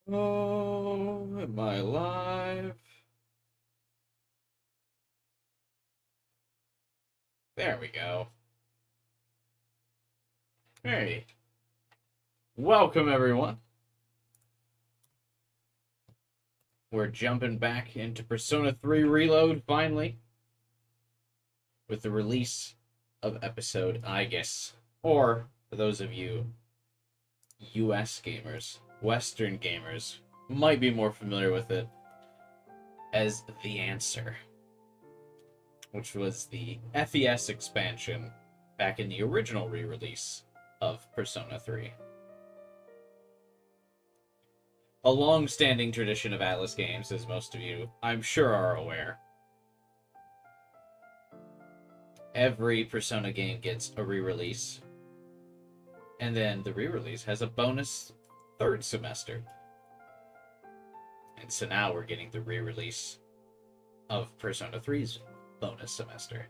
Oh, am I live? There we go. Hey, welcome everyone. We're jumping back into Persona 3 Reload finally with the release of episode Aigis. Or, for those of you US gamers, Western gamers, might be more familiar with it as The Answer, which was the FES expansion back in the original re-release of Persona 3. A long-standing tradition of Atlas games, as most of you, I'm sure, are aware. Every Persona game gets a re-release, and then the re-release has a bonus third semester. And so now we're getting the re-release of Persona 3's bonus semester.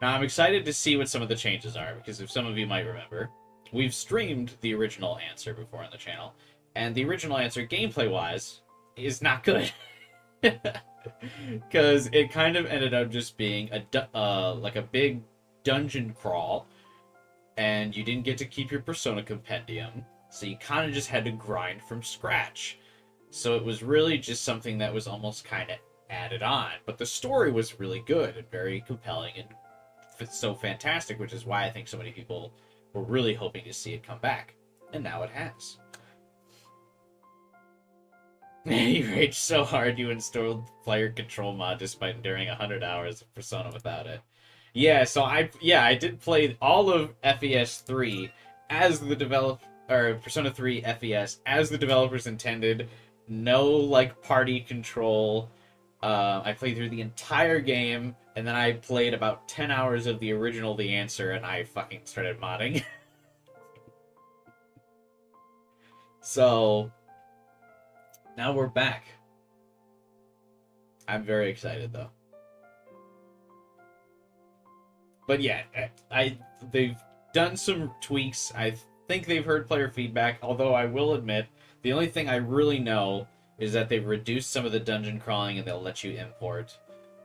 Now I'm excited to see what some of the changes are, because if some of you might remember, we've streamed the original Answer before on the channel, and the original Answer, gameplay-wise, is not good. Because it kind of ended up just being like a big dungeon crawl, and you didn't get to keep your Persona compendium, so you kind of just had to grind from scratch. So it was really just something that was almost kind of added on, but the story was really good and very compelling and so fantastic, which is why I think so many people were really hoping to see it come back, and now it has. You raged so hard you installed player control mod despite enduring 100 hours of Persona without it. Yeah, so I did play all of FES 3 as the Persona 3 FES as the developers intended. No like party control. I played through the entire game, and then I played about 10 hours of the original The Answer, and I fucking started modding. So now we're back. I'm very excited though. But yeah, they've done some tweaks. I think they've heard player feedback, although I will admit, the only thing I really know is that they've reduced some of the dungeon crawling and they'll let you import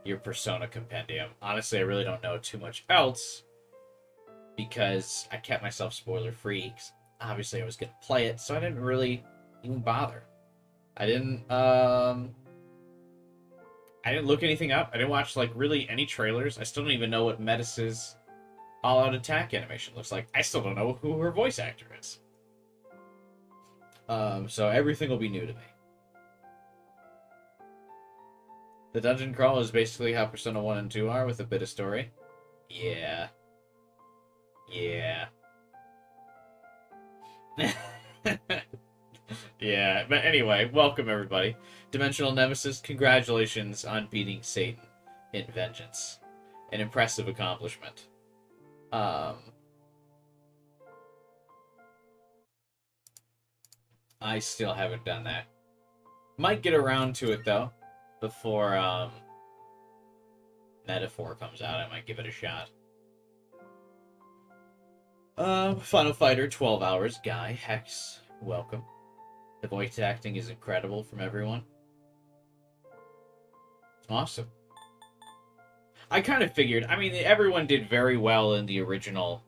your Persona compendium. Honestly, I really don't know too much else because I kept myself spoiler free. Obviously, I was going to play it, so I didn't really even bother. I didn't look anything up. I didn't watch like really any trailers. I still don't even know what Metis' all-out attack animation looks like. I still don't know who her voice actor is. So everything will be new to me. The dungeon crawl is basically how Persona 1 and 2 are, with a bit of story. Yeah. Yeah. Yeah, but anyway, welcome everybody. Dimensional Nemesis, congratulations on beating Satan in Vengeance. An impressive accomplishment. I still haven't done that. Might get around to it though. Before Metaphor comes out, I might give it a shot. Final Fighter, 12 hours. Guy, Hex, welcome. The voice acting is incredible from everyone. Awesome. I kind of figured, I mean, everyone did very well in the original,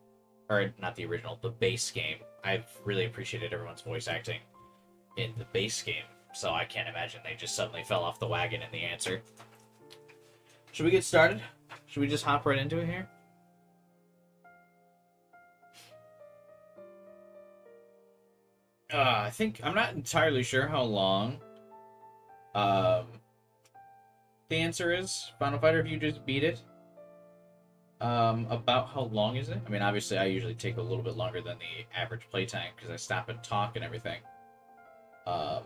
or not the original, the base game. I've really appreciated everyone's voice acting in the base game, so I can't imagine they just suddenly fell off the wagon in The Answer. Should we get started? Should we just hop right into it here? I think, I'm not entirely sure how long The Answer is. Final Fighter, if you just beat it. About how long is it? I mean, obviously, I usually take a little bit longer than the average playtime because I stop and talk and everything. But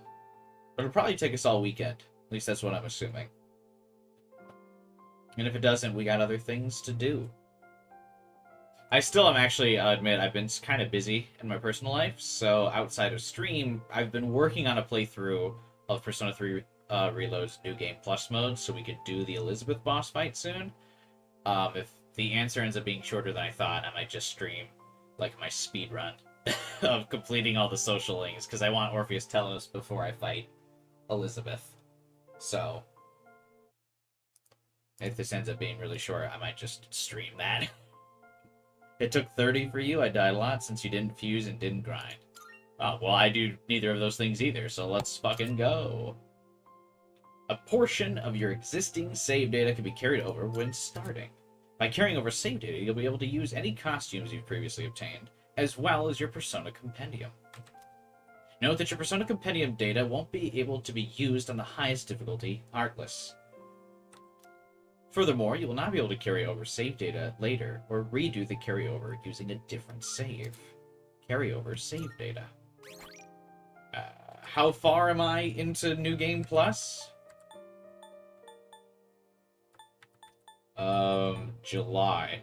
it'll probably take us all weekend. At least that's what I'm assuming. And if it doesn't, we got other things to do. I still am actually, admit, I've been kind of busy in my personal life, so outside of stream, I've been working on a playthrough of Persona 3 Reload's New Game Plus mode, so we could do the Elizabeth boss fight soon. If the answer ends up being shorter than I thought, I might just stream, like, my speed run of completing all the social links, because I want Orpheus Telos before I fight Elizabeth. So, if this ends up being really short, I might just stream that. It took 30 for you. I died a lot since you didn't fuse and didn't grind. Oh, well, I do neither of those things either, so let's fucking go. A portion of your existing save data can be carried over when starting. By carrying over save data, you'll be able to use any costumes you've previously obtained, as well as your Persona Compendium. Note that your Persona Compendium data won't be able to be used on the highest difficulty, Heartless. Furthermore, you will not be able to carry over save data later, or redo the carryover using a different save. Carryover save data. How far am I into New Game Plus? July.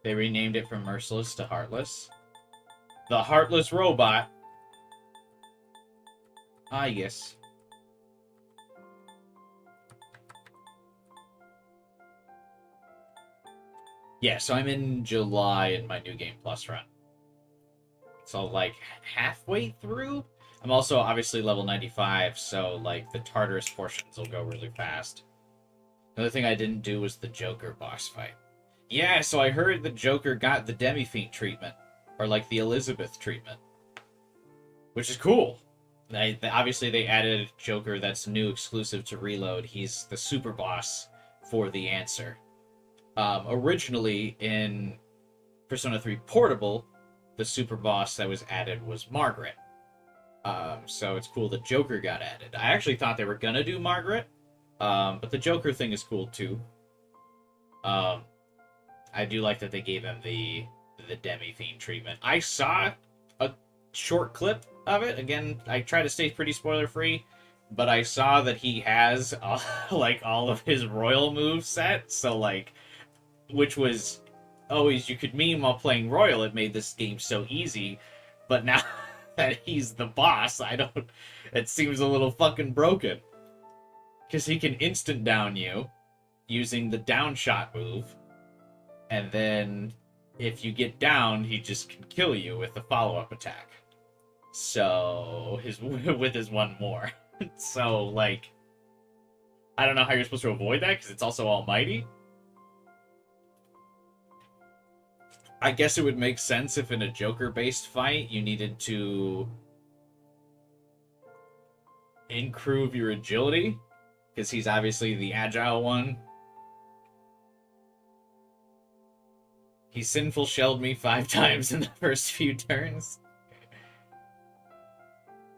They renamed it from Merciless to Heartless. The Heartless Robot. Aigis. Yeah, so I'm in July in my New Game Plus run. So, like, halfway through? I'm also obviously level 95, so, like, the Tartarus portions will go really fast. Another thing I didn't do was the Joker boss fight. Yeah, so I heard the Joker got the Demi-Fiend treatment. Or, like, the Elizabeth treatment. Which is cool. Obviously, they added Joker that's new exclusive to Reload. He's the super boss for the answer. Originally, in Persona 3 Portable, the super boss that was added was Margaret. So it's cool that Joker got added. I actually thought they were gonna do Margaret, but the Joker thing is cool too. I do like that they gave him the Demi-Fiend treatment. I saw a short clip of it. Again, I try to stay pretty spoiler-free, but I saw that he has, like, all of his royal moves set, so, like, which was always, you could meme while playing royal, it made this game so easy, but now that he's the boss, it seems a little fucking broken. Because he can instant down you using the down shot move, and then if you get down, he just can kill you with the follow-up attack. So, with his one more. So, like, I don't know how you're supposed to avoid that, because it's also almighty. I guess it would make sense if in a Joker-based fight, you needed to improve your agility, because he's obviously the agile one. He sinful shelled me 5 times in the first few turns.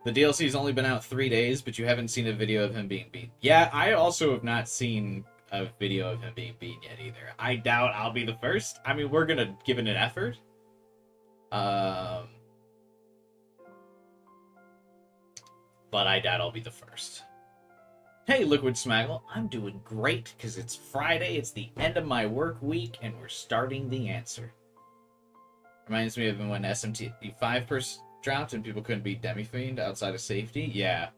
The DLC's only been out 3 days, but you haven't seen a video of him being beat. Yeah, I also have not seen a video of him being beaten yet either. I doubt I'll be the first. I mean, we're gonna give it an effort. But I doubt I'll be the first. Hey, Liquid Smaggle, I'm doing great because it's Friday, it's the end of my work week, and we're starting the answer. Reminds me of when SMT5 first dropped and people couldn't beat Demi-Fiend outside of safety. Yeah.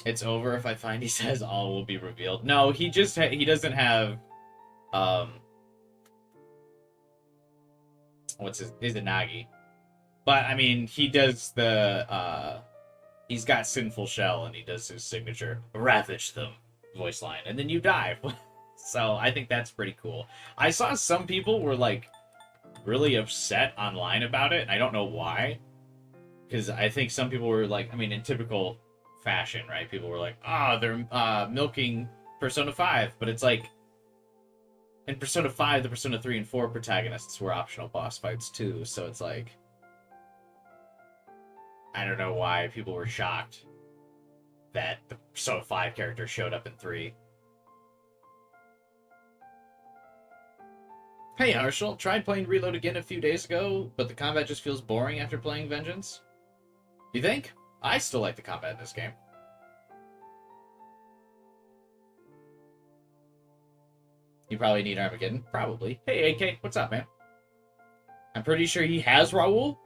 It's over if I find he says all will be revealed. No, he doesn't have, what's his Izanagi. But, I mean, he does the, he's got Sinful Shell, and he does his signature, ravage them, voice line, and then you die. So, I think that's pretty cool. I saw some people were, like, really upset online about it, and I don't know why. Because I think some people were, like, I mean, in typical fashion, right? People were like, they're milking Persona 5, but it's like, in Persona 5, the Persona 3 and 4 protagonists were optional boss fights, too, so it's like, I don't know why people were shocked that the Persona 5 character showed up in 3. Hey, Harshal, tried playing Reload again a few days ago, but the combat just feels boring after playing Vengeance. You think? I still like the combat in this game. You probably need Armageddon. Probably. Hey, AK, what's up, man? I'm pretty sure he has Raoul?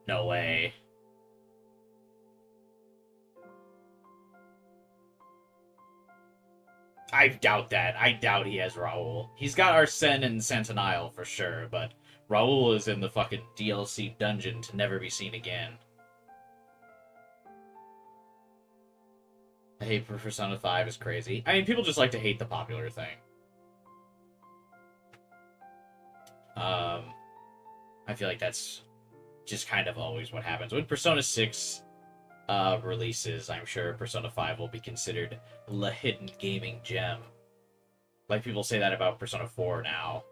No way. I doubt that. I doubt he has Raul. He's got Arsene and Centennial for sure, but Raul is in the fucking DLC dungeon to never be seen again. The hate for Persona 5 is crazy. I mean, people just like to hate the popular thing. I feel like that's just kind of always what happens. When Persona 6 releases, I'm sure Persona 5 will be considered the hidden gaming gem. Like people say that about Persona 4 now.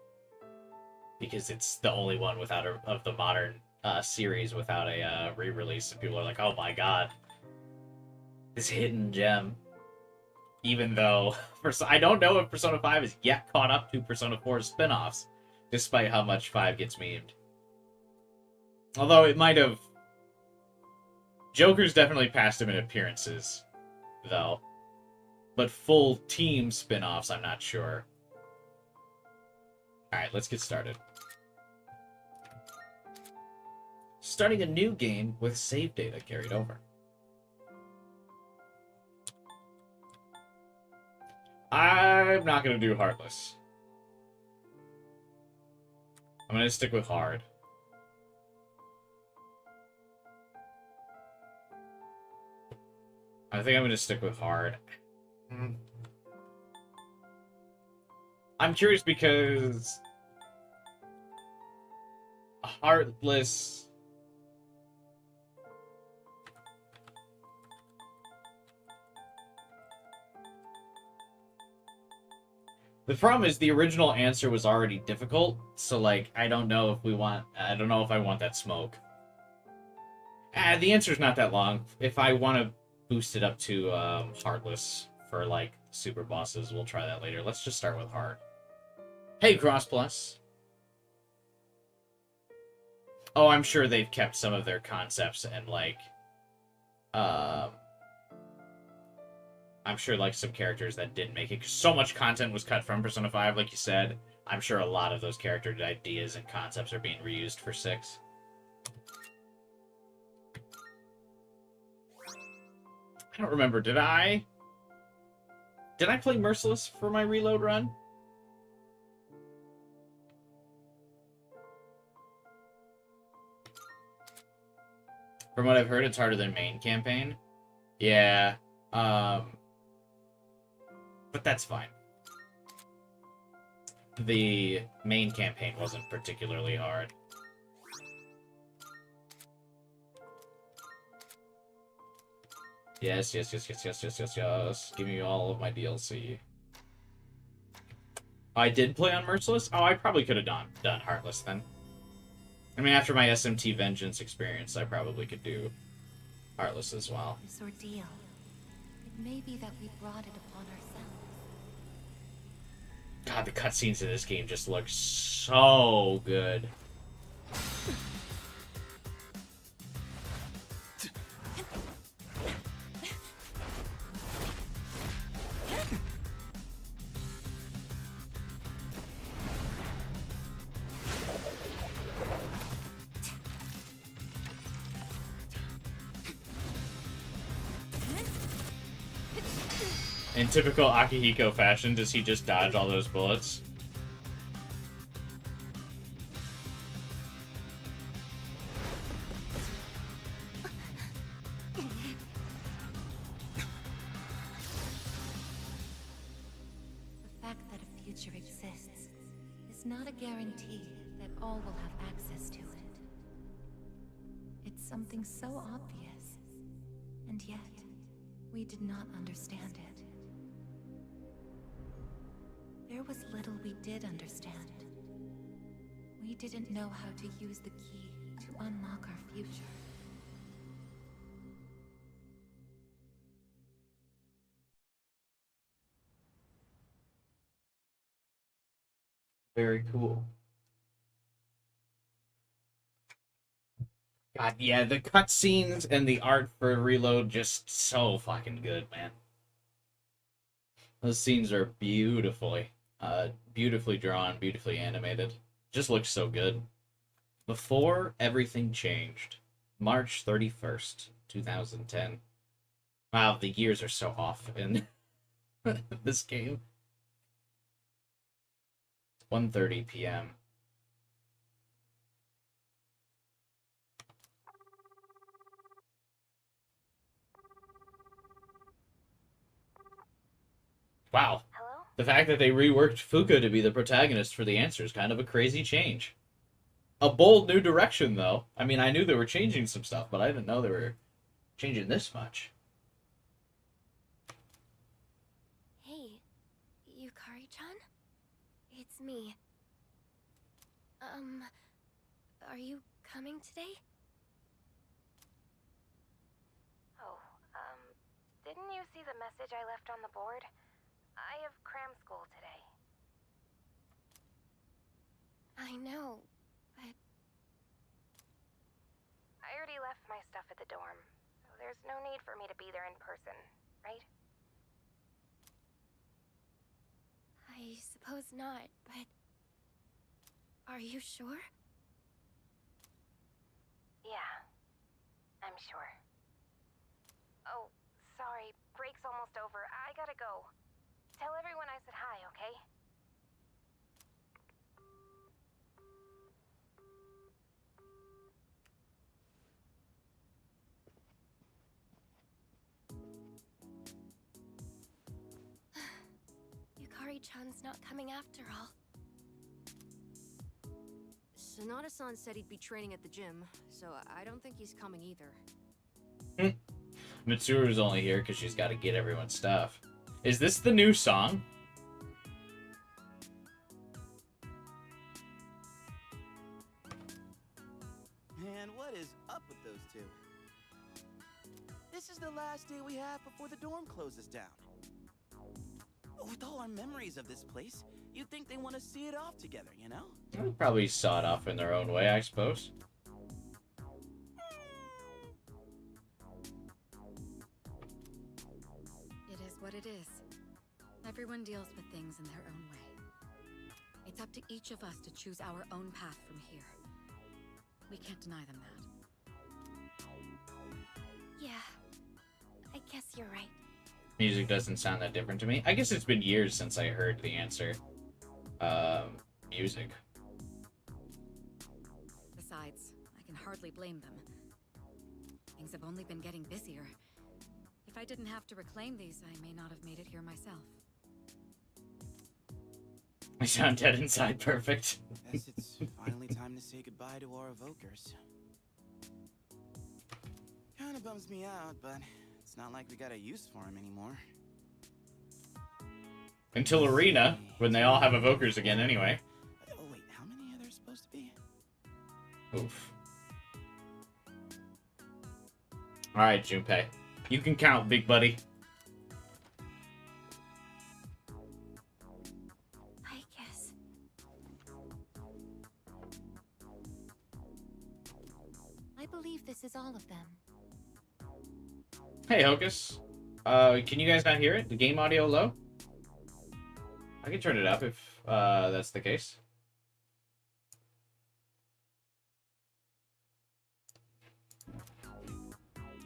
Because it's the only one without of the modern series without a re-release. And people are like, oh my god. This hidden gem. Even though I don't know if Persona 5 is yet caught up to Persona 4's spin-offs, despite how much 5 gets memed. Although it might have... Joker's definitely passed him in appearances, though. But full team spin-offs, I'm not sure. Alright, let's get started. Starting a new game with save data carried over. I'm not going to do Heartless. I'm going to stick with Hard. I think I'm going to stick with Hard. I'm curious because Heartless... The problem is the original answer was already difficult, so like I don't know if I want that smoke. The answer's not that long. If I want to boost it up to Heartless for like super bosses, we'll try that later. Let's just start with Hard. Hey, Cross Plus. Oh, I'm sure they've kept some of their concepts and like I'm sure, like, some characters that didn't make it, 'cause so much content was cut from Persona 5, like you said. I'm sure a lot of those character ideas and concepts are being reused for 6. I don't remember, did I play Merciless for my reload run? From what I've heard, it's harder than main campaign. Yeah, but that's fine. The main campaign wasn't particularly hard. Yes. Give me all of my DLC. I did play on Merciless? Oh, I probably could have done Heartless then. I mean, after my SMT Vengeance experience, I probably could do Heartless as well. This ordeal. It may be that we brought it upon ourselves. God, the cutscenes in this game just look so good. In typical Akihiko fashion, does he just dodge all those bullets? The fact that a future exists is not a guarantee that all will have access to it. It's something so obvious, and yet we did not understand it. There was little we did understand. We didn't know how to use the key to unlock our future. Very cool. God, yeah, the cutscenes and the art for Reload just so fucking good, man. Those scenes are beautifully drawn, beautifully animated. Just looks so good. Before everything changed, March 31st, 2010. Wow, the years are so off in this game. 1:30 p.m. Wow. Hello? The fact that they reworked Fuka to be the protagonist for the answer is kind of a crazy change. A bold new direction, though. I mean, I knew they were changing some stuff, but I didn't know they were changing this much. Hey, Yukari-chan? It's me. Are you coming today? Oh, didn't you see the message I left on the board? I have cram school today. I know, but... I already left my stuff at the dorm, so there's no need for me to be there in person, right? I suppose not, but... Are you sure? Yeah, I'm sure. Oh, sorry, break's almost over. I gotta go. Tell everyone I said hi, okay? Yukari-chan's not coming after all. Sonata-san said he'd be training at the gym, so I don't think he's coming either. Mitsuru's only here because she's got to get everyone's stuff. Is this the new song? Man, what is up with those two? This is the last day we have before the dorm closes down. With all our memories of this place, you'd think they want to see it off together, you know? They'll probably saw it off in their own way, I suppose. It is what it is. Everyone deals with things in their own way. It's up to each of us to choose our own path from here. We can't deny them that. Yeah, I guess you're right. Music doesn't sound that different to me. I guess it's been years since I heard the answer. Music. Besides, I can hardly blame them. Things have only been getting busier. If I didn't have to reclaim these, I may not have made it here myself. I sound dead inside perfect. Guess it's finally time to say goodbye to our evokers. Kinda bums me out, but it's not like we got a use for him anymore. Until Arena, when they all have evokers again anyway. Oh wait, how many are there supposed to be? Oof. Alright, Junpei. You can count, big buddy. I guess. I believe this is all of them. Hey, Hocus. Can you guys not hear it? The game audio low? I can turn it up if that's the case.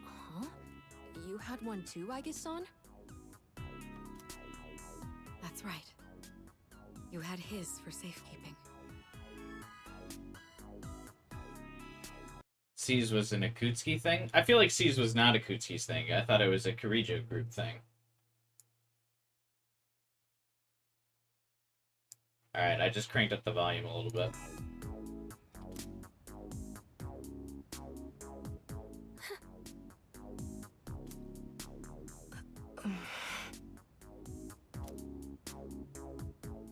Huh? You had one too, Aigis-san? That's right. You had his for safekeeping. C's was an Akutsuki thing? I feel like C's was not Akutsuki's thing. I thought it was a Kirijo group thing. Alright, I just cranked up the volume a little bit.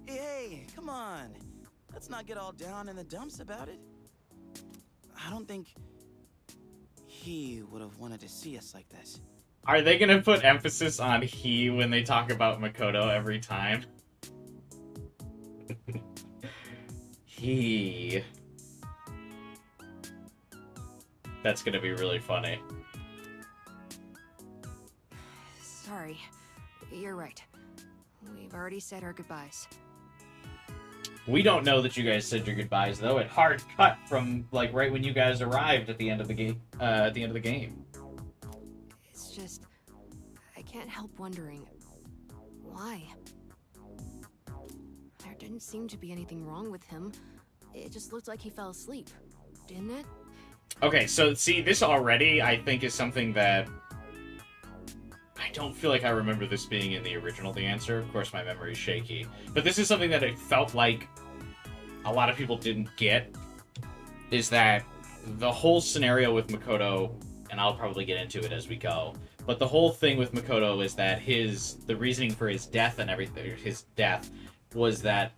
Hey, come on. Let's not get all down in the dumps about it. I don't think he would have wanted to see us like this. Are they gonna put emphasis on he when they talk about Makoto every time? He. That's gonna be really funny. Sorry. You're right. We've already said our goodbyes. We don't know that you guys said your goodbyes though. It hard cut from like right when you guys arrived at the end of the game. At the end of the game. It's just... I can't help wondering... why? They're didn't seem to be anything wrong with him. It just looked like he fell asleep, didn't it? Okay, so see, this already, I think, is something that... I don't feel like I remember this being in the original The Answer. Of course, my memory is shaky. But this is something that it felt like a lot of people didn't get, is that the whole scenario with Makoto, and I'll probably get into it as we go, but the whole thing with Makoto is that the reasoning for his death and everything, his death, was that,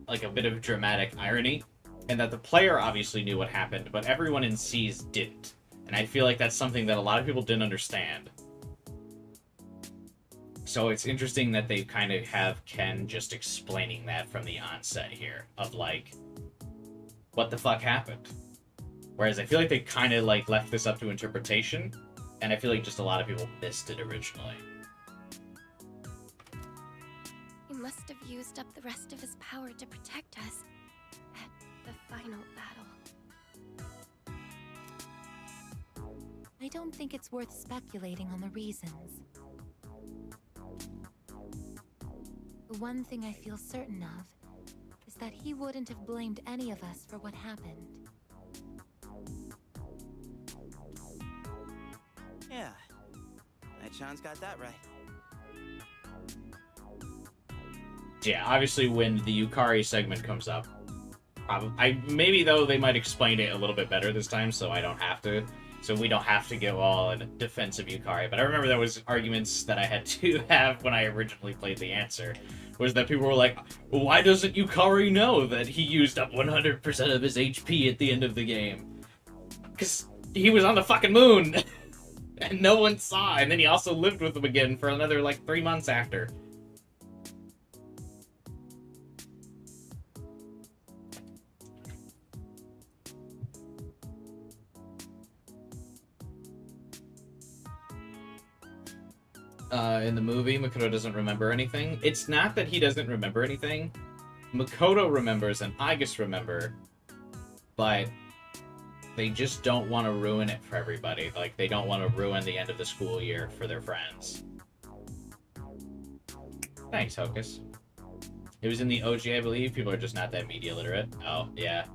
like, a bit of dramatic irony, and that the player obviously knew what happened, but everyone in C's didn't. And I feel like that's something that a lot of people didn't understand. So it's interesting that they kind of have Ken just explaining that from the onset here, of like, what the fuck happened? Whereas I feel like they kind of like left this up to interpretation, and I feel like just a lot of people missed it originally. He must have used up the rest of his power to protect us at the final battle. I don't think it's worth speculating on the reasons. The one thing I feel certain of is that he wouldn't have blamed any of us for what happened. Yeah. Night-chan's got that right. Yeah, obviously when the Yukari segment comes up, maybe though they might explain it a little bit better this time, so we don't have to go all in defense of Yukari. But I remember there was arguments that I had to have when I originally played The Answer, was that people were like, why doesn't Yukari know that he used up 100% of his HP at the end of the game? Because he was on the fucking moon, and no one saw, and then he also lived with them again for another, like, 3 months after. In the movie, Makoto doesn't remember anything. It's not that he doesn't remember anything. Makoto remembers and Aigis remember, but they just don't want to ruin it for everybody. Like, they don't want to ruin the end of the school year for their friends. Thanks, Hocus. It was in the OG, I believe. People are just not that media literate. Oh, yeah.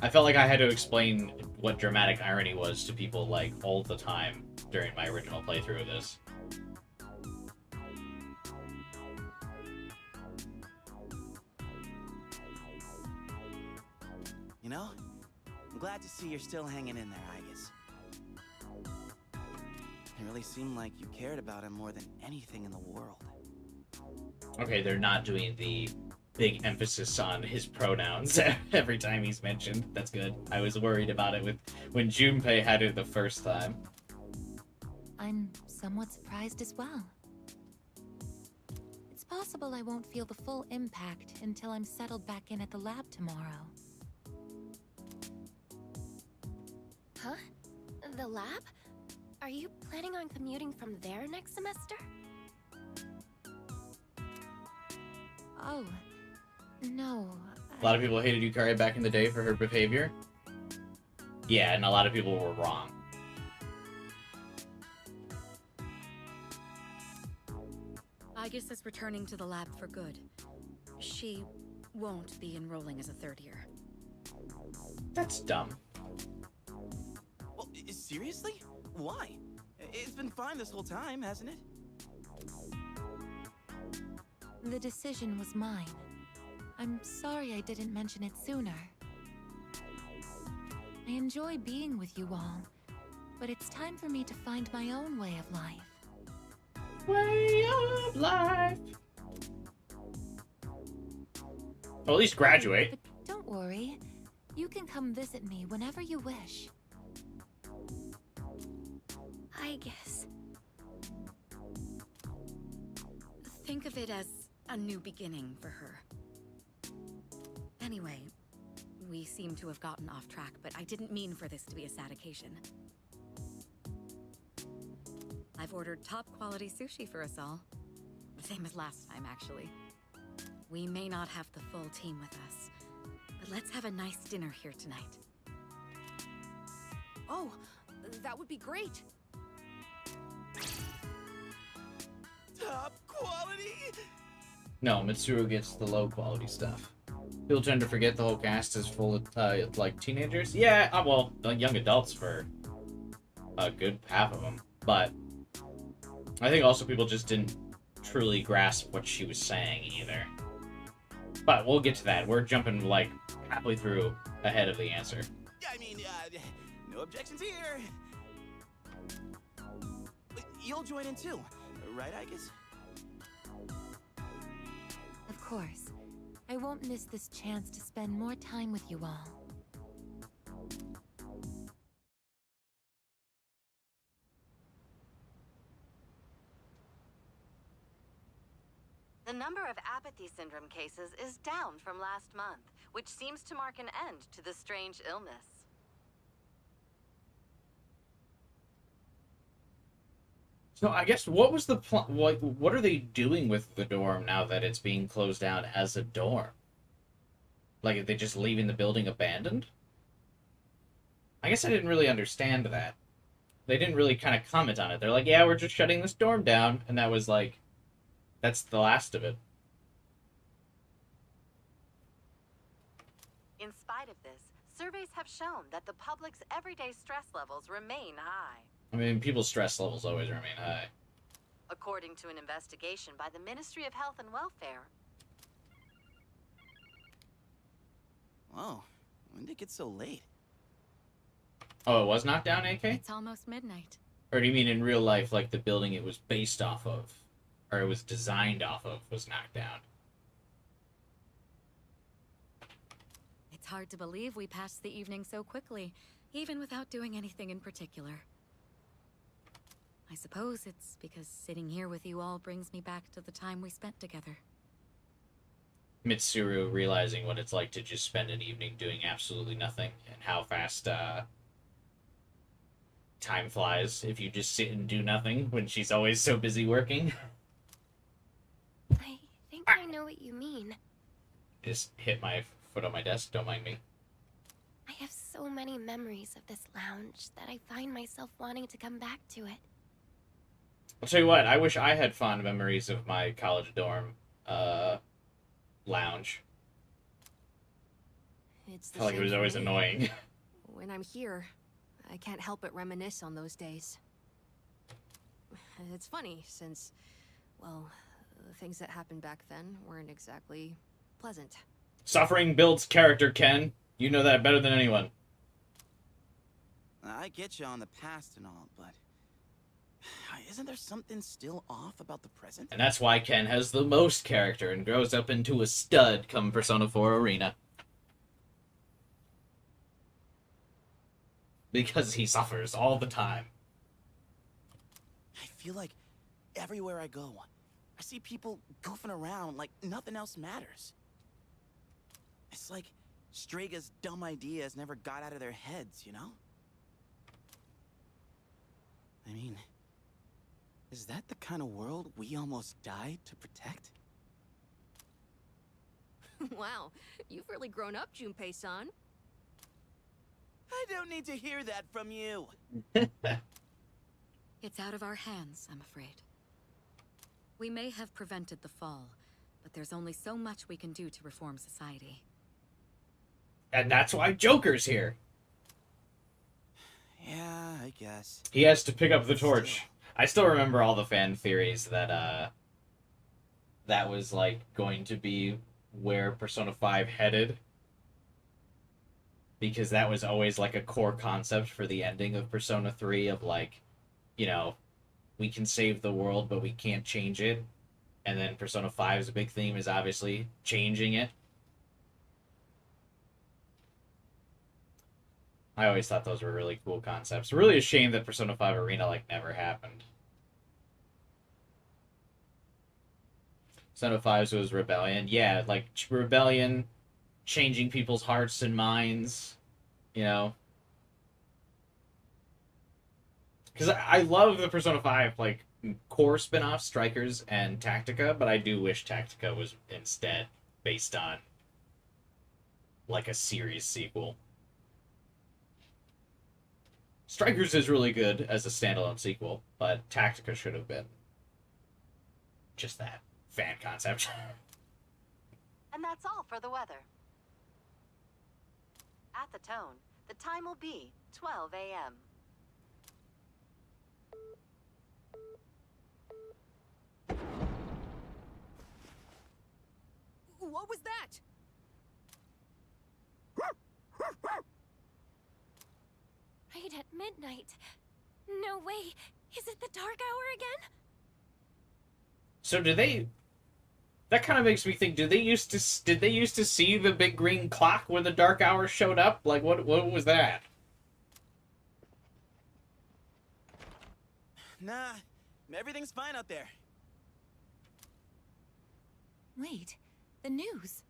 I felt like I had to explain what dramatic irony was to people, like, all the time during my original playthrough of this. You know, I'm glad to see you're still hanging in there, Aigis. It really seemed like you cared about him more than anything in the world. Okay, they're not doing the big emphasis on his pronouns every time he's mentioned. That's good. I was worried about it when Junpei had it the first time. I'm somewhat surprised as well. It's possible I won't feel the full impact until I'm settled back in at the lab tomorrow. Huh? The lab? Are you planning on commuting from there next semester? Oh, no. A lot of people hated Yukari back in the day for her behavior. Yeah, and a lot of people were wrong. Aigis is returning to the lab for good. She won't be enrolling as a third year. That's dumb. Well, seriously? Why? It's been fine this whole time, hasn't it? The decision was mine. I'm sorry I didn't mention it sooner. I enjoy being with you all, but it's time for me to find my own way of life. Way of life. Well, at least graduate. But don't worry. You can come visit me whenever you wish. Aigis. Think of it as a new beginning for her. Anyway, we seem to have gotten off track, but I didn't mean for this to be a sad occasion. I've ordered top-quality sushi for us all. Same as last time, actually. We may not have the full team with us, but let's have a nice dinner here tonight. Oh, that would be great. Top quality? No, Mitsuru gets the low quality stuff. People tend to forget the whole cast is full of like teenagers. Yeah, well, young adults for a good half of them. But I think also people just didn't truly grasp what she was saying either. But we'll get to that. We're jumping like halfway through ahead of the answer. I mean, no objections here. You'll join in too, right, Aigis? Of course. I won't miss this chance to spend more time with you all. The number of apathy syndrome cases is down from last month, which seems to mark an end to the strange illness. So I guess what was the plan? What are they doing with the dorm now that it's being closed down as a dorm? Like, are they just leaving the building abandoned? I guess I didn't really understand that. They didn't really kind of comment on it. They're like, yeah, we're just shutting this dorm down. And that was like, that's the last of it. In spite of this, surveys have shown that the public's everyday stress levels remain high. I mean, people's stress levels always remain high. According to an investigation by the Ministry of Health and Welfare. Whoa, when did it get so late? Oh, it was knocked down, AK? It's almost midnight. Or do you mean in real life, like the building it was based off of, or it was designed off of, was knocked down? It's hard to believe we passed the evening so quickly, even without doing anything in particular. I suppose it's because sitting here with you all brings me back to the time we spent together. Mitsuru realizing what it's like to just spend an evening doing absolutely nothing, and how fast time flies if you just sit and do nothing when she's always so busy working. I think I know what you mean. Just hit my foot on my desk, don't mind me. I have so many memories of this lounge that I find myself wanting to come back to it. I'll tell you what, I wish I had fond memories of my college dorm lounge. It's I felt like it was always annoying. When I'm here, I can't help but reminisce on those days. It's funny, since, well, the things that happened back then weren't exactly pleasant. Suffering builds character, Ken. You know that better than anyone. I get you on the past and all, but isn't there something still off about the present? And that's why Ken has the most character and grows up into a stud come Persona 4 Arena. Because he suffers all the time. I feel like everywhere I go, I see people goofing around like nothing else matters. It's like Strega's dumb ideas never got out of their heads, you know? I mean, is that the kind of world we almost died to protect? Wow, you've really grown up, Junpei-san. I don't need to hear that from you. It's out of our hands, I'm afraid. We may have prevented the fall, but there's only so much we can do to reform society. And that's why Joker's here. Yeah, I guess. He has to pick up the torch. I still remember all the fan theories that that was like going to be where Persona 5 headed. Because that was always like a core concept for the ending of Persona 3 of like, you know, we can save the world but we can't change it. And then Persona 5's big theme is obviously changing it. I always thought those were really cool concepts. Really a shame that Persona 5 Arena like never happened. Persona 5 was Rebellion. Yeah, like Rebellion, changing people's hearts and minds, you know. Because I love the Persona 5 like core spin-offs, Strikers and Tactica, but I do wish Tactica was instead based on like a series sequel. Strikers is really good as a standalone sequel, but Tactica should have been just that fan concept. And that's all for the weather. At the tone, the time will be 12 a.m. What was that? Right at midnight. No way. Is it the dark hour again? So do they? That kind of makes me think. Did they used to see the big green clock when the dark hour showed up? Like what was that? Nah, everything's fine out there. Wait, the news.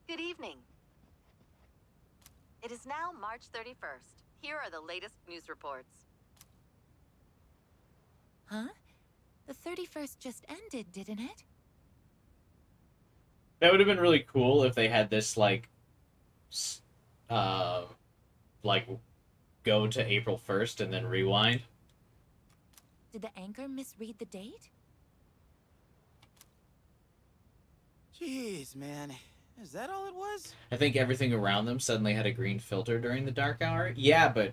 Good evening. It is now March 31st. Here are the latest news reports. Huh? The 31st just ended, didn't it? That would have been really cool if they had this like go to April 1st and then rewind. Did the anchor misread the date? Jeez, man. Is that all it was? I think everything around them suddenly had a green filter during the dark hour. Yeah, but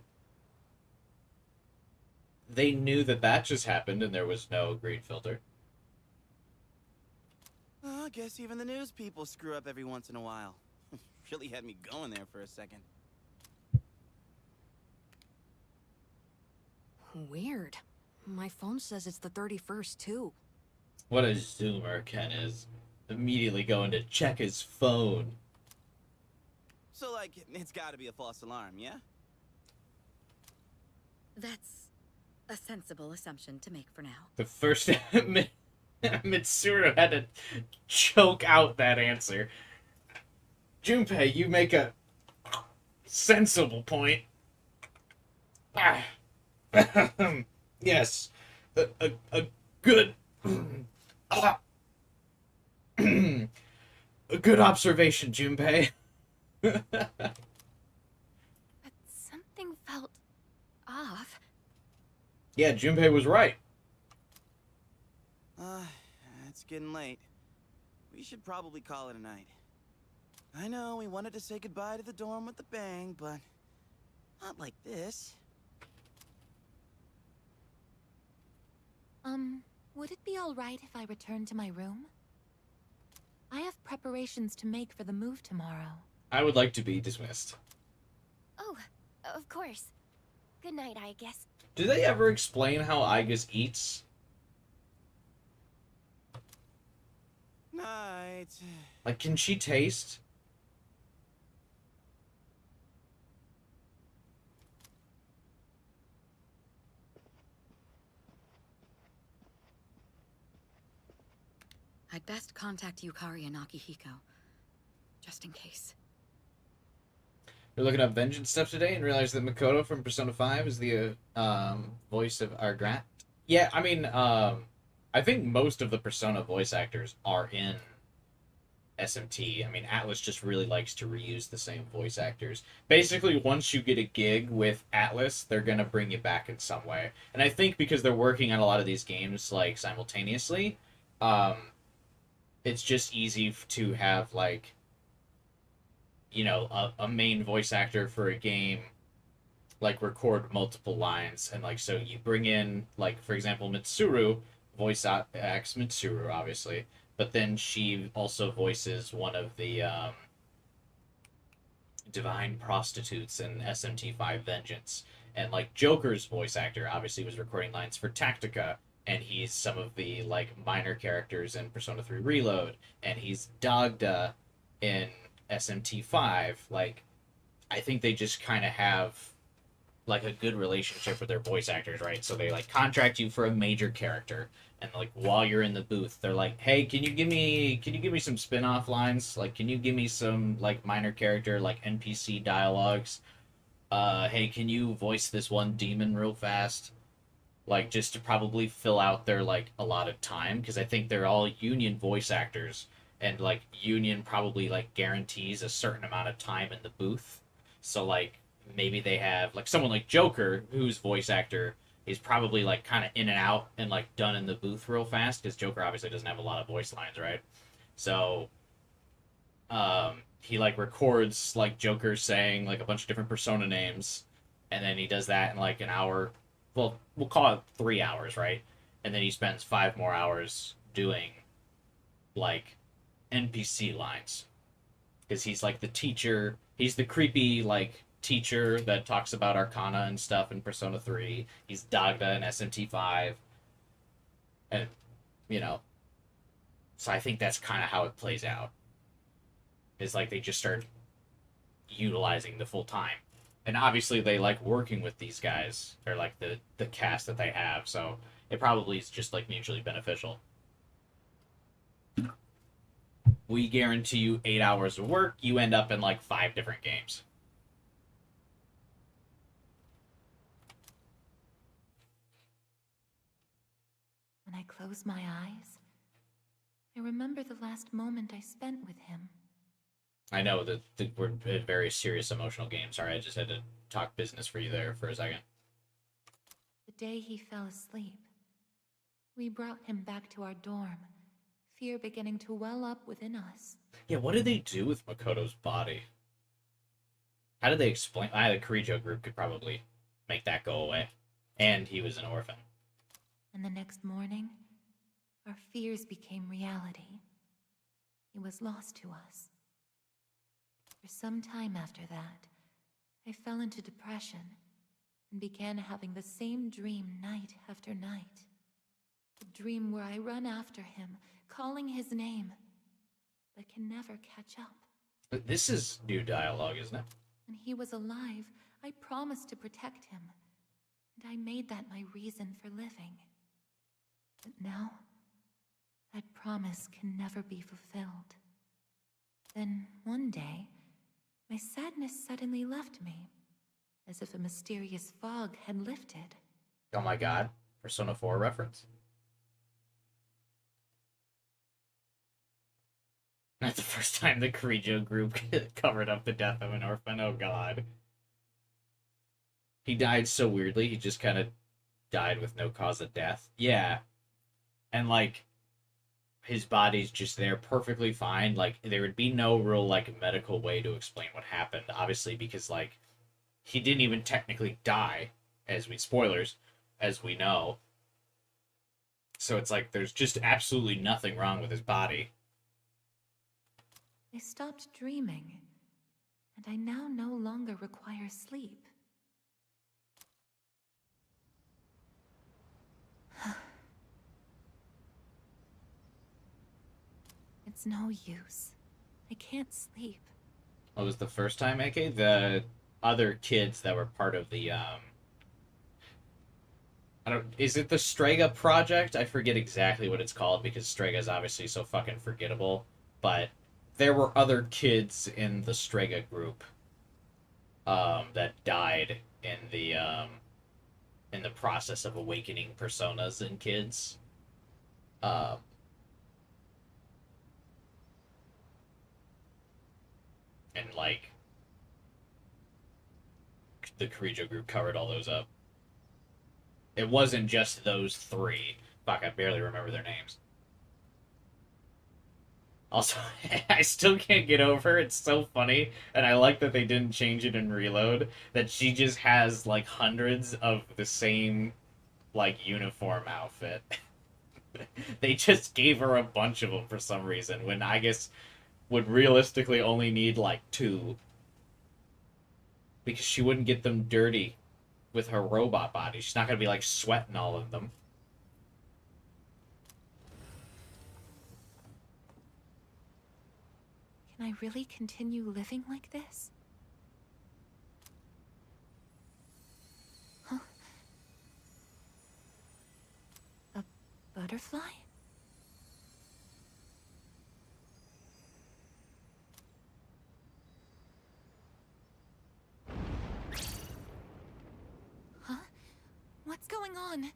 they knew that just happened and there was no green filter. Oh, I guess even the news people screw up every once in a while. Really had me going there for a second. Weird. My phone says it's the 31st, too. What a zoomer Ken is. Immediately going to check his phone. So, like, it's gotta be a false alarm, yeah? That's a sensible assumption to make for now. The first Mitsuru had to choke out that answer. Junpei, you make a sensible point. Ah. Yes. A good... a good observation, Junpei. But something felt off. Yeah, Junpei was right. It's getting late. We should probably call it a night. I know we wanted to say goodbye to the dorm with a bang, but not like this. Would it be alright if I returned to my room? I have preparations to make for the move tomorrow. I would like to be dismissed. Oh, of course. Good night, I guess. Do they ever explain how Aigis eats? Night. Like, can she taste? I'd best contact Yukari and Akihiko, just in case. You're looking up vengeance stuff today and realize that Makoto from Persona 5 is the voice of Argrat. Yeah, I mean, I think most of the Persona voice actors are in SMT. I mean, Atlas just really likes to reuse the same voice actors. Basically, once you get a gig with Atlas, they're going to bring you back in some way. And I think because they're working on a lot of these games, like, simultaneously, it's just easy to have, like, you know, a main voice actor for a game, like, record multiple lines. And, like, so you bring in, like, for example, Mitsuru, voice acts Mitsuru, obviously. But then she also voices one of the divine prostitutes in SMT5 Vengeance. And, like, Joker's voice actor obviously was recording lines for Tactica. And he's some of the, like, minor characters in Persona 3 Reload. And he's Dagda in SMT5. Like, I think they just kind of have, like, a good relationship with their voice actors, right? So they, like, contract you for a major character. And, like, while you're in the booth, they're like, hey, can you give me some spin-off lines? Like, can you give me some, like, minor character, like, NPC dialogues? Hey, can you voice this one demon real fast? Like, just to probably fill out their, like, allotted time, because I think they're all union voice actors, and, like, union probably, like, guarantees a certain amount of time in the booth. So, like, maybe they have, like, someone like Joker, whose voice actor he's probably like kind of in and out and like done in the booth real fast because Joker obviously doesn't have a lot of voice lines, right? So he like records like Joker saying like a bunch of different persona names, and then he does that in like an hour. Well, we'll call it 3 hours, right? And then he spends 5 more hours doing like NPC lines because he's like the teacher. He's the creepy like teacher that talks about Arcana and stuff in Persona 3. He's Dagda in SMT5, and you know, so I think that's kind of how it plays out. Is like they just start utilizing the full time, and obviously they like working with these guys or like the cast that they have, so it probably is just like mutually beneficial. We guarantee you 8 hours of work, you end up in like 5 different games. When I close my eyes, I remember the last moment I spent with him. I know that we're very serious emotional games. Sorry, I just had to talk business for you there for a second. The day he fell asleep, we brought him back to our dorm, fear beginning to well up within us. Yeah, what did they do with Makoto's body? How did they explain? The Kirijo group could probably make that go away. And he was an orphan. And the next morning, our fears became reality. He was lost to us. For some time after that, I fell into depression and began having the same dream night after night. A dream where I run after him, calling his name, but can never catch up. But this is new dialogue, isn't it? When he was alive, I promised to protect him, and I made that my reason for living. But now, that promise can never be fulfilled. Then, one day, my sadness suddenly left me, as if a mysterious fog had lifted. Oh my god. Persona 4 reference. Not the first time the Kirijo group covered up the death of an orphan. Oh god. He died so weirdly, he just kind of died with no cause of death. Yeah. And like, his body's just there perfectly fine. Like, there would be no real, like, medical way to explain what happened, obviously, because, like, he didn't even technically die, spoilers, as we know. So it's like, there's just absolutely nothing wrong with his body. I stopped dreaming, and I now no longer require sleep. It's no use. I can't sleep. What was the first time, AK? The other kids that were part of the, is it the Strega project? I forget exactly what it's called because Strega is obviously so fucking forgettable. But there were other kids in the Strega group that died in the process of awakening personas in kids. And, like, the Kirijo group covered all those up. It wasn't just those 3. Fuck, I barely remember their names. Also, I still can't get over, it's so funny, and I like that they didn't change it in Reload, that she just has, like, hundreds of the same, like, uniform outfit. They just gave her a bunch of them for some reason, when Aigis would realistically only need like 2. Because she wouldn't get them dirty with her robot body. She's not going to be like sweating all of them. Can I really continue living like this? Huh? A butterfly? What's going on?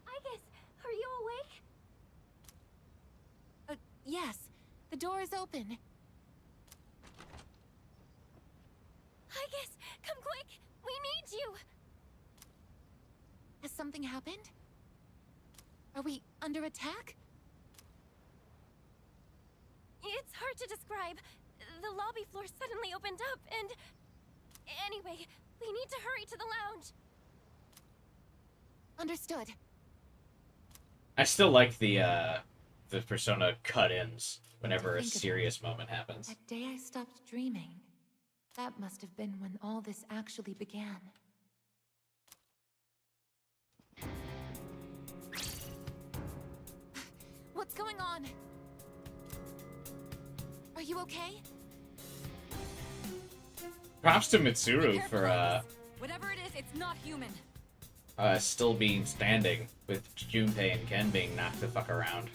Aigis, are you awake? Yes. The door is open. Aigis, come quick! We need you! something happened? Are we under attack? It's hard to describe. The lobby floor suddenly opened up, and... Anyway, we need to hurry to the lounge. Understood. I still like the Persona cut-ins whenever a Think of it. serious moment happens. That day I stopped dreaming. That must have been when all this actually began. What's going on? Are you okay? Props to Mitsuru for Whatever it is, it's not human. still being standing with Junpei and Ken being knocked the fuck around.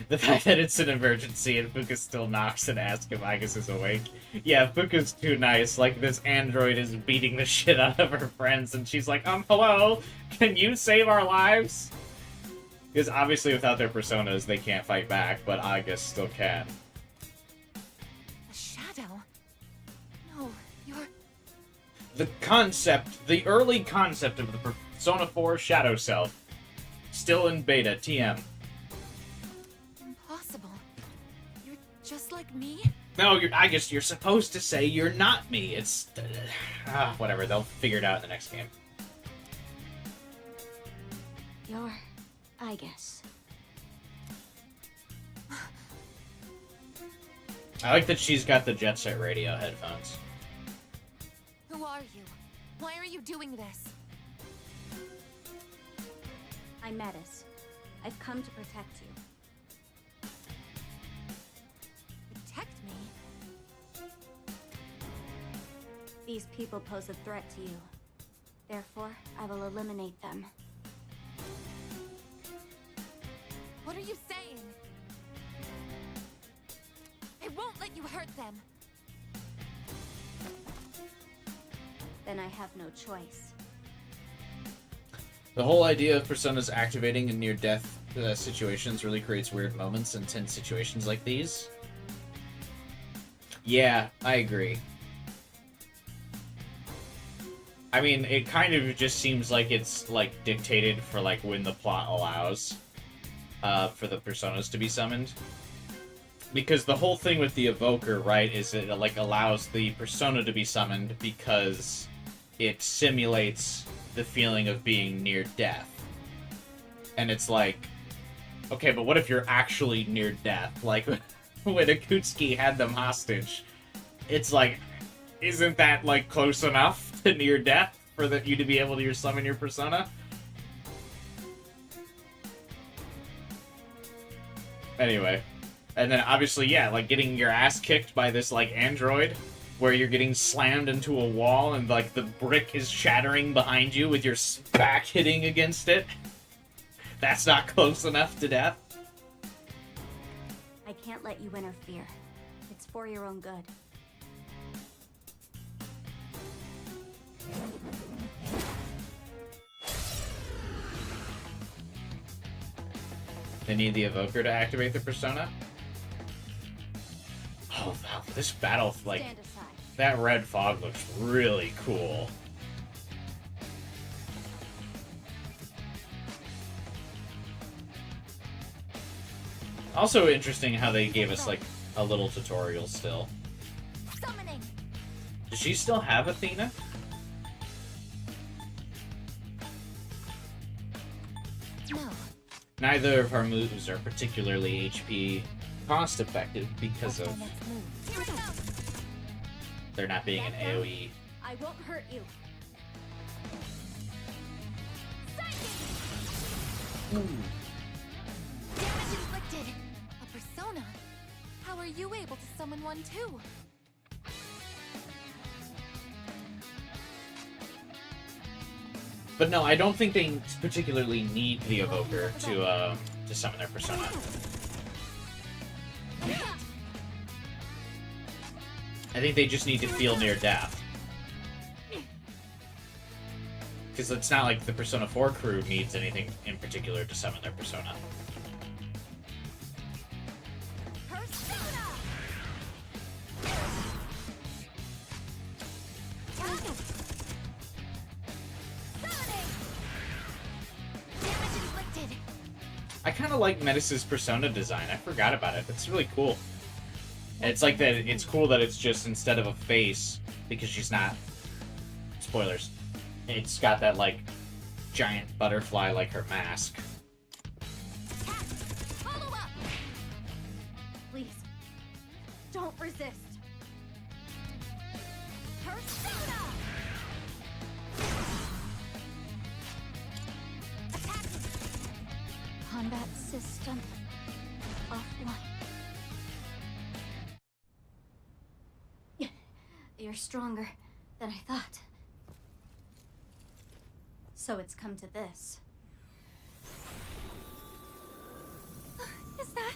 The fact that it's an emergency and Fuka still knocks and asks if Aigis is awake. Yeah, Fuka's too nice. Like, this android is beating the shit out of her friends, and she's like, hello? Can you save our lives? Because obviously without their personas, they can't fight back, but Aigis still can. A shadow? No, you're... The concept, the early concept of the Persona 4 Shadow Self, still in beta, TM. impossible. You're just like me? No, I guess you're supposed to say you're not me. It's... whatever, they'll figure it out in the next game. You're... Aigis. I like that she's got the Jet Set Radio headphones. Who are you? Why are you doing this? I'm Metis. I've come to protect you. Protect me? These people pose a threat to you. Therefore, I will eliminate them. What are you saying? I won't let you hurt them. Then I have no choice. The whole idea of personas activating in near-death situations really creates weird moments in tense situations like these. Yeah, I agree. I mean, it kind of just seems like it's, like, dictated for, like, when the plot allows for the personas to be summoned. Because the whole thing with the evoker, right, is it, like, allows the persona to be summoned because it simulates the feeling of being near death. And it's like, okay, but what if you're actually near death? Like, when Akutsuki had them hostage, it's like, isn't that, like, close enough to near death for you to be able to summon your persona? Anyway. And then, obviously, yeah, like, getting your ass kicked by this, like, android, where you're getting slammed into a wall and, like, the brick is shattering behind you with your back hitting against it. That's not close enough to death. I can't let you interfere. It's for your own good. They need the evoker to activate the persona? Oh, wow, this battle, like, Stand aside. that red fog looks really cool. Also interesting how they gave us, like, a little tutorial still. Summoning! Does she still have Athena? No. Neither of our moves are particularly HP cost effective because What's of my next move? Tear it up. there not being an AoE. I won't hurt you. Damage inflicted! A persona? How are you able to summon one too? But no, I don't think they particularly need the evoker to summon their persona. I think they just need to feel near death. Because it's not like the Persona 4 crew needs anything in particular to summon their persona. I kind of like Metis' persona design. I forgot about it. It's really cool. And it's like that. It's cool that it's just instead of a face, because she's not. Spoilers. It's got that like giant butterfly like her mask. Follow up! Please, don't resist. Persona! Combat system offline. You're stronger than I thought. So it's come to this. Is that...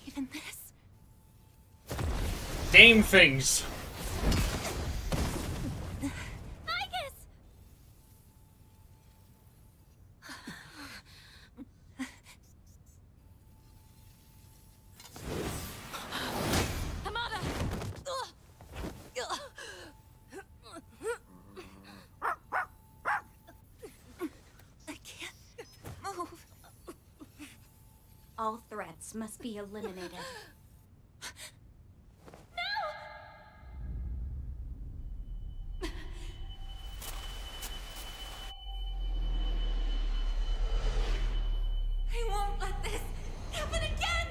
even this? Game things! Aigis! Hamada! I can't move. All threats must be eliminated. I won't let this happen again!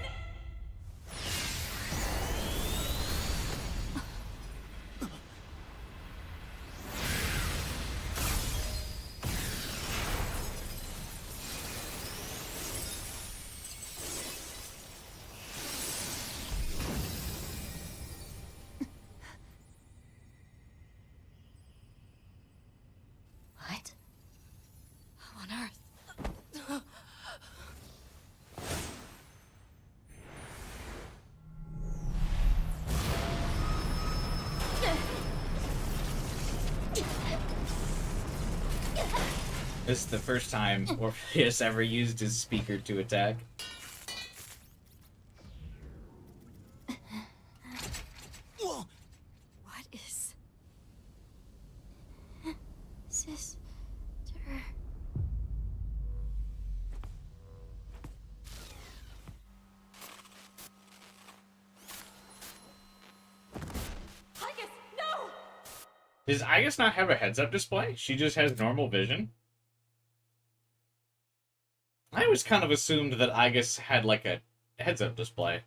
What? How on earth? This is the first time Orpheus ever used his speaker to attack. Whoa! What is... Sister. Aigis, no! Does Aigis not have a heads-up display? She just has normal vision? I always kind of assumed that Aigis had like a heads-up display.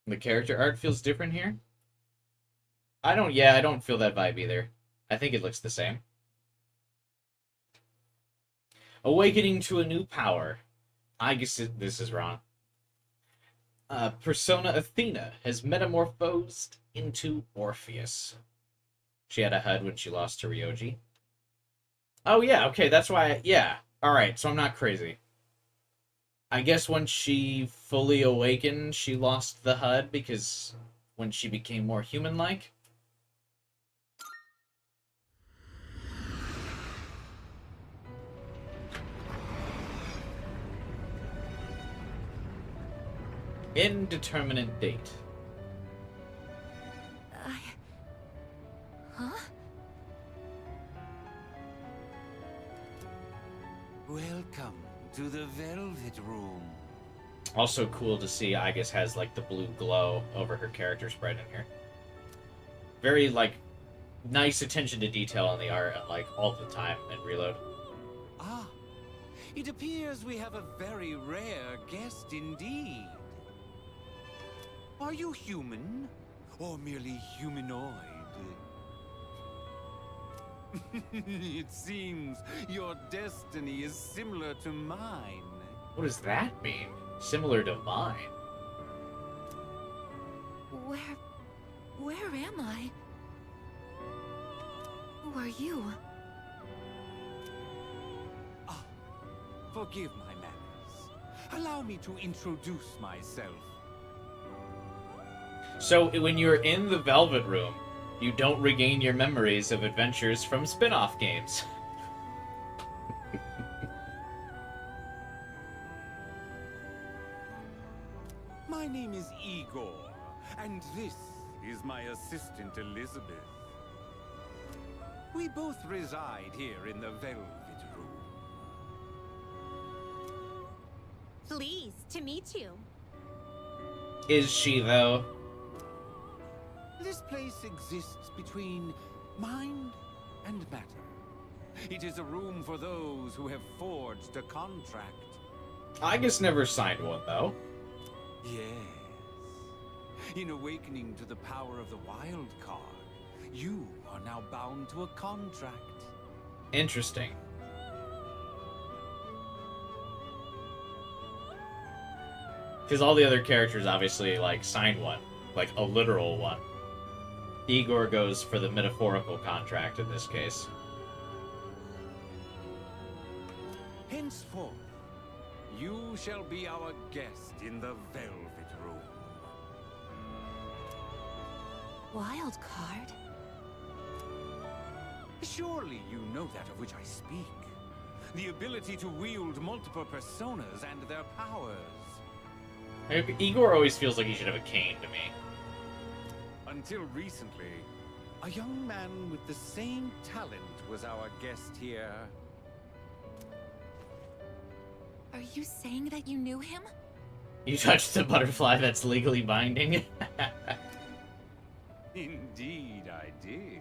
The character art feels different here? I don't feel that vibe either. I think it looks the same. Awakening to a new power. Aigis, this is wrong. Persona Athena has metamorphosed into Orpheus. She had a HUD when she lost to Ryoji. Oh yeah, okay, that's why, yeah. Alright, so I'm not crazy. I guess when she fully awakened, she lost the HUD because when she became more human-like. Indeterminate date. Huh? Welcome to the Velvet Room. Also cool to see Aigis has like the blue glow over her character spread in here. Very like nice attention to detail on the art and like all the time in Reload. Ah, it appears we have a very rare guest indeed. Are you human? Or merely humanoid? It seems your destiny is similar to mine. What does that mean? Similar to mine. Where am I? Who are you? Ah, forgive my manners. Allow me to introduce myself. So when you're in the Velvet Room, you don't regain your memories of adventures from spin-off games. My name is Igor, and this is my assistant Elizabeth. We both reside here in the Velvet Room. Pleased to meet you. Is she, though? This place exists between mind and matter. It is a room for those who have forged a contract. Aigis never signed one, though. Yes. In awakening to the power of the wild card, you are now bound to a contract. Interesting. Because all the other characters obviously, like, signed one. Like, a literal one. Igor goes for the metaphorical contract in this case. Henceforth, you shall be our guest in the Velvet Room. Wild card? Surely you know that of which I speak. The ability to wield multiple personas and their powers. Igor always feels like he should have a cane to me. Until recently, a young man with the same talent was our guest here. Are you saying that you knew him? You touched the butterfly that's legally binding. Indeed, I did.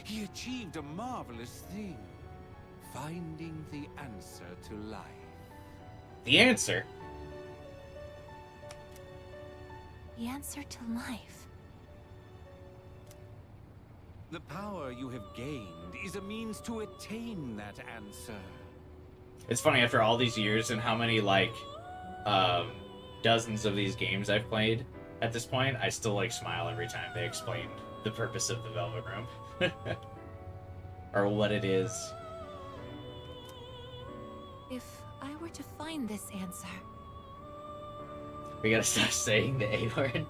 He achieved a marvelous thing, finding the answer to life. The answer? The answer to life. The power you have gained is a means to attain that answer. It's funny, after all these years and how many, like, dozens of these games I've played at this point, I still, like, smile every time they explain the purpose of the Velvet Room. Or what it is. If I were to find this answer, We gotta stop saying the A word.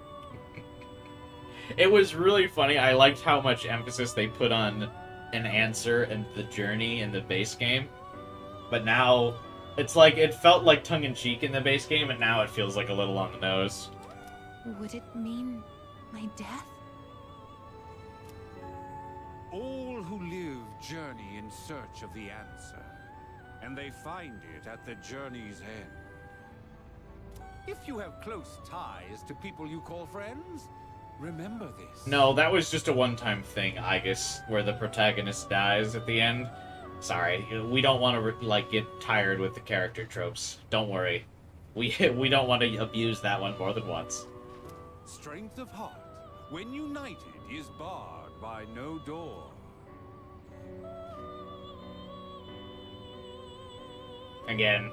It was really funny. I liked how much emphasis they put on an answer and the journey in the base game. But now, it's like, it felt like tongue-in-cheek in the base game, and now it feels like a little on the nose. would it mean my death? All who live journey in search of the answer, and they find it at the journey's end. If you have close ties to people you call friends, remember this. No, that was just a one-time thing, Aigis, where the protagonist dies at the end. Sorry, we don't want to, like, get tired with the character tropes. Don't worry. We don't want to abuse that one more than once. Strength of heart, when united, is barred by no door. Again,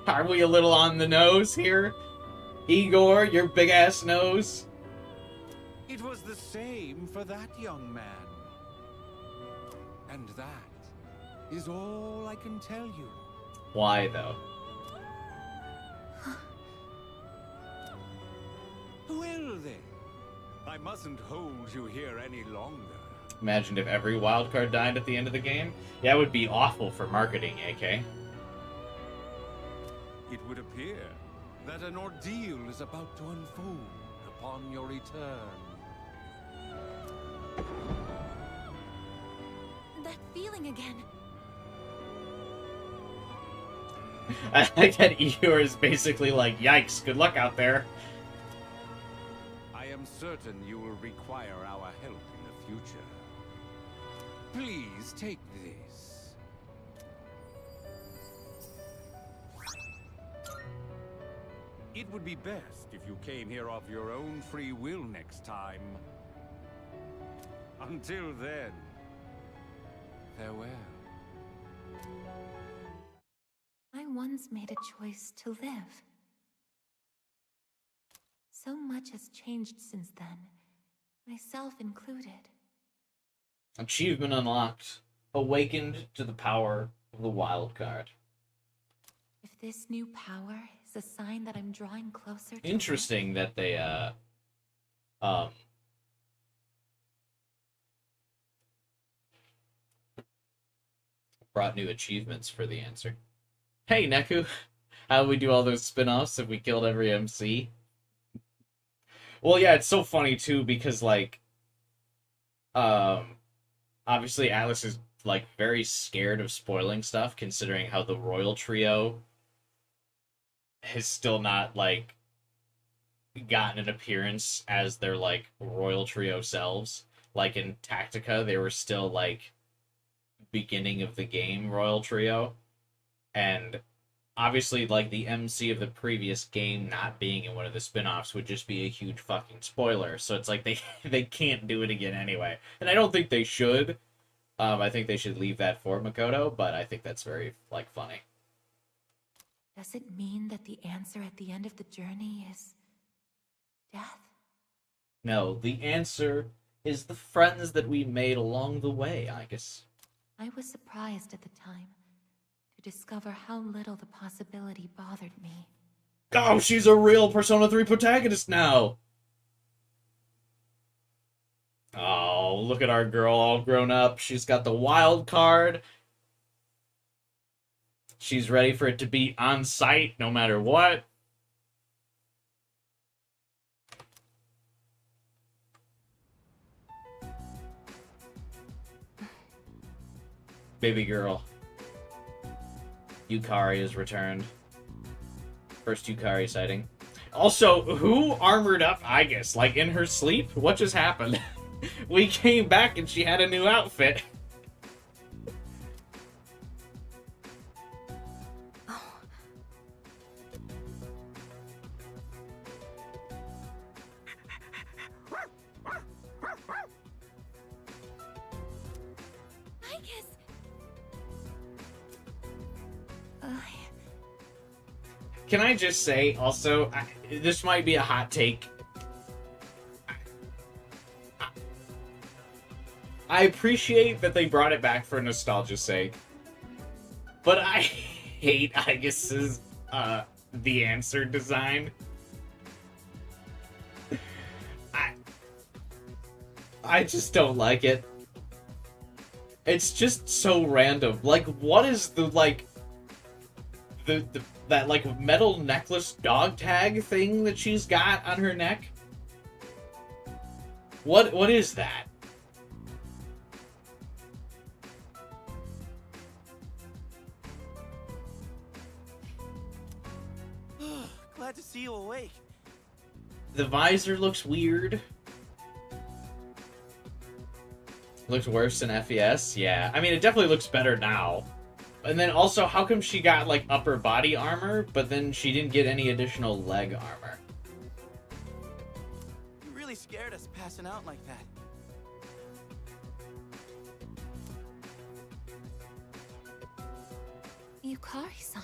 are we a little on the nose here? Igor, your big-ass nose? It was the same for that young man. And that is all I can tell you. Why, though? Well then, I mustn't hold you here any longer. Imagine if every wildcard died at the end of the game? That would be awful for marketing, AK. It would appear that an ordeal is about to unfold upon your return. That feeling again. I like that Igor is basically like, yikes, good luck out there. I am certain you will require our help in the future. Please take this. It would be best if you came here of your own free will next time. Until then, farewell. I once made a choice to live. So much has changed since then, myself included. Achievement unlocked. Awakened to the power of the wild card. If this new power is a sign that I'm drawing closer to Interesting that they, brought new achievements for the answer. Hey, Neku! How would we do all those spin-offs if we killed every MC? Well, yeah, it's so funny too because like, obviously Atlas is like very scared of spoiling stuff, considering how the royal trio has still not like gotten an appearance as their like royal trio selves. Like in Tactica, they were still like beginning of the game royal trio, and obviously like the MC of the previous game not being in one of the spin-offs would just be a huge fucking spoiler. So it's like they can't do it again anyway. And I don't think they should. I think they should leave that for Makoto, but I think that's very like funny. Does it mean that the answer at the end of the journey is death? No, the answer is the friends that we made along the way, Aigis. I was surprised at the time to discover how little the possibility bothered me. Oh, she's a real Persona 3 protagonist now! Oh, look at our girl all grown up. She's got the wild card. She's ready for it to be on site no matter what. Baby girl. Yukari has returned. First Yukari sighting. Also, who armored up Aigis? Like, in her sleep? What just happened? We came back and she had a new outfit. Aigis! Can I just say, also, this might be a hot take. I appreciate that they brought it back for nostalgia's sake, but I hate Aigis's the answer design. I just don't like it. It's just so random. Like, what is the like that like metal necklace dog tag thing that she's got on her neck? What is that? Glad to see you awake. The visor looks weird. Looks worse than FES, yeah. I mean, it definitely looks better now. And then also, how come she got, like, upper body armor, but then she didn't get any additional leg armor? You really scared us passing out like that. Yukari-san.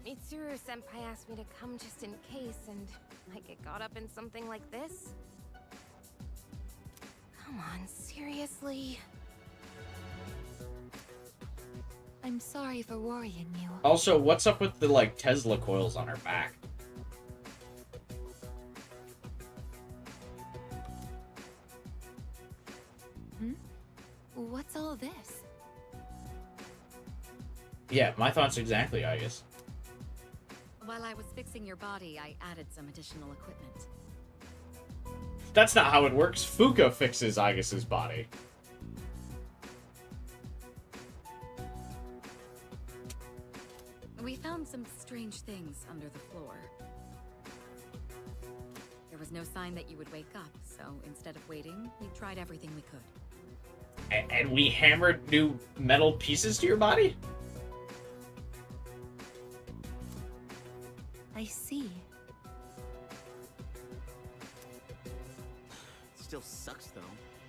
Mitsuru-senpai asked me to come just in case, and I get caught up in something like this? Come on, seriously? I'm sorry for worrying you. Also, what's up with the, like, Tesla coils on her back? What's all this? Yeah, my thoughts exactly, I guess. While I was fixing your body, I added some additional equipment. That's not how it works. Fuka fixes Aigis's body. We found some strange things under the floor. There was no sign that you would wake up, so instead of waiting, we tried everything we could. And we hammered new metal pieces to your body? I see. Still sucks though,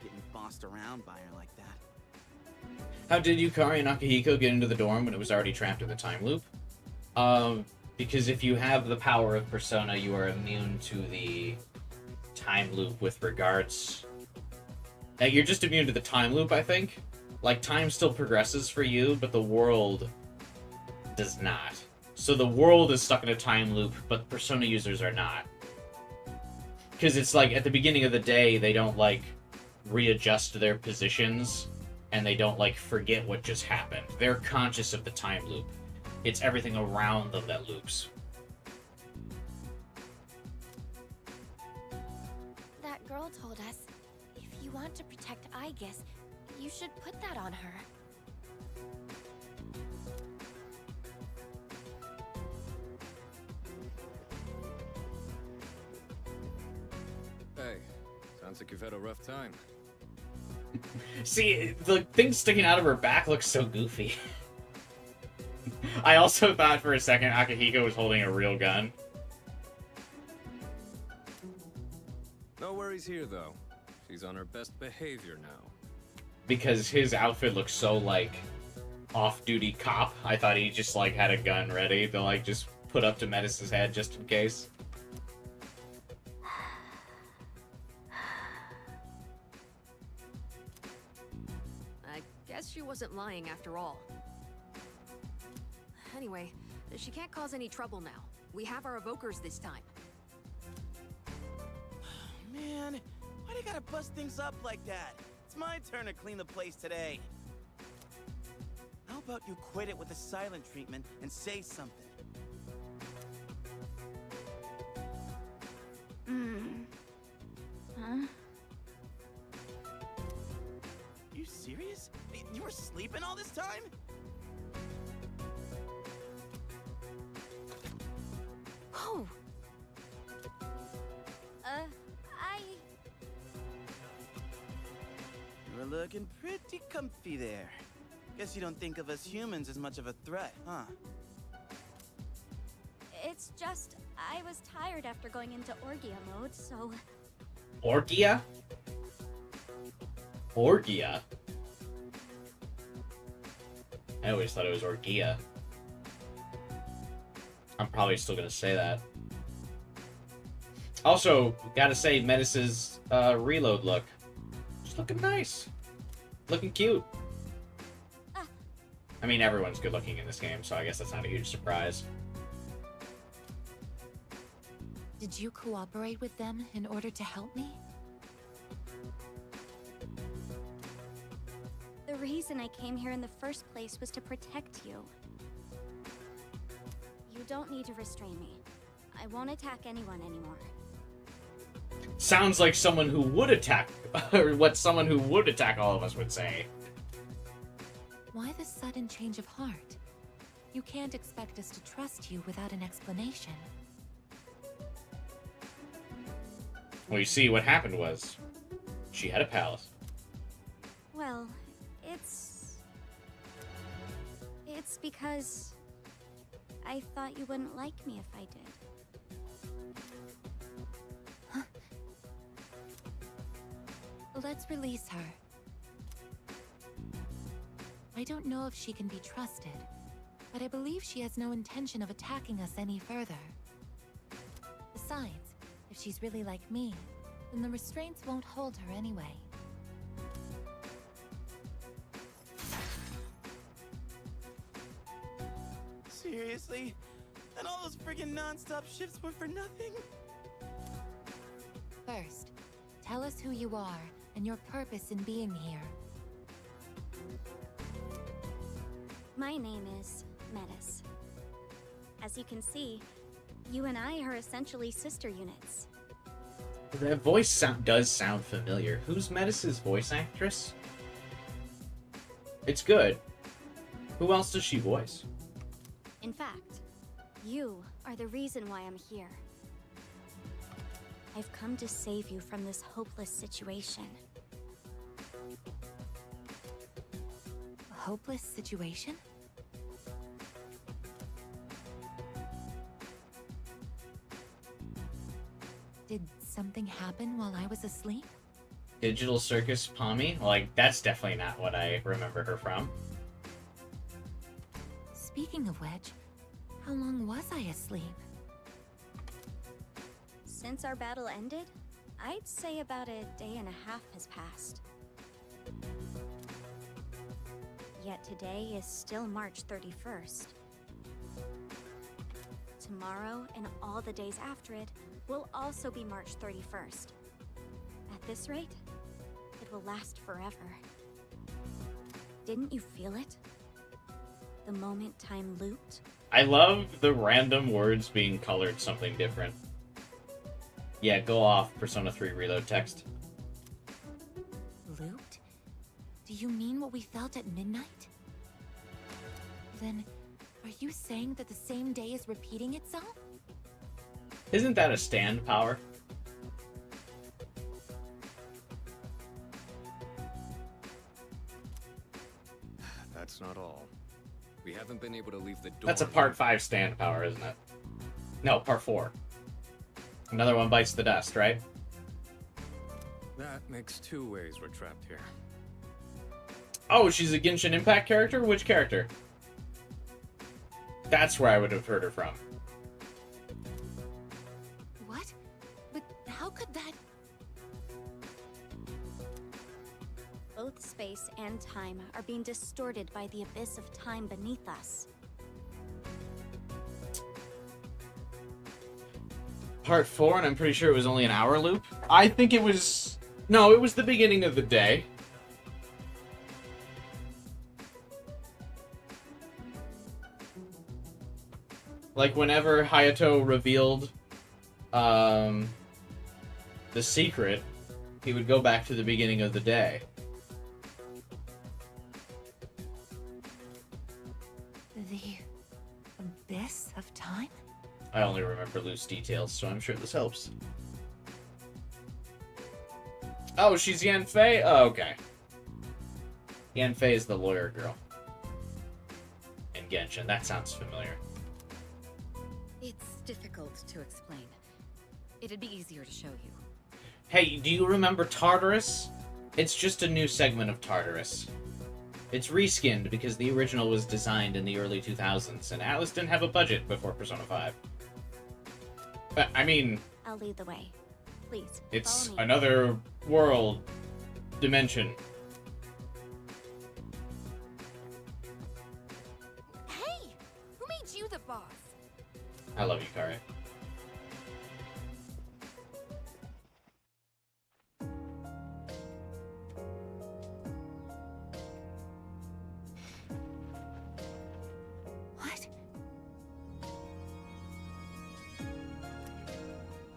getting bossed around by her like that. How did Yukari and Akihiko get into the dorm when it was already trapped in the time loop? Because if you have the power of Persona, you are immune to the time loop with regards... you're just immune to the time loop, I think. Like, time still progresses for you, but the world does not. So the world is stuck in a time loop, but Persona users are not. Because it's like, at the beginning of the day, they don't, like, readjust their positions, and they don't, like, forget what just happened. They're conscious of the time loop. It's everything around them that loops. Girl told us, if you want to protect Aigis, you should put that on her. Hey, sounds like you've had a rough time. See, the thing sticking out of her back looks so goofy. I also thought for a second Akihiko was holding a real gun. No worries here, though. She's on her best behavior now. Because his outfit looks so, like, off-duty cop. I thought he just, like, had a gun ready to, like, just put up to Metis' head just in case. I guess she wasn't lying after all. Anyway, she can't cause any trouble now. We have our evokers this time. Man, why do you gotta bust things up like that? It's my turn to clean the place today. How about you quit it with the silent treatment and say something? Huh? You serious? You were sleeping all this time? Oh, You were looking pretty comfy there. Guess you don't think of us humans as much of a threat, huh? It's just, I was tired after going into Orgia mode, so... Orgia? Orgia? I always thought it was Orgia. I'm probably still gonna say that. Also, gotta say, Metis' reload look. Just looking nice. Looking cute. I mean, everyone's good looking in this game, so I guess that's not a huge surprise. Did you cooperate with them in order to help me? The reason I came here in the first place was to protect you. You don't need to restrain me. I won't attack anyone anymore. Sounds like someone who would attack, or what someone who would attack all of us would say. Why this sudden change of heart? You can't expect us to trust you without an explanation. Well, you see, what happened was, she had a palace. Well, it's because I thought you wouldn't like me if I did. Huh? Let's release her. I don't know if she can be trusted, but I believe she has no intention of attacking us any further. Besides, if she's really like me, then the restraints won't hold her anyway. Seriously? And all those friggin' non-stop shifts were for nothing? First, tell us who you are and your purpose in being here. My name is Metis. As you can see, you and I are essentially sister units. That voice does sound familiar. Who's Metis' voice actress? It's good. Who else does she voice? In fact, you are the reason why I'm here. I've come to save you from this hopeless situation. A hopeless situation? Did something happen while I was asleep? Digital Circus Pommy? Like, that's definitely not what I remember her from. Speaking of which, how long was I asleep? Since our battle ended, I'd say about a day and a half has passed. Yet today is still March 31st. Tomorrow and all the days after it will also be March 31st. At this rate, it will last forever. Didn't you feel it? The moment time looped? I love the random words being colored something different. Yeah, go off, Persona 3 reload text. Do you mean what we felt at midnight? Then, are you saying that the same day is repeating itself? Isn't that a stand power? That's not all. We haven't been able to leave the door. That's a part 5 stand power, isn't it? No, part 4. Another one bites the dust, right? That makes 2 ways we're trapped here. Oh, she's a Genshin Impact character? Which character? That's where I would have heard her from. What? But how could that... Both space and time are being distorted by the abyss of time beneath us. Part 4, and I'm pretty sure it was only an hour loop. I think it was... No, it was the beginning of the day. Like, whenever Hayato revealed the secret, he would go back to the beginning of the day. The abyss of time? I only remember loose details, so I'm sure this helps. Oh, she's Yanfei? Oh, okay. Yanfei is the lawyer girl. In Genshin. That sounds familiar. It's difficult to explain. It'd be easier to show you. Hey, do you remember Tartarus? It's just a new segment of Tartarus. It's reskinned because the original was designed in the early 2000s, and Atlas didn't have a budget before Persona 5. But, I mean... I'll lead the way. Please, it's follow me. another world dimension. Hey! Who made you the boss? I love you, Kare. What?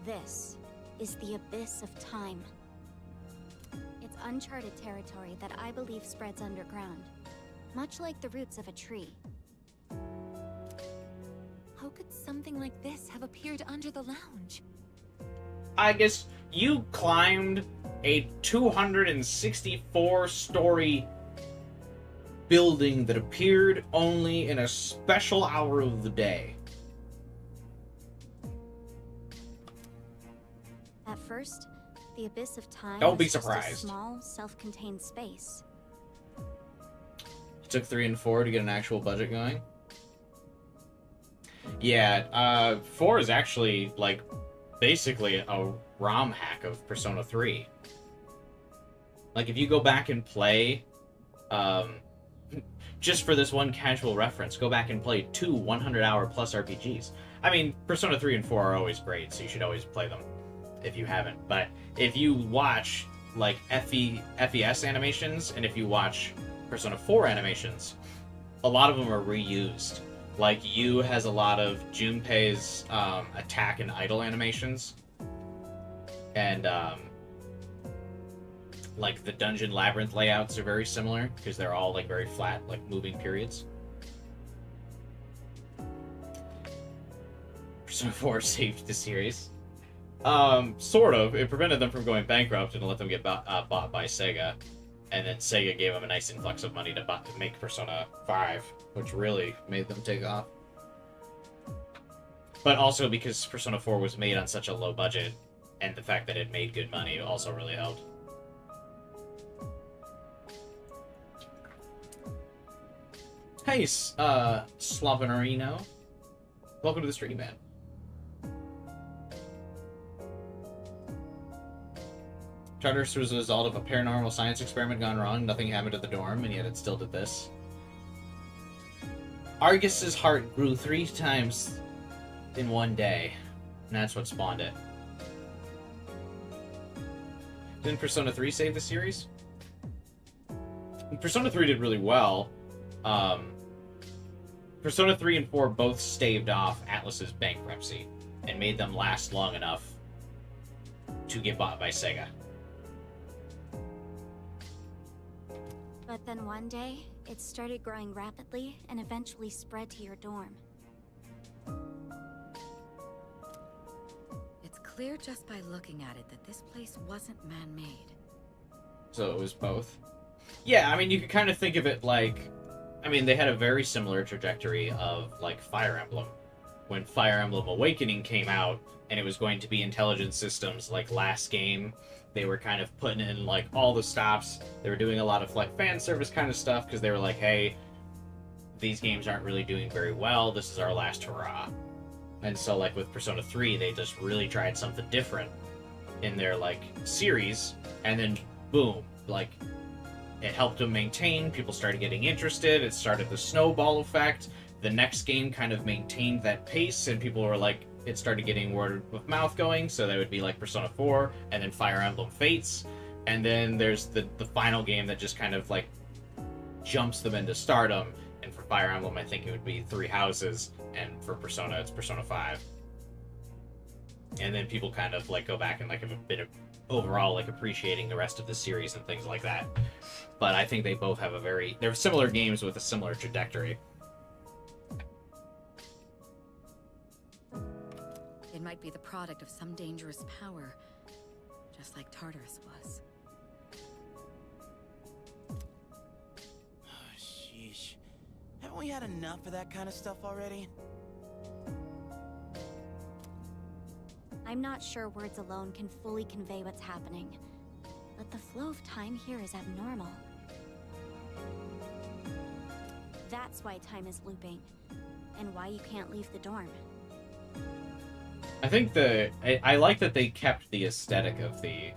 This is the abyss of time. It's uncharted territory that I believe spreads underground, much like the roots of a tree. How could something like this have appeared under the lounge? I guess you climbed a 264-story building that appeared only in a special hour of the day. At first, the abyss of time Don't be was just a surprised. small, self-contained space. It took 3 and 4 to get an actual budget going. Yeah, 4 is actually, like, basically a ROM hack of Persona 3. Like, if you go back and play, just for this one casual reference, go back and play 2 100-hour-plus RPGs. I mean, Persona 3 and 4 are always great, so you should always play them if you haven't. But if you watch, like, FES animations, and if you watch Persona 4 animations, a lot of them are reused. Like, Yu has a lot of Junpei's attack and idle animations. And, like, the dungeon labyrinth layouts are very similar, because they're all, like, very flat, like, moving periods. Persona 4 saved the series. Sort of. It prevented them from going bankrupt and let them get bought by Sega. And then Sega gave them a nice influx of money to make Persona 5, which really made them take off. But also because Persona 4 was made on such a low budget, and the fact that it made good money also really helped. Hey, Slavinarino. Welcome to the stream, man. Tartarus was a result of a paranormal science experiment gone wrong. Nothing happened at the dorm, and yet it still did this. Aigis' heart grew 3 times in one day, and that's what spawned it. Didn't Persona 3 save the series? Persona 3 did really well. Persona 3 and 4 both staved off Atlus's bankruptcy and made them last long enough to get bought by Sega. But then one day, it started growing rapidly and eventually spread to your dorm. It's clear just by looking at it that this place wasn't man-made. So it was both. Yeah, I mean, you could kind of think of it like... I mean, they had a very similar trajectory of, like, Fire Emblem. When Fire Emblem Awakening came out, and it was going to be intelligence systems like last game, they were kind of putting in, like, all the stops. They were doing a lot of, like, fan service kind of stuff, because they were like, hey, these games aren't really doing very well, this is our last hurrah. And so, like, with Persona 3, they just really tried something different in their, like, series, and then, boom, like... It helped them maintain, people started getting interested, it started the snowball effect, the next game kind of maintained that pace, and people were like, it started getting word of mouth going, so that would be like Persona 4, and then Fire Emblem Fates, and then there's the final game that just kind of like jumps them into stardom, and for Fire Emblem I think it would be Three Houses, and for Persona it's Persona 5. And then people kind of like go back and like have a bit of overall like appreciating the rest of the series and things like that. But I think they both have they're similar games with a similar trajectory. It might be the product of some dangerous power, just like Tartarus was. Oh, sheesh. Haven't we had enough of that kind of stuff already? I'm not sure words alone can fully convey what's happening, but the flow of time here is abnormal. That's why time is looping, and why you can't leave the dorm. I think I like that they kept the aesthetic of the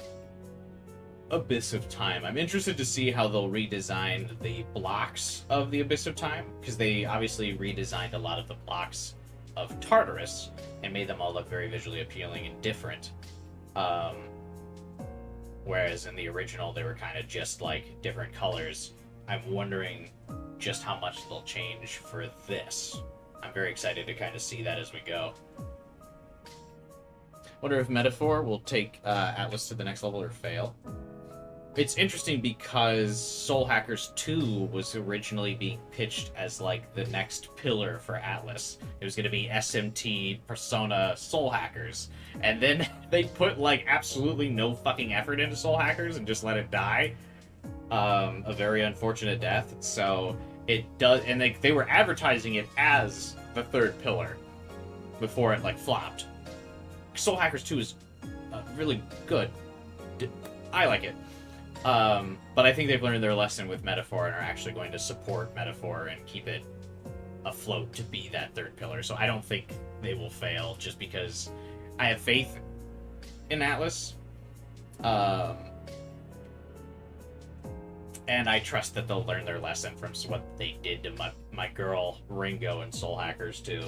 Abyss of Time. I'm interested to see how they'll redesign the blocks of the Abyss of Time, because they obviously redesigned a lot of the blocks of Tartarus and made them all look very visually appealing and different. Whereas in the original, they were kind of just like different colors. I'm wondering just how much they'll change for this. I'm very excited to kind of see that as we go. Wonder if Metaphor will take Atlas to the next level or fail. It's interesting because Soul Hackers 2 was originally being pitched as like the next pillar for Atlas. It was going to be SMT, Persona, Soul Hackers. And then they put like absolutely no fucking effort into Soul Hackers and just let it die. A very unfortunate death. So it does, and they were advertising it as the third pillar before it like flopped. Soul Hackers 2 is really good. I like it. But I think they've learned their lesson with Metaphor and are actually going to support Metaphor and keep it afloat to be that third pillar. So I don't think they will fail just because I have faith in Atlas. And I trust that they'll learn their lesson from what they did to my girl Ringo in Soul Hackers 2.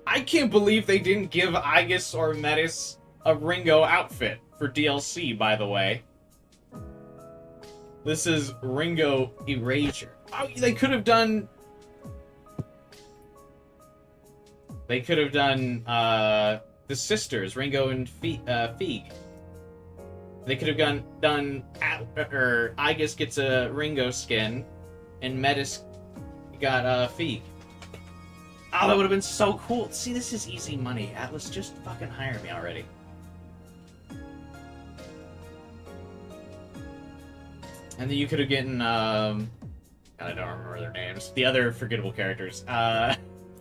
I can't believe they didn't give Aigis or Metis a Ringo outfit for DLC, by the way. This is Ringo Erasure. Oh, they could have done... They could have done, the sisters, Ringo and Feig. They could have done Aigis gets a Ringo skin, and Metis got Feig. Oh, that would have been so cool. See, this is easy money. Atlas, just fucking hire me already. And then you could have gotten, God, I don't remember their names. The other forgettable characters.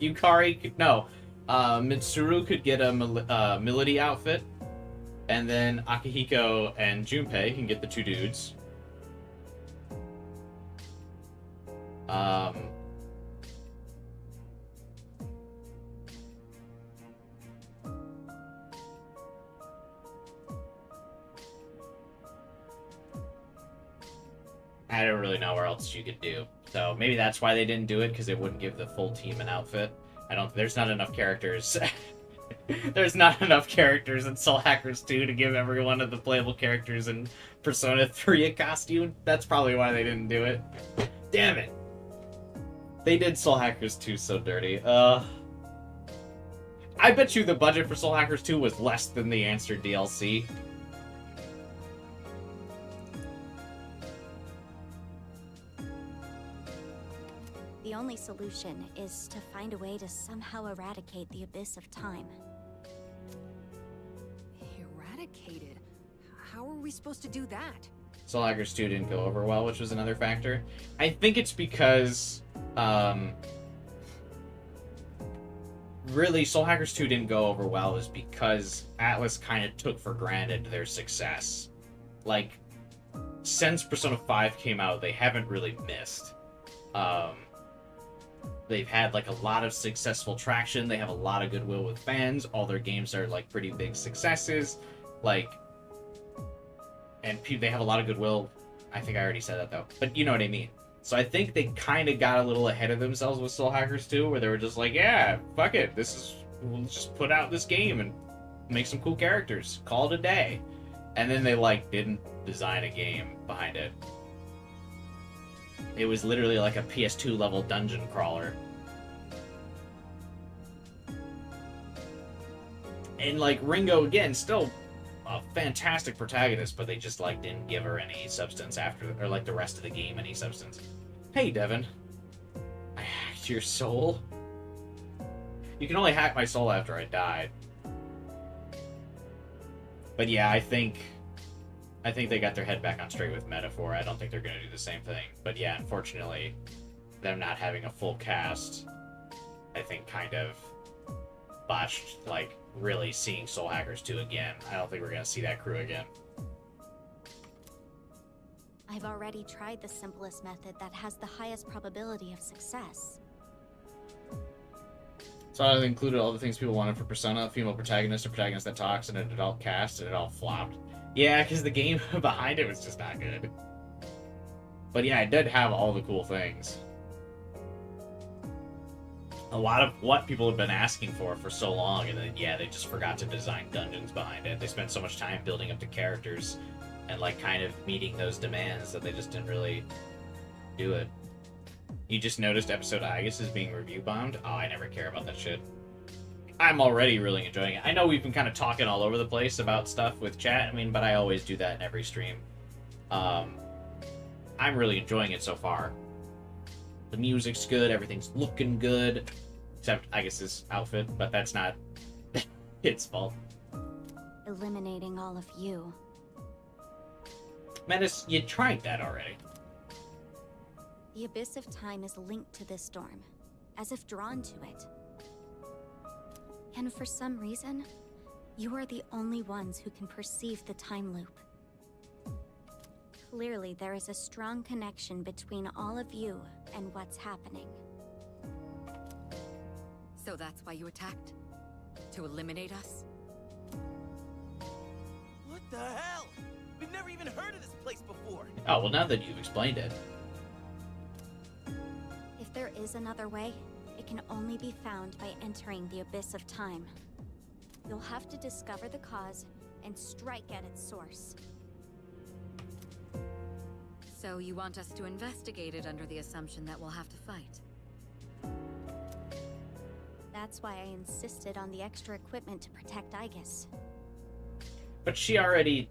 Yukari, no. Mitsuru could get a Melody outfit. And then Akihiko and Junpei can get the two dudes. I don't really know where else you could do. So maybe that's why they didn't do it, because it wouldn't give the full team an outfit. There's not enough characters. There's not enough characters in Soul Hackers 2 to give every one of the playable characters in Persona 3 a costume. That's probably why they didn't do it. Damn it. They did Soul Hackers 2 so dirty. I bet you the budget for Soul Hackers 2 was less than the Answer DLC. only solution is to find a way to somehow eradicate the abyss of time. Eradicated? How are we supposed to do that? Soul Hackers 2 didn't go over well, which was another factor. I think it's because, really, Soul Hackers 2 didn't go over well is because Atlas kind of took for granted their success. Like, since Persona 5 came out, they haven't really missed. They've had, like, a lot of successful traction. They have a lot of goodwill with fans. All their games are, like, pretty big successes. Like, and they have a lot of goodwill. I think I already said that, though. But you know what I mean. So I think they kind of got a little ahead of themselves with Soul Hackers 2, where they were just like, yeah, fuck it. We'll just put out this game and make some cool characters. Call it a day. And then they, like, didn't design a game behind it. It was literally like a PS2 level dungeon crawler. And, like, Ringo, again, still a fantastic protagonist, but they just, like, didn't give her any substance after, or, like, the rest of the game any substance. Hey, Devin. I hacked your soul? You can only hack my soul after I died. But yeah, I think they got their head back on straight with Metaphor. I don't think they're going to do the same thing. But yeah, unfortunately, them not having a full cast, I think kind of botched, like, really seeing Soul Hackers 2 again. I don't think we're going to see that crew again. I've already tried the simplest method that has the highest probability of success. So I included all the things people wanted for Persona, female protagonist, a protagonist that talks, and an adult cast, and it all flopped. Yeah, because the game behind it was just not good. But yeah, it did have all the cool things. A lot of what people have been asking for so long, and then, yeah, they just forgot to design dungeons behind it. They spent so much time building up the characters and, like, kind of meeting those demands that they just didn't really do it. You just noticed episode Aigis is being review bombed? Oh, I never care about that shit. I'm already really enjoying it. I know we've been kind of talking all over the place about stuff with chat, I mean, but I always do that in every stream. I'm really enjoying it so far. The music's good, everything's looking good. Except Aigis' outfit, but that's not its fault. Eliminating all of you. Metis, you tried that already. The abyss of time is linked to this storm, as if drawn to it. And for some reason, you are the only ones who can perceive the time loop. Clearly, there is a strong connection between all of you and what's happening. So that's why you attacked? To eliminate us? What the hell? We've never even heard of this place before. Oh, well, now that you've explained it. If there is another way, it can only be found by entering the abyss of time. You'll have to discover the cause and strike at its source. So you want us to investigate it under the assumption that we'll have to fight? That's why I insisted on the extra equipment to protect Aigis. But she already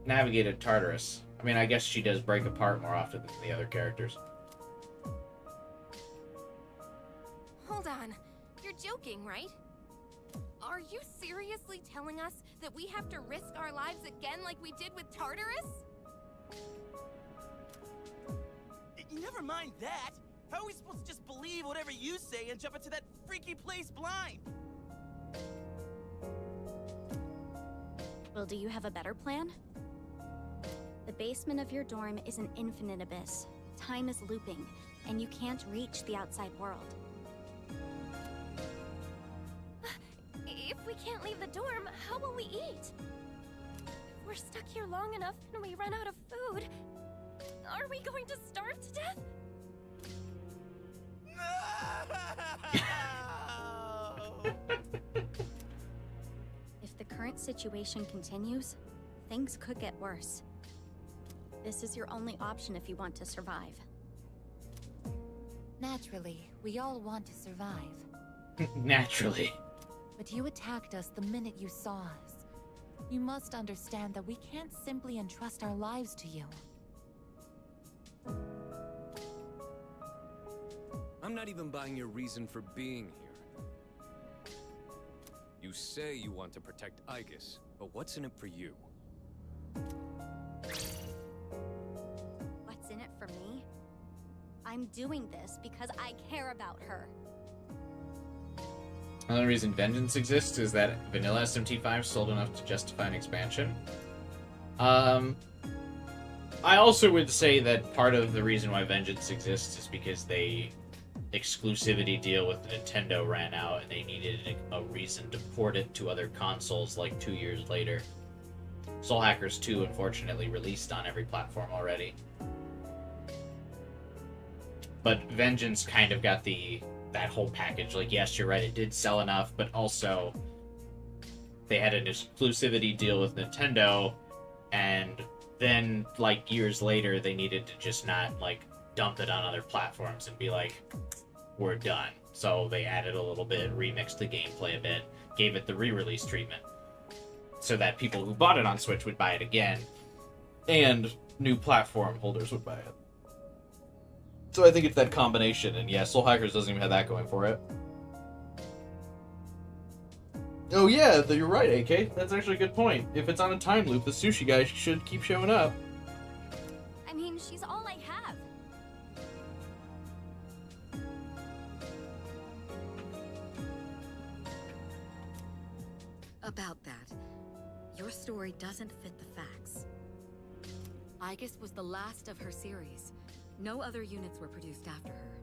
navigated Tartarus. I mean, I guess she does break apart more often than the other characters. Hold on. You're joking, right? Are you seriously telling us that we have to risk our lives again like we did with Tartarus? Never mind that. How are we supposed to just believe whatever you say and jump into that freaky place blind? Well, do you have a better plan? The basement of your dorm is an infinite abyss. Time is looping, and you can't reach the outside world. If we can't leave the dorm, how will we eat? If we're stuck here long enough and we run out of food, are we going to starve to death? If the current situation continues, things could get worse. This is your only option if you want to survive. Naturally, we all want to survive. Naturally. But you attacked us the minute you saw us. You must understand that we can't simply entrust our lives to you. I'm not even buying your reason for being here. You say you want to protect Aigis, but what's in it for you? What's in it for me? I'm doing this because I care about her. Another reason Vengeance exists is that vanilla SMT5 sold enough to justify an expansion. I also would say that part of the reason why Vengeance exists is because they exclusivity deal with Nintendo ran out and they needed a reason to port it to other consoles like 2 years later. Soul Hackers 2 unfortunately released on every platform already. But Vengeance kind of got that whole package. Like, yes, you're right, it did sell enough, but also they had an exclusivity deal with Nintendo, and then, like, years later, they needed to just not, like, dump it on other platforms and be like, we're done. So they added a little bit, remixed the gameplay a bit, gave it the re-release treatment, so that people who bought it on Switch would buy it again, and new platform holders would buy it. So I think it's that combination, and yeah, Soul Hackers doesn't even have that going for it. Oh yeah, you're right, AK. That's actually a good point. If it's on a time loop, the sushi guy should keep showing up. I mean, she's all I have. About that, your story doesn't fit the facts. Aigis was the last of her series. No other units were produced after her.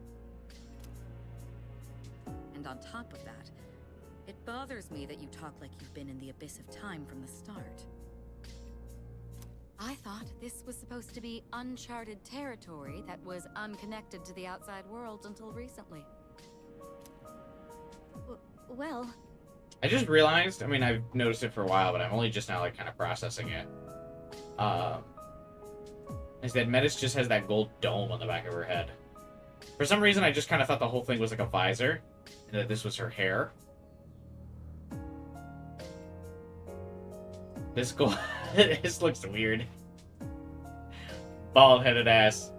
And on top of that, it bothers me that you talk like you've been in the abyss of time from the start. I thought this was supposed to be uncharted territory that was unconnected to the outside world until recently. Well... I just realized, I mean, I've noticed it for a while, but I'm only just now, like, kind of processing it. Is that Metis just has that gold dome on the back of her head. For some reason, I just kind of thought the whole thing was like a visor, and that this was her hair. This gold... this looks weird. Bald-headed ass.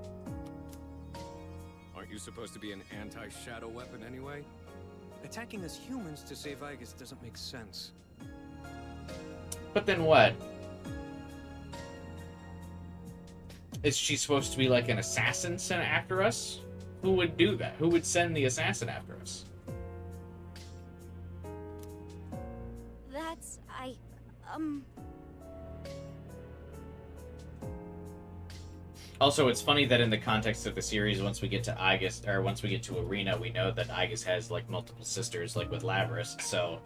Aren't you supposed to be an anti-shadow weapon anyway? Attacking us humans to save Aigis doesn't make sense. But then what? Is she supposed to be like an assassin sent after us? Who would do that? Who would send the assassin after us? That's... Also, it's funny that in the context of the series, once we get to Aigis, or once we get to Arena, we know that Aigis has, like, multiple sisters, like with Labrys, so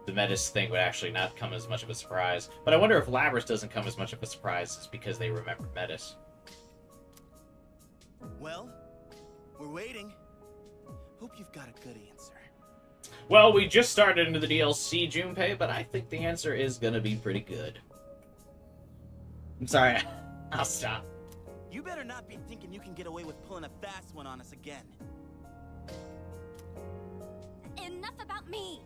the Metis thing would actually not come as much of a surprise. But I wonder if Labrys doesn't come as much of a surprise is because they remember Metis. Well, we're waiting. Hope you've got a good answer. Well, we just started into the DLC, Junpei, but I think the answer is gonna be pretty good. I'm sorry, I'll stop. You better not be thinking you can get away with pulling a fast one on us again. Enough about me!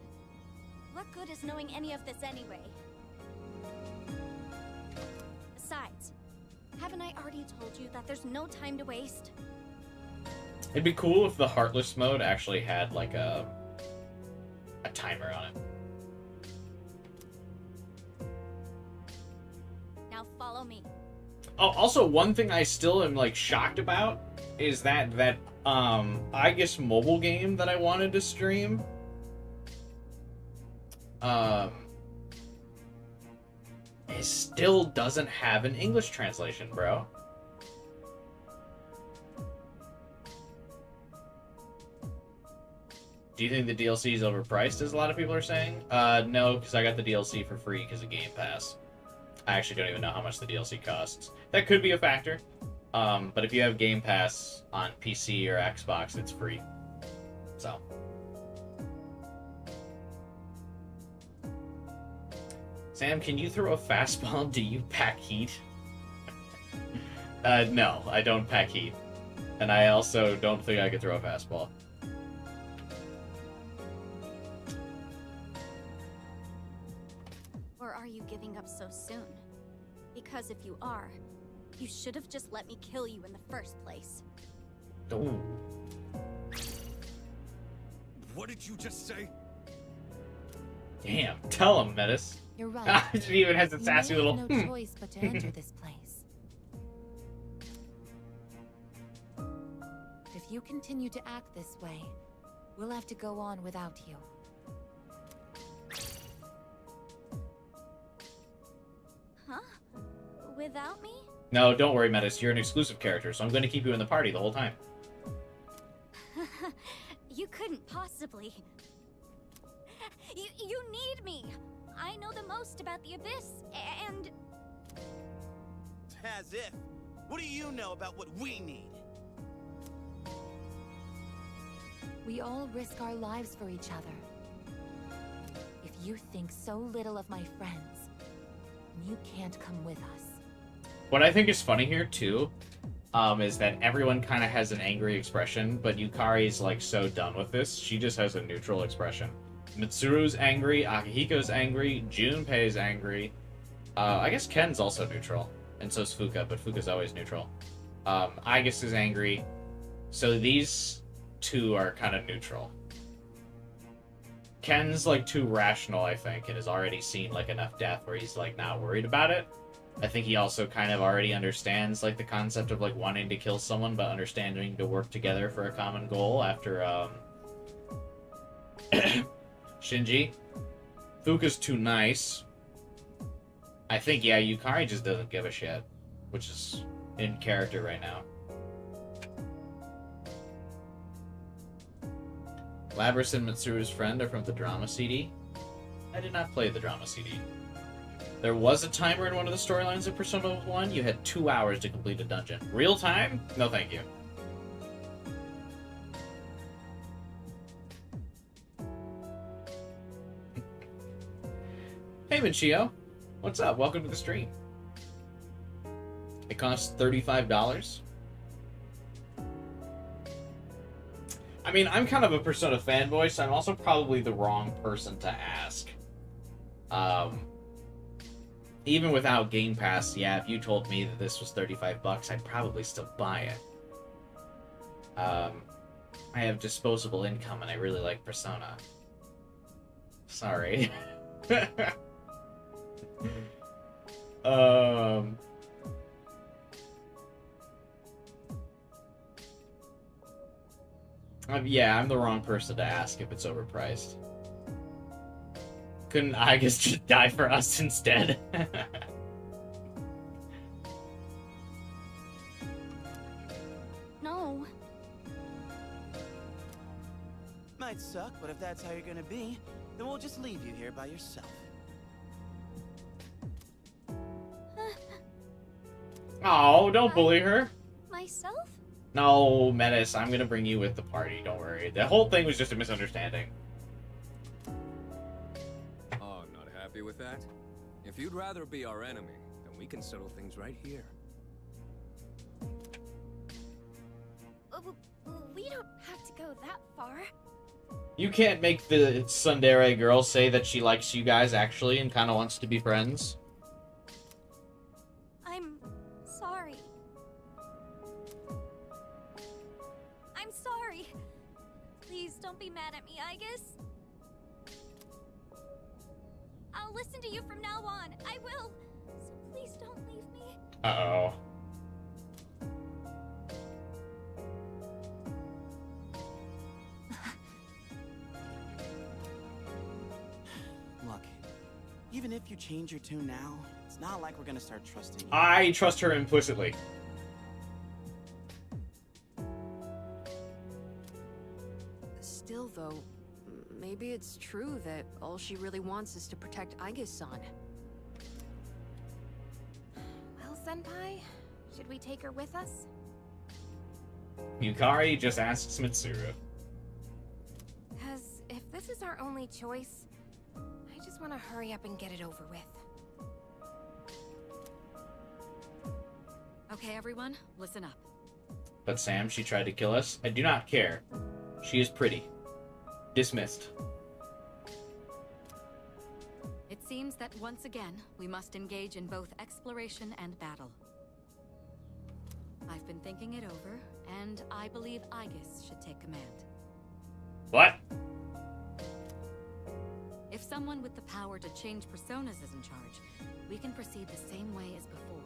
What good is knowing any of this anyway? Besides, haven't I already told you that there's no time to waste? It'd be cool if the Heartless mode actually had, like, a timer on it. Now follow me. Oh, also, one thing I still am, like, shocked about is that Aigis mobile game that I wanted to stream. It still doesn't have an English translation, bro. Do you think the DLC is overpriced, as a lot of people are saying? No, because I got the DLC for free because of Game Pass. I actually don't even know how much the DLC costs. That could be a factor. But if you have Game Pass on PC or Xbox, it's free. So. Sam, can you throw a fastball? Do you pack heat? No, I don't pack heat. And I also don't think I could throw a fastball. Or are you giving up so soon? Because if you are, you should have just let me kill you in the first place. Ooh. What did you just say? Damn, tell him, Metis. You're right. She even has a You sassy may little. have no choice but to enter this place. If you continue to act this way, we'll have to go on without you. Huh? Without me? No, don't worry, Metis. You're an exclusive character, so I'm going to keep you in the party the whole time. You couldn't possibly. You need me. I know the most about the Abyss, and... As if. What do you know about what we need? We all risk our lives for each other. If you think so little of my friends, you can't come with us. What I think is funny here, too, is that everyone kind of has an angry expression, but Yukari's, like, so done with this, she just has a neutral expression. Mitsuru's angry, Akihiko's angry, Junpei's angry. I guess Ken's also neutral, and so's Fuka, but Fuka's always neutral. Aigis is angry, so these two are kind of neutral. Ken's, like, too rational, I think, and has already seen, like, enough death where he's, like, not worried about it. I think he also kind of already understands, like, the concept of, like, wanting to kill someone, but understanding to work together for a common goal after, Shinji. Fuka's too nice. I think, yeah, Yukari just doesn't give a shit, which is in character right now. Labras and Mitsuru's friend are from the drama CD. I did not play the drama CD. There was a timer in one of the storylines of Persona 1. You had 2 hours to complete a dungeon. Real time? No, thank you. Hey, Michio. What's up? Welcome to the stream. It costs $35. I mean, I'm kind of a Persona fanboy, so I'm also probably the wrong person to ask. Even without Game Pass, yeah, if you told me that this was $35, I'd probably still buy it. I have disposable income and I really like Persona. Sorry. Yeah, I'm the wrong person to ask if it's overpriced. Couldn't Aigis just die for us instead? No. Might suck, but if that's how you're gonna be, then we'll just leave you here by yourself. Oh, don't bully her. Myself? No, Metis, I'm gonna bring you with the party, don't worry. The whole thing was just a misunderstanding. Oh, not happy with that? If you'd rather be our enemy, then we can settle things right here. We don't have to go that far. You can't make the tsundere girl say that she likes you guys actually and kind of wants to be friends. I'm sorry. I'm sorry. Please don't be mad at me, Aigis. I'll listen to you from now on. I will. So please don't leave me. Uh-oh. Look, even if you change your tune now, it's not like we're gonna start trusting you. I trust her implicitly. Still, though, maybe it's true that all she really wants is to protect Aigis-san. Well, Senpai, should we take her with us? Yukari just asks Mitsuru. Because if this is our only choice, I just want to hurry up and get it over with. Okay, everyone, listen up. But Sam, she tried to kill us. I do not care. She is pretty. Dismissed. It seems that once again, we must engage in both exploration and battle. I've been thinking it over, and I believe Aigis should take command. What? If someone with the power to change personas is in charge, we can proceed the same way as before.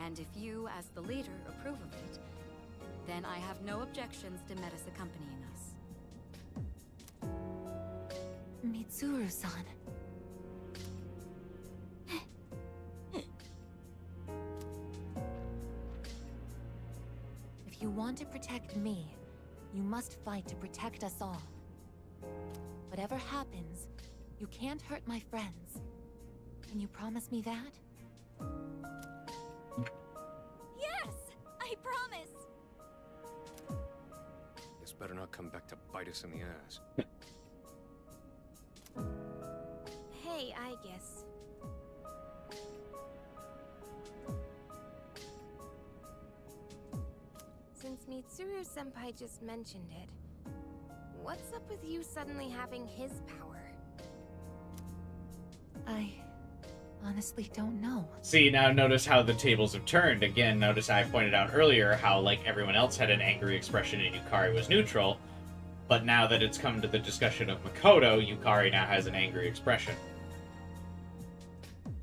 And if you, as the leader, approve of it, then I have no objections to Metis accompanying us. Mitsuru-san. If you want to protect me, you must fight to protect us all. Whatever happens, you can't hurt my friends. Can you promise me that? Yes! I promise! This better not come back to bite us in the ass. Hey, Aigis. Since Mitsuru-senpai just mentioned it, what's up with you suddenly having his power? I honestly don't know. See, now notice how the tables have turned. Again, notice I pointed out earlier how, like, everyone else had an angry expression and Yukari was neutral. But now that it's come to the discussion of Makoto, Yukari now has an angry expression.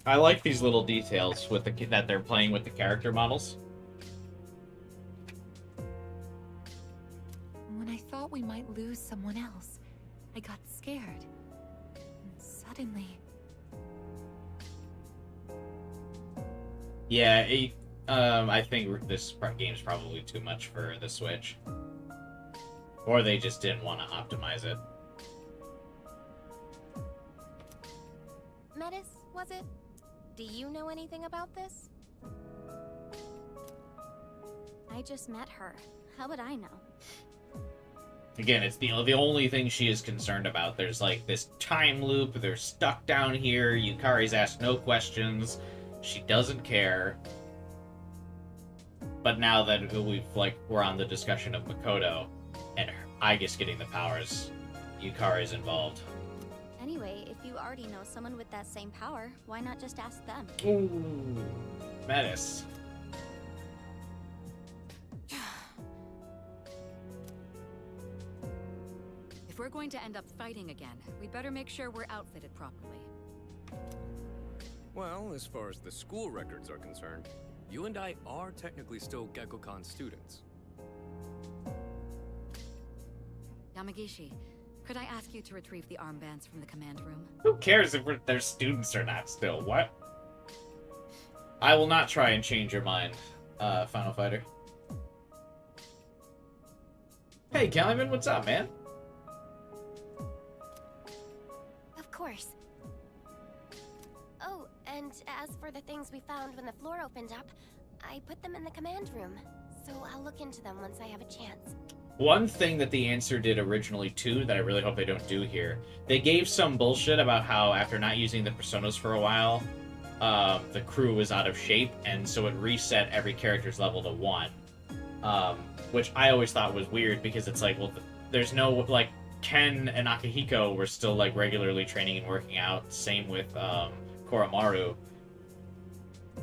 I like these little details with that they're playing with the character models. When I thought we might lose someone else, I got scared. And suddenly... Yeah, I think this game's probably too much for the Switch. Or they just didn't want to optimize it. Metis, was it? Do you know anything about this? I just met her. How would I know? Again, it's the only thing she is concerned about. There's like this time loop, they're stuck down here, Yukari's asked no questions, she doesn't care. But now that we're on the discussion of Makoto and Aigis getting the powers, Yukari's involved. Anyway, if you already know someone with that same power, why not just ask them? Ooh, Metis. If we're going to end up fighting again, we'd better make sure we're outfitted properly. Well, as far as the school records are concerned, you and I are technically still Gekkokan students. Yamagishi, could I ask you to retrieve the armbands from the command room? Who cares if they're students or not still? What? I will not try and change your mind, Final Fighter. Hey, Calumet, what's up, man? Of course. Oh, and as for the things we found when the floor opened up, I put them in the command room, so I'll look into them once I have a chance. One thing that the answer did originally, too, that I really hope they don't do here, they gave some bullshit about how after not using the personas for a while, the crew was out of shape, and so it reset every character's level to 1. Which I always thought was weird, because it's like, well, there's no, like, Ken and Akihiko were still, like, regularly training and working out. Same with, Koromaru.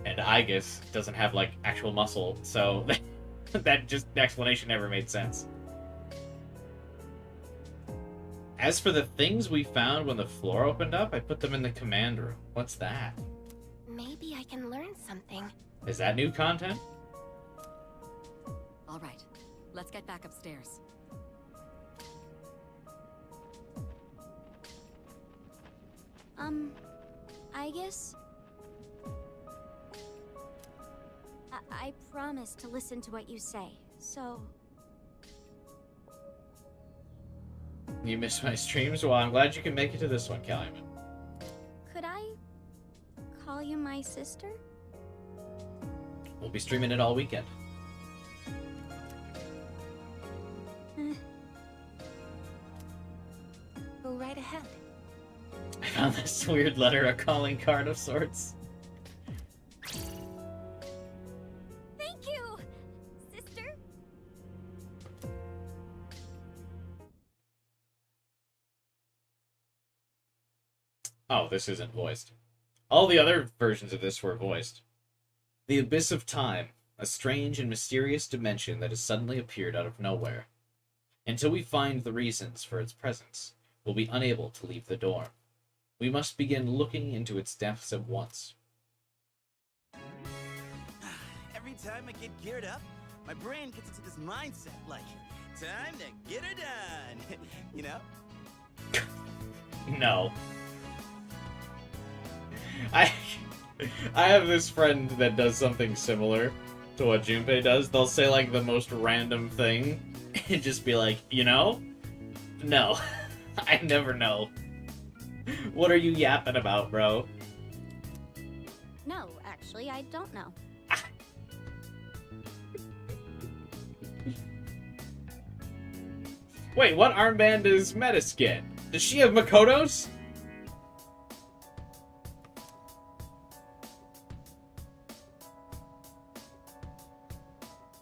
And Aigis doesn't have, like, actual muscle, so that just, the explanation never made sense. As for the things we found when the floor opened up, I put them in the command room. What's that? Maybe I can learn something. Is that new content? All right, let's get back upstairs. Aigis? I promise to listen to what you say, so... You missed my streams? Well, I'm glad you can make it to this one, Calumet. Could I... call you my sister? We'll be streaming it all weekend. Go right ahead. I found this weird letter, a calling card of sorts. Thank you, sister. Oh, this isn't voiced. All the other versions of this were voiced. The abyss of time, a strange and mysterious dimension that has suddenly appeared out of nowhere. Until we find the reasons for its presence, will be unable to leave the dorm. We must begin looking into its depths at once. Every time I get geared up, my brain gets into this mindset like, time to get her done. You know? No. I have this friend that does something similar to what Junpei does. They'll say like the most random thing and just be like, you know? No. I never know. What are you yapping about, bro? No, actually, I don't know. Wait, what armband does Metis get? Does she have Makoto's?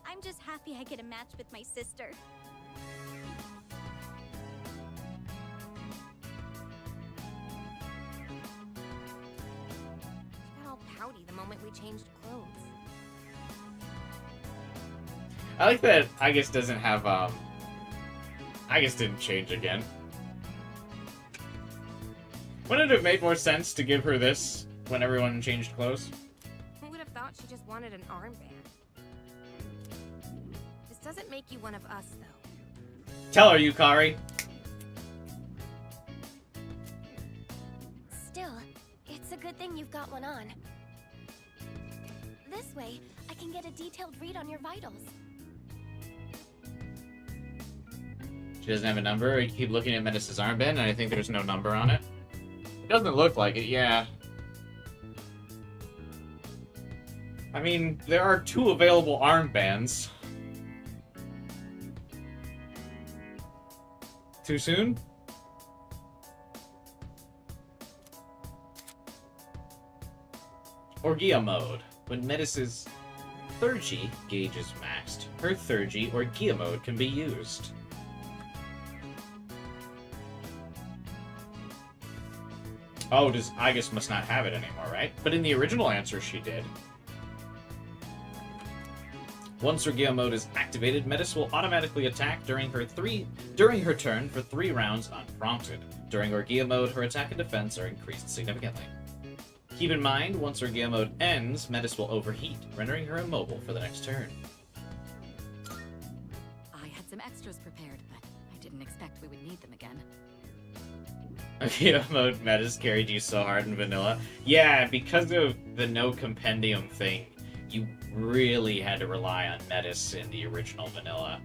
I'm just happy I get a match with my sister. She got all pouty the moment we changed clothes. I like that Aigis doesn't have, Aigis didn't change again. Wouldn't it have made more sense to give her this when everyone changed clothes? Who would have thought she just wanted an armband? This doesn't make you one of us, though. Tell her, Yukari. Still, it's a good thing you've got one on. This way, I can get a detailed read on your vitals. She doesn't have a number. You keep looking at Metis' armband, and I think there's no number on it. It doesn't look like it, yeah. I mean, there are 2 available armbands. Too soon? Orgia mode. When Metis' Thurgy gauge is maxed, her Thurgy Orgia mode can be used. Oh, Aigis must not have it anymore, right? But in the original answer, she did. Once Orgia mode is activated, Metis will automatically attack during her turn for 3 rounds unprompted. During Orgia mode, her attack and defense are increased significantly. Keep in mind, once Orgia mode ends, Metis will overheat, rendering her immobile for the next turn. I had some extras prepared, but I didn't expect we would need them again. Orgia mode Metis carried you so hard in vanilla. Yeah, because of the no compendium thing, you really had to rely on Metis in the original vanilla.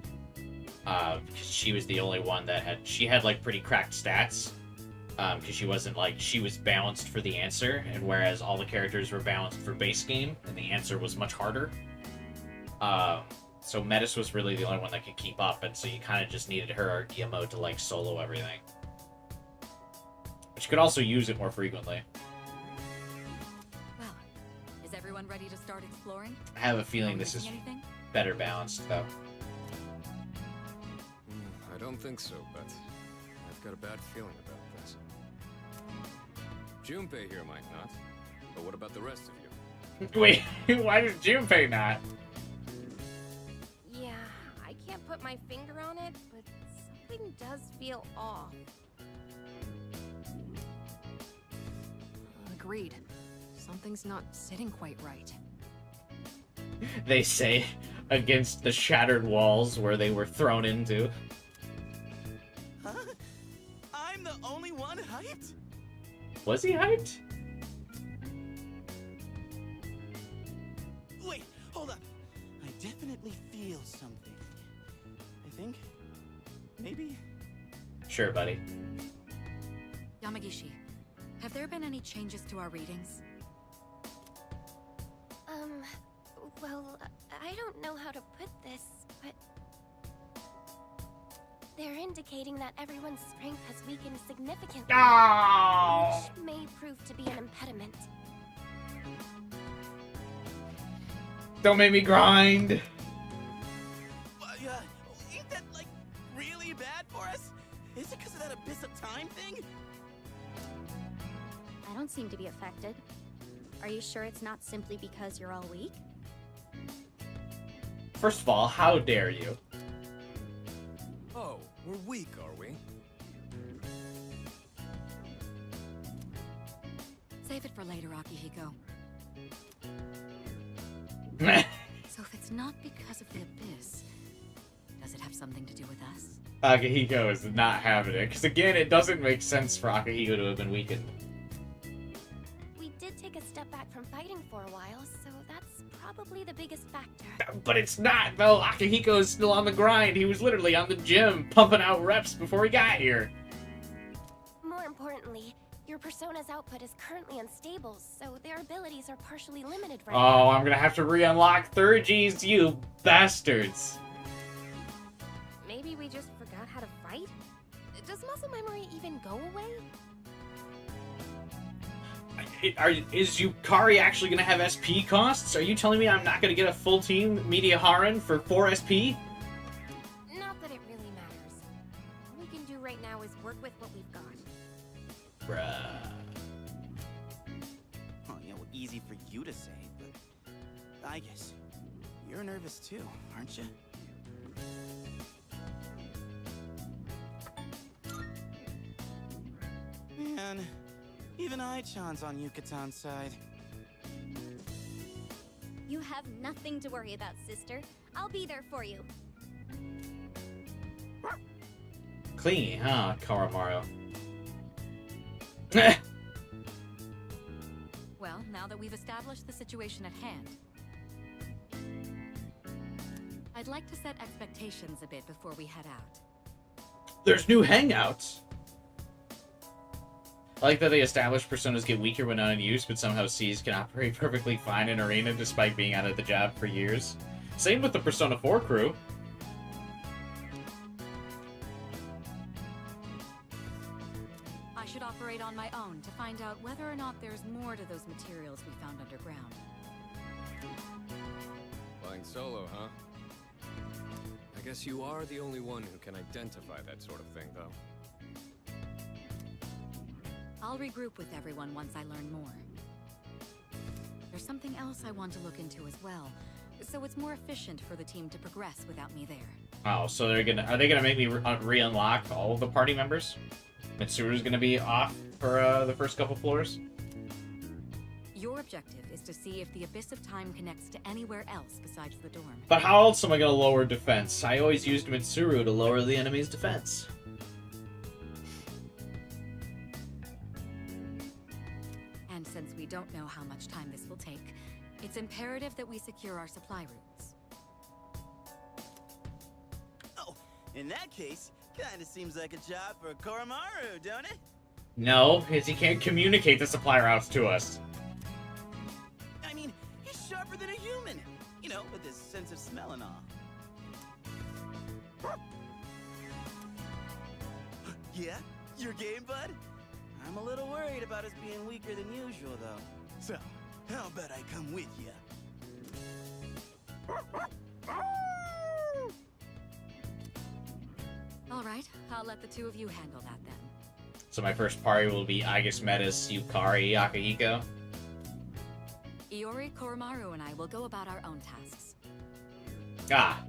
Because she was the only one that had like pretty cracked stats. Because she wasn't like, she was balanced for the answer, and whereas all the characters were balanced for base game, and the answer was much harder. So Metis was really the only one that could keep up, and so you kind of just needed her Orgia mode to like solo everything. But you could also use it more frequently. Well, is everyone ready to start exploring? I have a feeling this is Anything? better balanced, though. I don't think so, but I've got a bad feeling about this. Junpei here might not, but what about the rest of you? Wait, why does Junpei not? Yeah, I can't put my finger on it, but something does feel off. Agreed. Something's not sitting quite right. They say against the shattered walls where they were thrown into. Huh? I'm the only one hyped? Was he hyped? Wait, hold up. I definitely feel something. I think. Maybe. Sure, buddy. Yamagishi, have there been any changes to our readings? Well, I don't know how to put this, but they're indicating that everyone's strength has weakened significantly, Oh! which may prove to be an impediment. Don't make me grind. Ain't that, like, really bad for us? Is it because of that Abyss of Time thing? I don't seem to be affected. Are you sure it's not simply because you're all weak? First of all, how dare you? Oh, we're weak, are we? save it for later, Akihiko. So if it's not because of the Abyss, does it have something to do with us? Akihiko is not having it, because again, it doesn't make sense for Akihiko to have been weakened. We did take a step back from fighting for a while, so that's probably the biggest factor. But it's not, though. Akihiko is still on the grind. He was literally on the gym, pumping out reps before he got here. More importantly, your persona's output is currently unstable, so their abilities are partially limited right now. Oh, I'm gonna have to re-unlock 3Gs, you bastards. Maybe we just forgot how to fight? Does muscle memory even go away? Is Yukari actually gonna have SP costs? Are you telling me I'm not gonna get a full team Media Haran for 4 SP? Not that it really matters. All we can do right now is work with what we've got. Bruh. Oh, yeah, well, easy for you to say, but I guess you're nervous too, aren't you? Man, even Ai-chan's on Yukatan's side. You have nothing to worry about, sister. I'll be there for you. Clingy, huh, Karamaru? Well, now that we've established the situation at hand, I'd like to set expectations a bit before we head out. There's new hangouts. I like that they established personas get weaker when not in use, but somehow C's can operate perfectly fine in Arena despite being out of the job for years. Same with the Persona 4 crew. I should operate on my own to find out whether or not there's more to those materials we found underground. Flying solo, huh? I guess you are the only one who can identify that sort of thing, though. I'll regroup with everyone once I learn more. There's something else I want to look into as well, so it's more efficient for the team to progress without me there. Oh, so are they gonna make me re-unlock all of the party members? Mitsuru's gonna be off for the first couple floors? Your objective is to see if the Abyss of Time connects to anywhere else besides the dorm. But how else am I gonna lower defense? I always used Mitsuru to lower the enemy's defense. And since we don't know how much time this will take, it's imperative that we secure our supply routes. Oh, in that case, kinda seems like a job for Koromaru, don't it? No, because he can't communicate the supply routes to us. I mean, he's sharper than a human. You know, with his sense of smell and all. Yeah? Your game, bud? I'm a little worried about us being weaker than usual, though. So, how about I come with you? All right, I'll let the two of you handle that then. So my first party will be Aigis, Metis, Yukari, Akihiko. Iori, Koromaru, and I will go about our own tasks. Ah,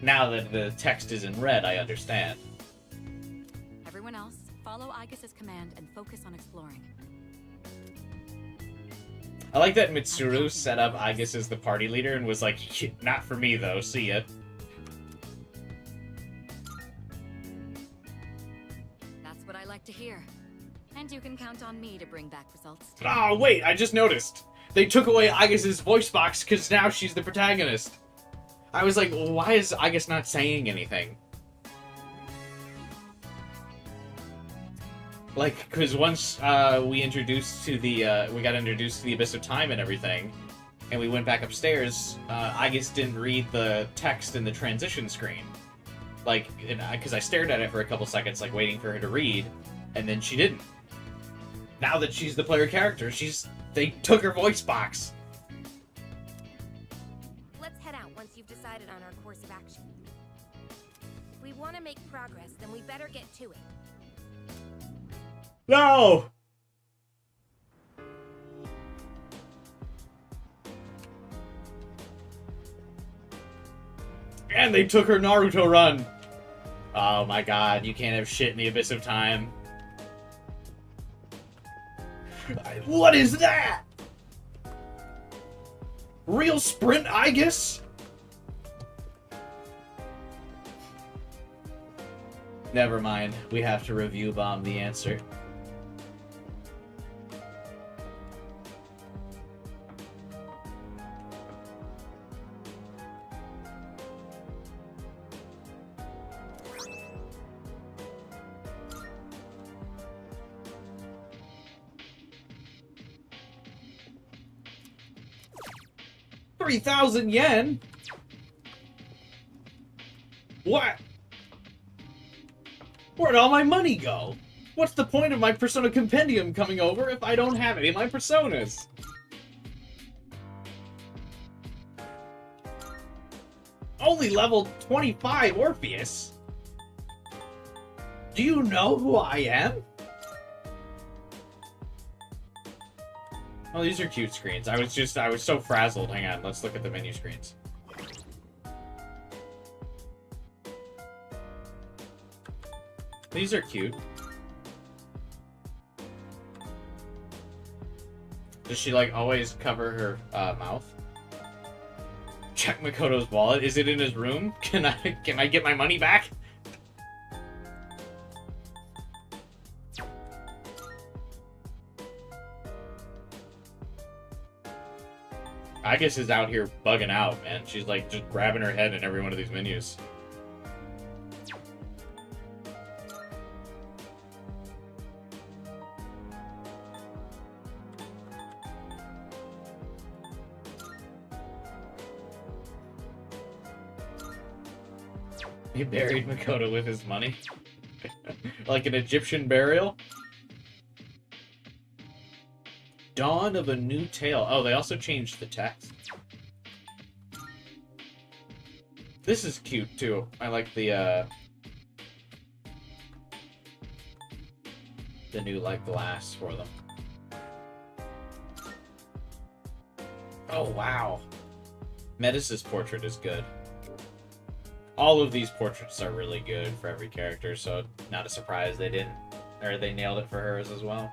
now that the text is in red, I understand. Everyone else, follow Aigis' command and focus on exploring. I like that Mitsuru set up Aigis as the party leader and was like, not for me though, see ya. That's what I like to hear. And you can count on me to bring back results. Oh, wait, I just noticed. They took away Aigis' voice box because now she's the protagonist. I was like, why is Aigis not saying anything? Like, because once we got introduced to the Abyss of Time and everything, and we went back upstairs, Aigis didn't read the text in the transition screen. Like, because I stared at it for a couple seconds, like, waiting for her to read, and then she didn't. Now that she's the player character, they took her voice box. Let's head out once you've decided on our course of action. If we want to make progress, then we better get to it. No! And they took her Naruto run! Oh my god, you can't have shit in the Abyss of Time. What is that? Real sprint, Aigis? Never mind. We have to review bomb the answer. $3,000 yen? What? Where'd all my money go? What's the point of my Persona Compendium coming over if I don't have any of my Personas? Only level 25 Orpheus? Do you know who I am? Oh, these are cute screens. I was so frazzled. Hang on, let's look at the menu screens. These are cute. Does she, like, always cover her mouth? Check Makoto's wallet. Is it in his room? Can I get my money back? Aigis is out here bugging out, man. She's like just grabbing her head in every one of these menus. He buried Makoto with his money. Like an Egyptian burial. Dawn of a New Tale. Oh, they also changed the text. This is cute, too. I like the new, like, glass for them. Oh, wow. Metis' portrait is good. All of these portraits are really good for every character, so not a surprise they didn't, or they nailed it for hers as well.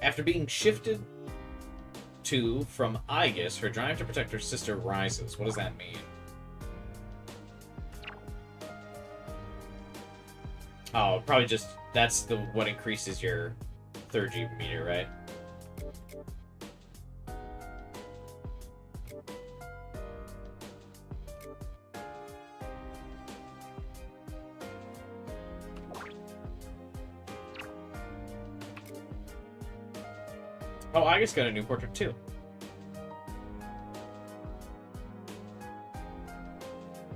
After being shifted to from Aigis, her drive to protect her sister rises. What does that mean? Oh, probably just that's the what increases your third G meter, right? Oh, Aigis got a new portrait too.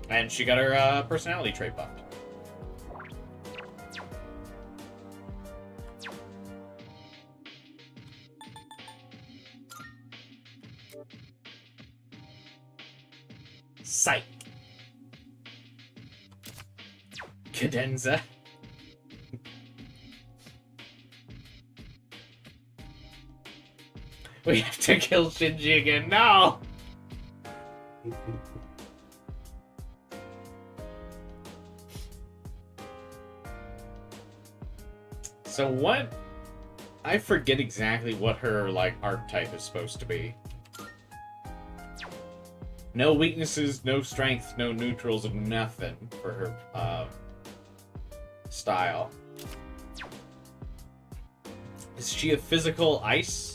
And she got her personality trait buffed. Psych. Cadenza. We have to kill Shinji again. No! So what? I forget exactly what her, like, archetype is supposed to be. No weaknesses, no strength, no neutrals, nothing for her, style. Is she a physical ice?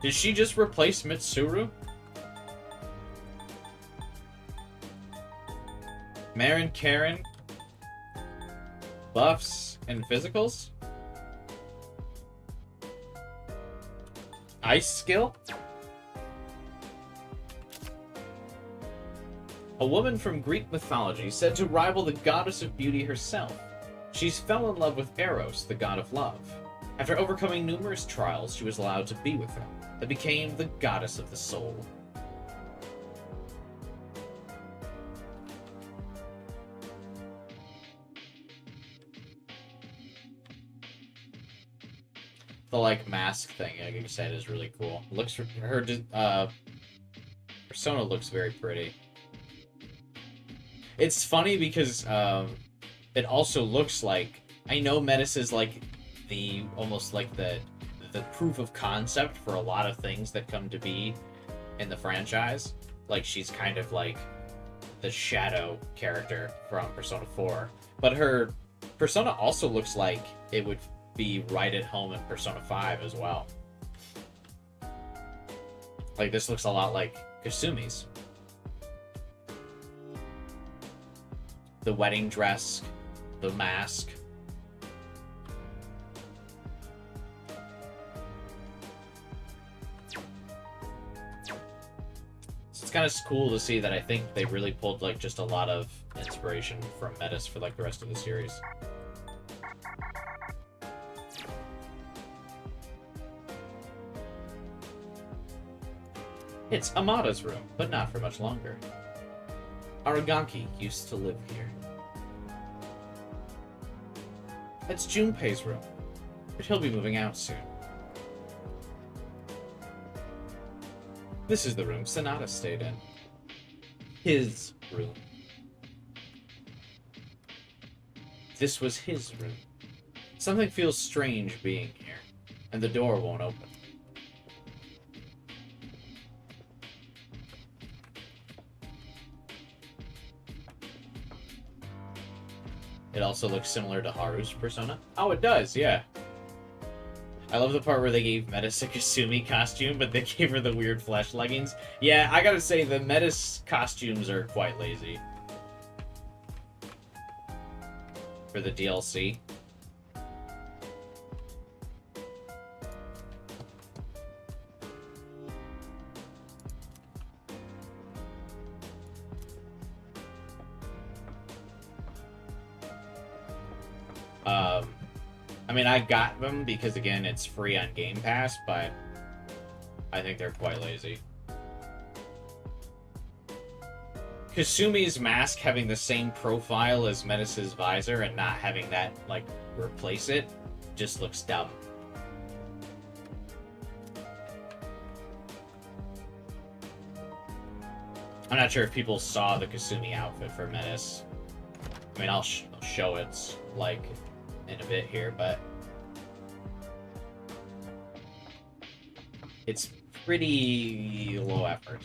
Did she just replace Mitsuru? Marin Karen? Buffs and physicals? Ice skill? A woman from Greek mythology said to rival the goddess of beauty herself. She's fell in love with Eros, the god of love. After overcoming numerous trials, she was allowed to be with him. That became the goddess of the soul. The, like, mask thing, like you said, is really cool. Looks, her persona looks very pretty. It's funny because it also looks like, I know Metis is like the almost like the proof of concept for a lot of things that come to be in the franchise. Like she's kind of like the shadow character from Persona 4, but her persona also looks like it would be right at home in Persona 5 as well. Like this looks a lot like Kasumi's. The wedding dress, the mask. So it's kind of cool to see that I think they really pulled like just a lot of inspiration from Metis for like the rest of the series. It's Amada's room, but not for much longer. Araganki used to live here. It's Junpei's room, but he'll be moving out soon. This is the room Sonata stayed in. His room. This was his room. Something feels strange being here, and the door won't open. It also looks similar to Haru's persona. Oh, it does, yeah. I love the part where they gave Metis a Kasumi costume, but they gave her the weird flesh leggings. Yeah, I gotta say, the Metis costumes are quite lazy. For the DLC. I mean, I got them because, again, it's free on Game Pass, but I think they're quite lazy. Kasumi's mask having the same profile as Metis' visor and not having that, like, replace it just looks dumb. I'm not sure if people saw the Kasumi outfit for Metis. I mean, I'll show it, like, in a bit here, but it's pretty low effort.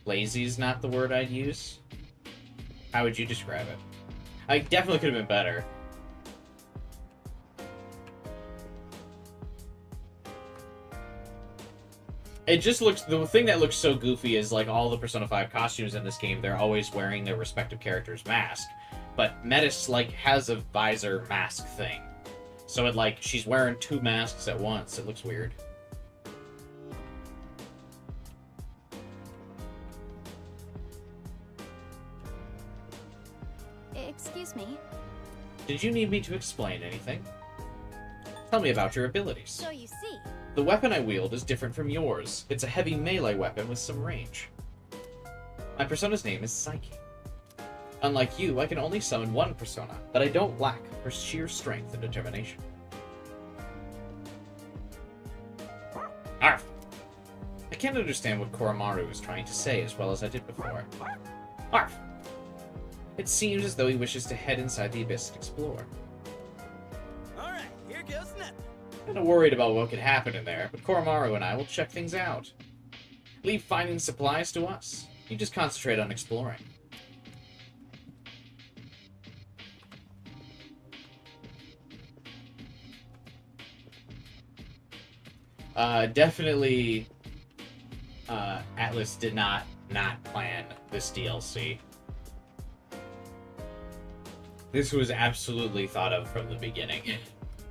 Lazy is not the word I'd use. How would you describe it? I definitely could have been better. It just looks, the thing that looks so goofy is like all the Persona 5 costumes in this game, they're always wearing their respective character's mask. But Metis, like, has a visor mask thing. So it, like, she's wearing two masks at once. It looks weird. Excuse me. Did you need me to explain anything? Tell me about your abilities. So you see. The weapon I wield is different from yours. It's a heavy melee weapon with some range. My persona's name is Psyche. Unlike you, I can only summon one persona, but I don't lack for sheer strength and determination. Arf! I can't understand what Koromaru is trying to say as well as I did before. Arf! It seems as though he wishes to head inside the abyss and explore. Alright, here goes nothing. I'm not worried about what could happen in there, but Koromaru and I will check things out. Leave finding supplies to us. You just concentrate on exploring. Definitely, Atlas did not plan this DLC. This was absolutely thought of from the beginning.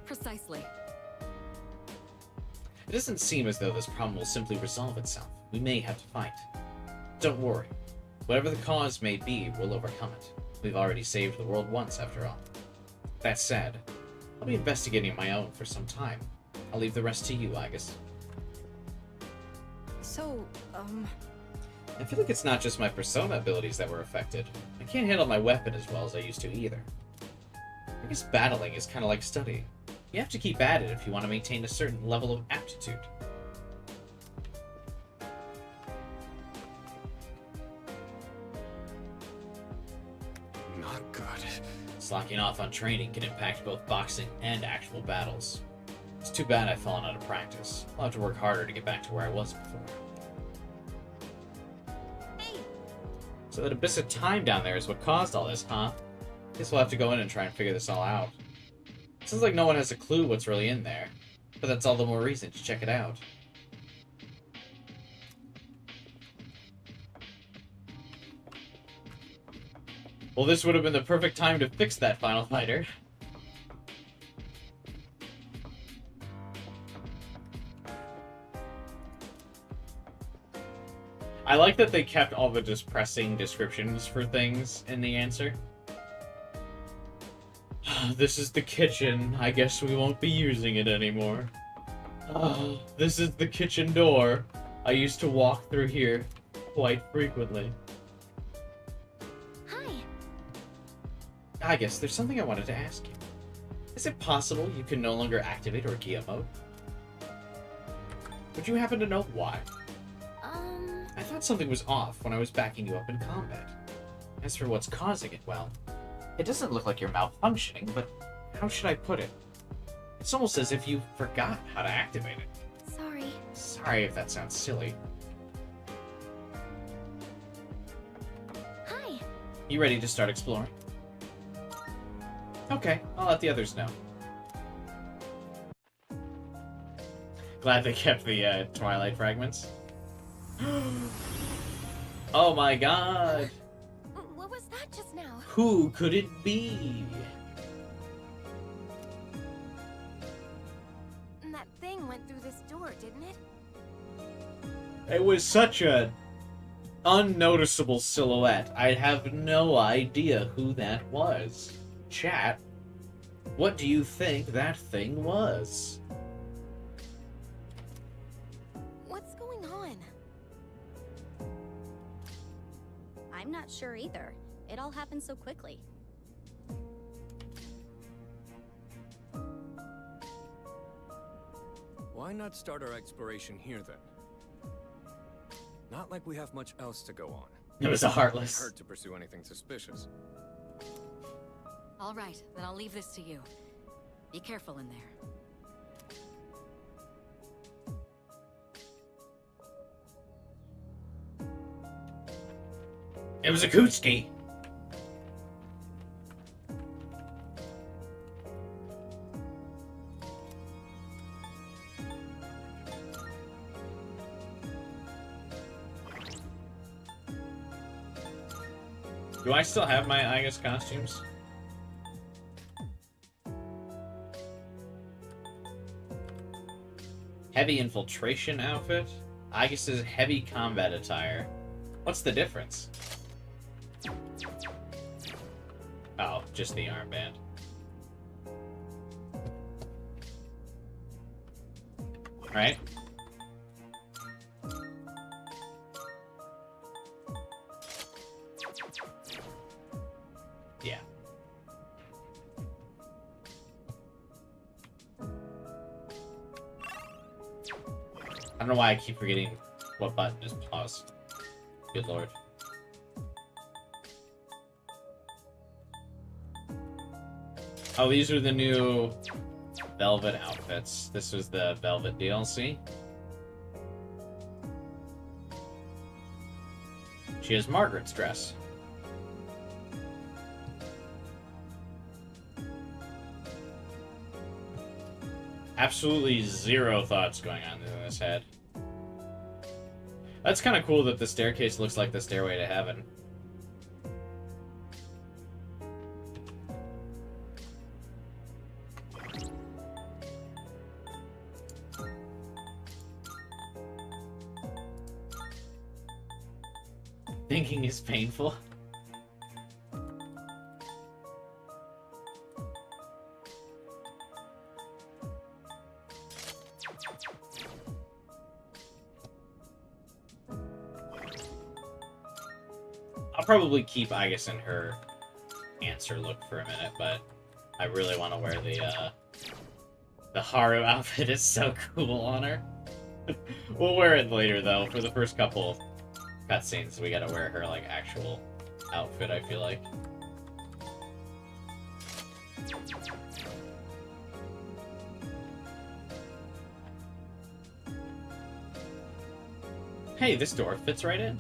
Precisely. It doesn't seem as though this problem will simply resolve itself. We may have to fight. Don't worry. Whatever the cause may be, we'll overcome it. We've already saved the world once, after all. That said, I'll be investigating my own for some time. I'll leave the rest to you, Aigis. So, I feel like it's not just my persona abilities that were affected. I can't handle my weapon as well as I used to either. I guess battling is kind of like studying. You have to keep at it if you want to maintain a certain level of aptitude. Not good. Slacking off on training can impact both boxing and actual battles. It's too bad I've fallen out of practice. I'll have to work harder to get back to where I was before. Hey! So that abyss of time down there is what caused all this, huh? Guess we'll have to go in and try and figure this all out. Seems like no one has a clue what's really in there, but that's all the more reason to check it out. Well, this would have been the perfect time to fix that final fighter. I like that they kept all the depressing descriptions for things in the answer. This is the kitchen. I guess we won't be using it anymore. This is the kitchen door. I used to walk through here quite frequently. Hi. I guess there's something I wanted to ask you. Is it possible you can no longer activate Orgia mode? Would you happen to know why? I thought something was off when I was backing you up in combat. As for what's causing it, well, it doesn't look like you're malfunctioning, but how should I put it? It's almost as if you forgot how to activate it. Sorry. Sorry if that sounds silly. Hi. You ready to start exploring? Okay, I'll let the others know. Glad they kept the Twilight fragments. Oh my god! What was that just now? Who could it be? That thing went through this door, didn't it? It was such a unnoticeable silhouette. I have no idea who that was. Chat, what do you think that thing was? What's going on? I'm not sure either. It all happened so quickly. Why not start our exploration here then? Not like we have much else to go on. It was a heartless. Hurt to pursue anything suspicious. All right, then I'll leave this to you. Be careful in there. It was a Kutski. Do I still have my Aigis costumes? Heavy infiltration outfit? Aigis' heavy combat attire. What's the difference? Oh, just the armband. Right? Yeah. I don't know why I keep forgetting what button is pause. Good lord. Oh, these are the new Velvet outfits. This was the Velvet DLC. She has Margaret's dress. Absolutely zero thoughts going on in this head. That's kind of cool that the staircase looks like the stairway to heaven. Thinking is painful. I'll probably keep Aigis in her answer look for a minute, but I really want to wear the Haru outfit. Is so cool on her. We'll wear it later though. For the first couple cutscenes, we gotta wear her like actual outfit. I feel like. Hey, this door fits right in.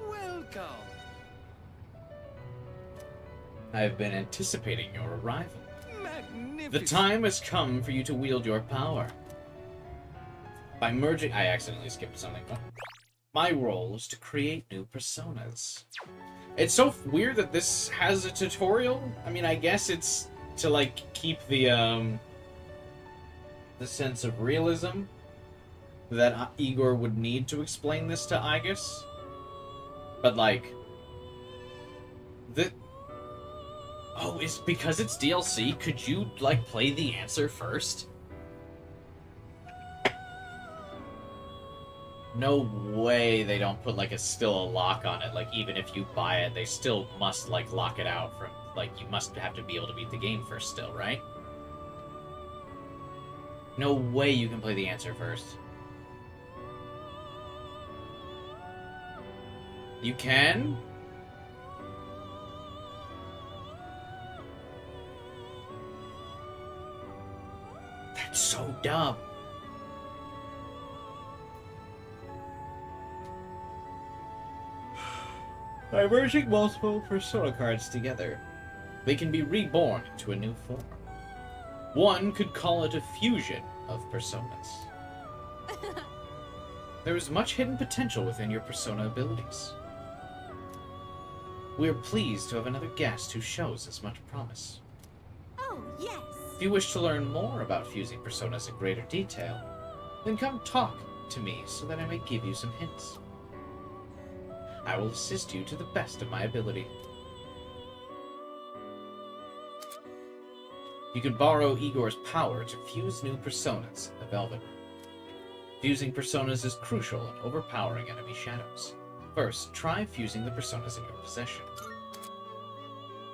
Welcome. I've been anticipating your arrival. Magnificent. The time has come for you to wield your power. By merging... I accidentally skipped something. Oh. My role is to create new personas. It's so weird that this has a tutorial. I mean, I guess it's to, like, keep the sense of realism that Igor would need to explain this to Aigis. But, like... Oh, it's because it's DLC? Could you, like, play the answer first? No way they don't put, like, still a lock on it. Like, even if you buy it, they still must, like, lock it out from... Like, you must have to be able to beat the game first still, right? No way you can play the answer first. You can? That's so dumb. By merging multiple persona cards together, they can be reborn into a new form. One could call it a fusion of personas. There is much hidden potential within your persona abilities. We are pleased to have another guest who shows as much promise. Oh, yes. If you wish to learn more about fusing personas in greater detail, then come talk to me so that I may give you some hints. I will assist you to the best of my ability. You can borrow Igor's power to fuse new personas in the Velvet Room. Fusing personas is crucial in overpowering enemy shadows. First, try fusing the personas in your possession.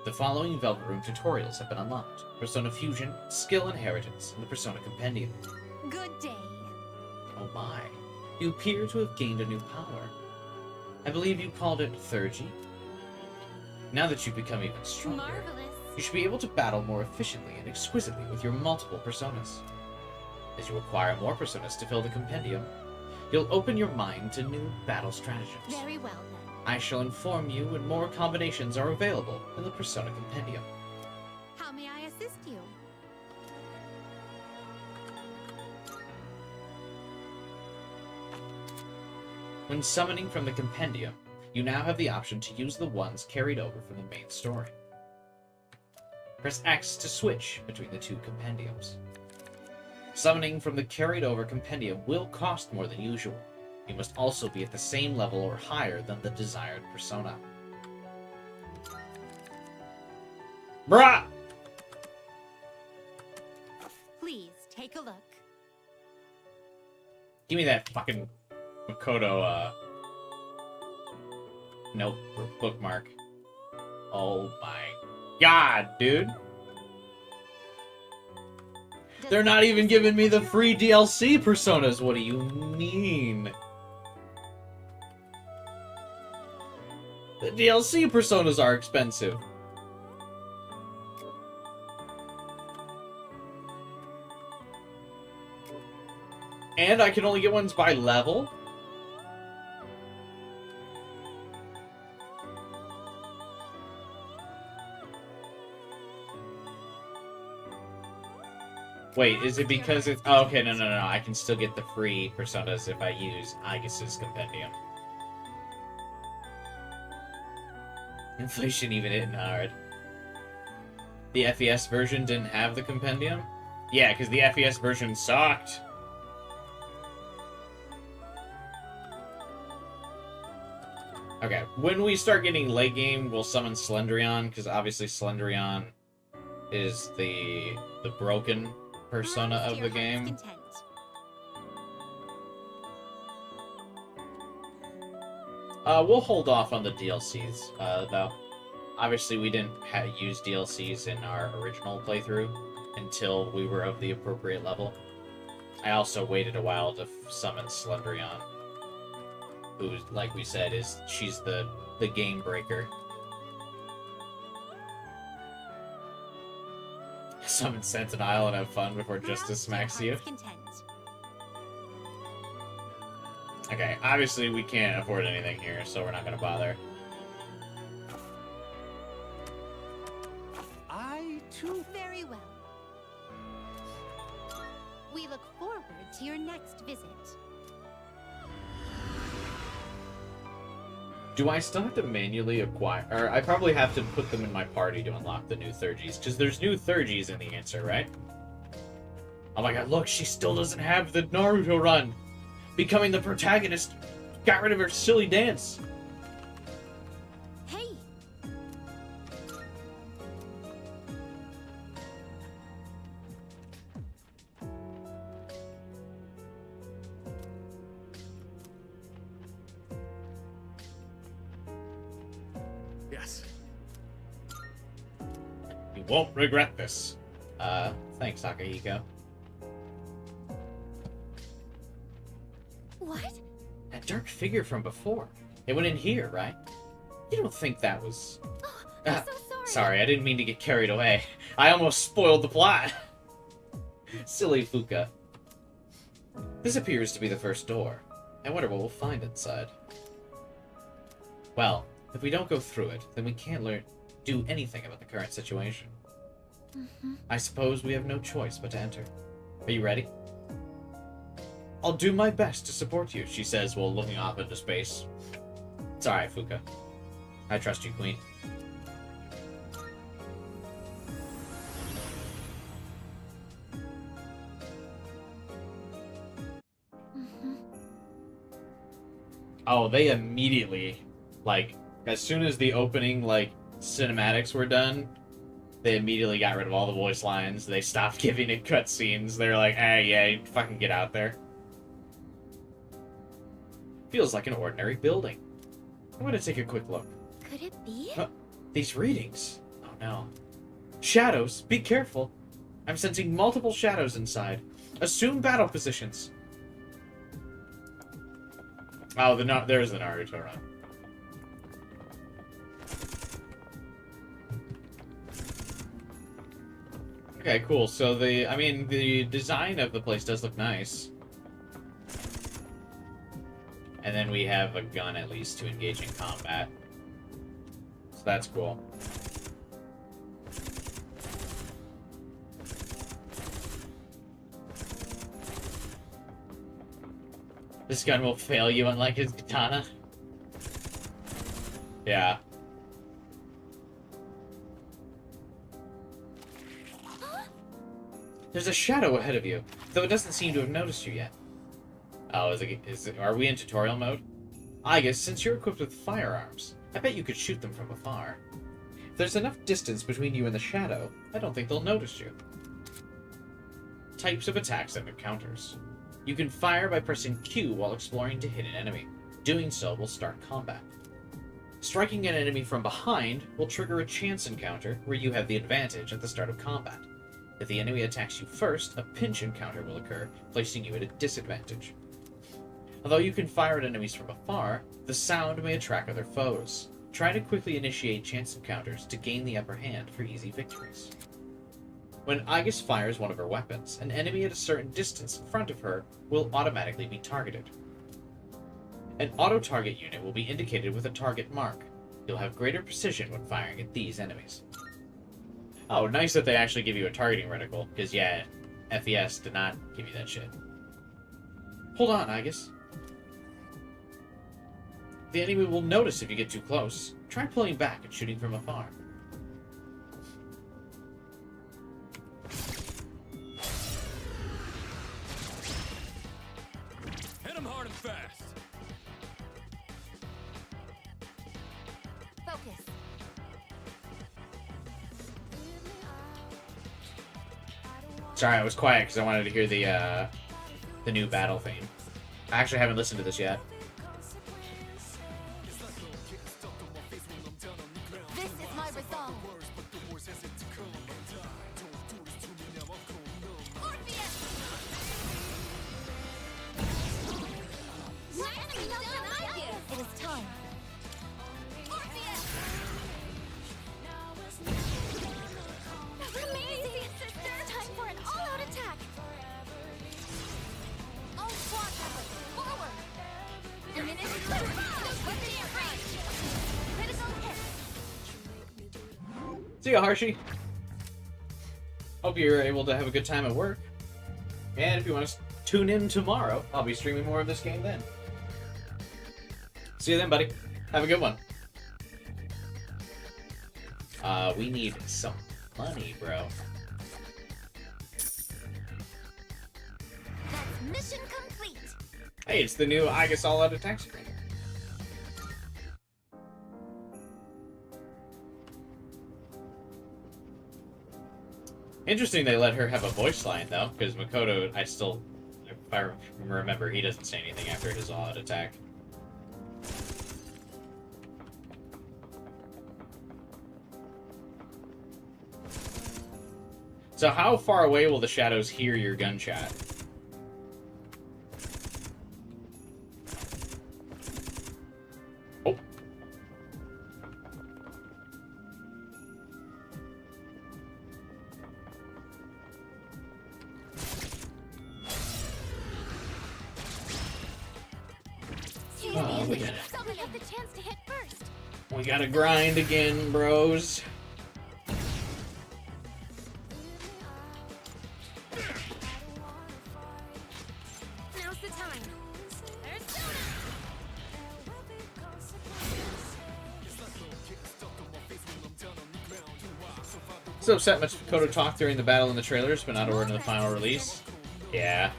The following Velvet Room tutorials have been unlocked: Persona Fusion, Skill Inheritance, and the Persona Compendium. Good day. Oh my, you appear to have gained a new power. I believe you called it Thurgy. Now that you've become even stronger, Marvelous. you should be able to battle more efficiently and exquisitely with your multiple personas. As you acquire more personas to fill the compendium, you'll open your mind to new battle stratagems. Very well, then. I shall inform you when more combinations are available in the Persona Compendium. How may I assist you? When summoning from the compendium, you now have the option to use the ones carried over from the main story. Press X to switch between the two compendiums. Summoning from the carried over compendium will cost more than usual. You must also be at the same level or higher than the desired persona. Bruh! Please take a look. Give me that fucking Makoto, nope, bookmark. Oh my god, dude. They're not even giving me the free DLC personas. What do you mean? The DLC personas are expensive. And I can only get ones by level? Wait, is it because it's... Oh, okay, no. I can still get the free personas if I use Aigis' compendium. Inflation even hitting hard. The FES version didn't have the compendium? Yeah, because the FES version sucked. Okay, when we start getting late game, we'll summon Slendrion, because obviously Slendrion is the broken persona of the game. We'll hold off on the DLCs, though. Obviously, we didn't use DLCs in our original playthrough until we were of the appropriate level. I also waited a while to summon Slendrion, who, like we said, she's the game breaker. Summon Sentinel and have fun before justice smacks you. Okay, obviously we can't afford anything here, so we're not gonna bother. I too. Very well. We look forward to your next visit. Do I still have to manually acquire... Or I probably have to put them in my party to unlock the new Thurgies, because there's new Thurgies in the answer, right? Oh my god, look, she still doesn't have the Naruto run! Becoming the protagonist got rid of her silly dance! Hey! Yes. You won't regret this. Thanks, Akihiko. What? That dark figure from before. It went in here, right? You don't think that was... Oh, I'm so sorry. Sorry, I didn't mean to get carried away. I almost spoiled the plot. Silly Fuka. This appears to be the first door. I wonder what we'll find inside. Well, if we don't go through it, then we can't do anything about the current situation. I suppose we have no choice but to enter. Are you ready? I'll do my best to support you, she says while looking off into space. It's alright, Fuka. I trust you, Queen. Oh, they immediately, like, as soon as the opening, like, cinematics were done, they immediately got rid of all the voice lines. They stopped giving it cutscenes. They're like, yeah, fucking get out there. Feels like an ordinary building. I'm gonna take a quick look. Could it be? These readings. Oh no. Shadows, be careful. I'm sensing multiple shadows inside. Assume battle positions. Oh, there's the Naruto run. Okay, cool. So the design of the place does look nice. And then we have a gun, at least, to engage in combat. So that's cool. This gun will fail you, unlike his katana. Yeah. There's a shadow ahead of you, though it doesn't seem to have noticed you yet. Oh, are we in tutorial mode? Aigis, since you're equipped with firearms, I bet you could shoot them from afar. If there's enough distance between you and the shadow, I don't think they'll notice you. Types of attacks and encounters. You can fire by pressing Q while exploring to hit an enemy. Doing so will start combat. Striking an enemy from behind will trigger a chance encounter where you have the advantage at the start of combat. If the enemy attacks you first, a pinch encounter will occur, placing you at a disadvantage. Although you can fire at enemies from afar, the sound may attract other foes. Try to quickly initiate chance encounters to gain the upper hand for easy victories. When Aigis fires one of her weapons, an enemy at a certain distance in front of her will automatically be targeted. An auto-target unit will be indicated with a target mark. You'll have greater precision when firing at these enemies. Oh, nice that they actually give you a targeting reticle, because yeah, FES did not give you that shit. Hold on, Aigis. The enemy will notice if you get too close. Try pulling back and shooting from afar. Hit him hard and fast. Focus. Sorry, I was quiet because I wanted to hear the new battle theme. I actually haven't listened to this yet. It is time. Amazing, sister! Time for an all-out attack! All squad members, forward! A minute to Critical hit. See ya, Harshi. Hope you're able to have a good time at work. And if you want to tune in tomorrow, I'll be streaming more of this game then. See you then, buddy. Have a good one. We need some money, bro. That's mission complete. Hey, it's the new Aigis all-out attack screen. Interesting they let her have a voice line, though, because Makoto, if I remember, he doesn't say anything after his all-out attack. So how far away will the shadows hear your gunshot? Oh. Oh, we have the chance to hit first. gotta grind again, bros. Now's the time. There's So upset much Makoto talked during the battle in the trailers, but not a word in the final release. Yeah.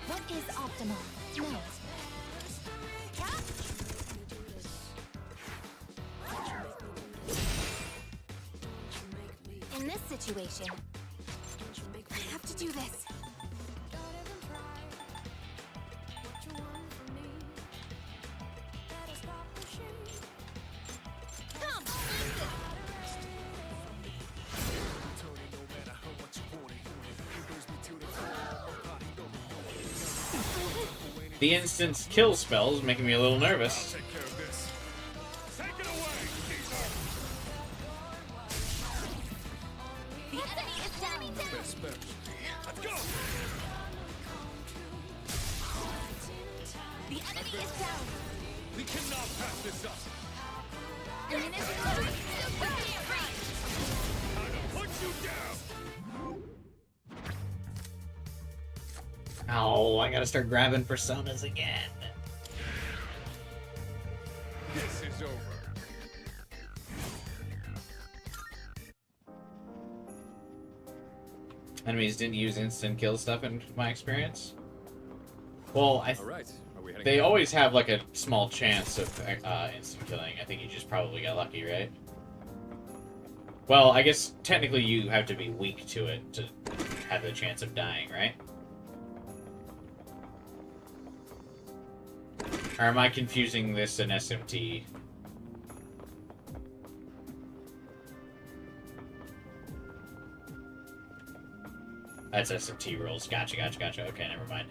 What is optimal? No. In this situation, I have to do this. Come, The instant kill spell is making me a little nervous. the enemy is down. The enemy is down. We cannot pass this up. The minute is close. Put you down. Oh, I gotta start grabbing personas again. This is over. Enemies didn't use instant kill stuff in my experience. Well, All right. Are we heading they out? always have like a small chance of instant killing. I think you just probably got lucky, right? Well, I guess technically you have to be weak to it to have the chance of dying, right? Or am I confusing this and SMT? That's SMT rules. Gotcha. Okay, never mind.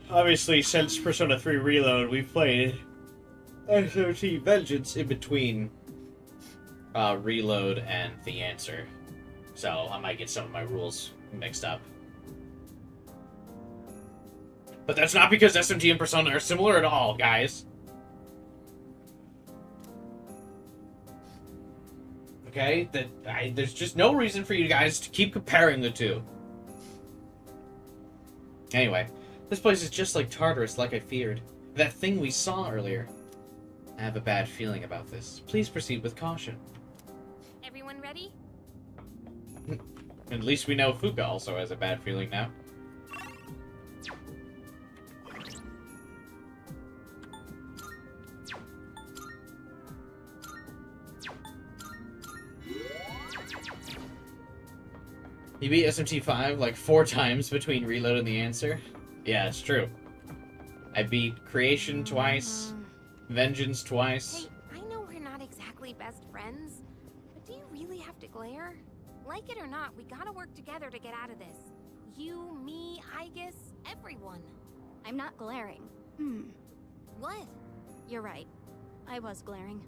Obviously, since Persona 3 Reload, we've played SMT Vengeance in between Reload and The Answer. So I might get some of my rules mixed up. But that's not because SMT and Persona are similar at all, guys. Okay? There's just no reason for you guys to keep comparing the two. Anyway, this place is just like Tartarus, like I feared. That thing we saw earlier. I have a bad feeling about this. Please proceed with caution. Everyone ready? At least we know Fuka also has a bad feeling now. You beat SMT5 like 4 times between Reload and the Answer? Yeah, it's true. I beat Creation twice, Vengeance twice. Hey, I know we're not exactly best friends, but do you really have to glare? Like it or not, we gotta work together to get out of this. You, me, Aigis, everyone. I'm not glaring. What? You're right. I was glaring.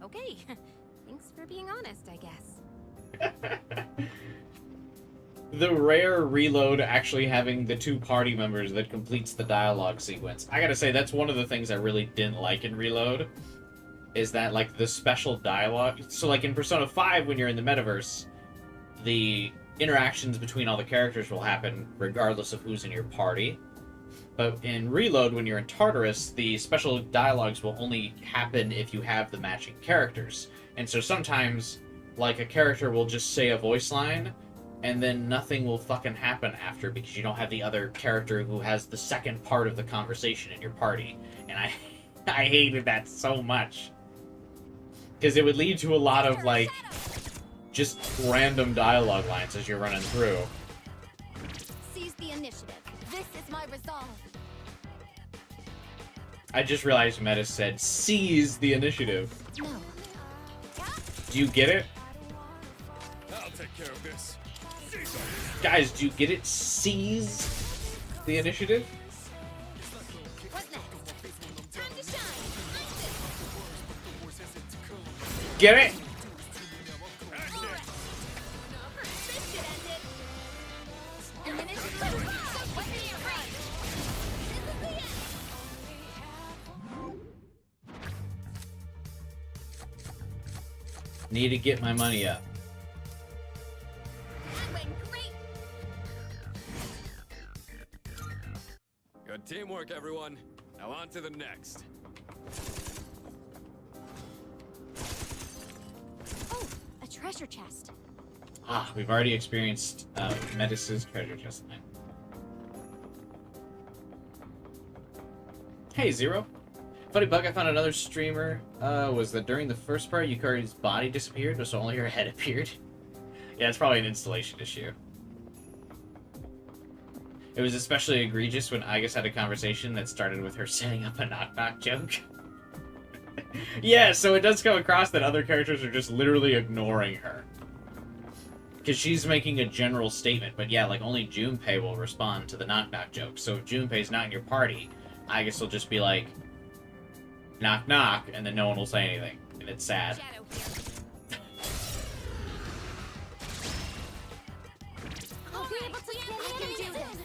Okay. Thanks for being honest, I guess. The rare Reload actually having the 2 party members that completes the dialogue sequence. I gotta say, that's one of the things I really didn't like in Reload. Is that, like, the special dialogue... So, like, in Persona 5, when you're in the metaverse, the interactions between all the characters will happen regardless of who's in your party. But in Reload, when you're in Tartarus, the special dialogues will only happen if you have the matching characters. And so sometimes, like, a character will just say a voice line, and then nothing will fucking happen after because you don't have the other character who has the second part of the conversation in your party. And I hated that so much. Because it would lead to a lot of, like, just random dialogue lines as you're running through. Seize the initiative. This is my resolve. I just realized Metis said, seize the initiative. No. Do you get it? I'll take care of this. Guys, do you get it? Seize the initiative? What's next? Time to shine. Get it? Need to get my money up. Good teamwork, everyone. Now on to the next. Oh, a treasure chest. Ah, we've already experienced Metis' treasure chest tonight. Hey, Zero. Funny bug I found another streamer was that during the first part, Yukari's body disappeared, so only her head appeared. Yeah, it's probably an installation issue. It was especially egregious when Aigis had a conversation that started with her setting up a knock-knock joke. Yeah, so it does come across that other characters are just literally ignoring her. Because she's making a general statement, but yeah, like, only Junpei will respond to the knock-knock joke. So if Junpei's not in your party, Aigis will just be like, knock knock, and then no one will say anything. And it's sad. I'll be able to do this.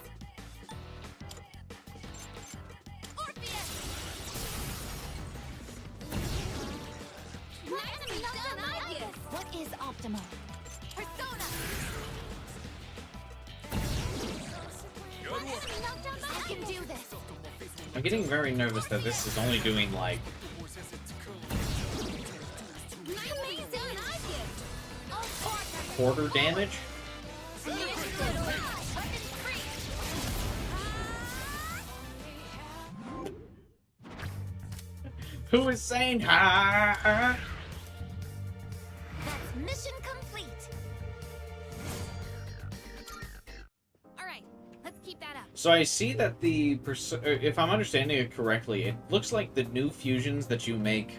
What is optimal? Persona. I can do this. I'm getting very nervous that this is only doing, like, quarter damage? Who is saying ha? That's mission complete. All right, let's keep that up. So I see that the if I'm understanding it correctly, it looks like the new fusions that you make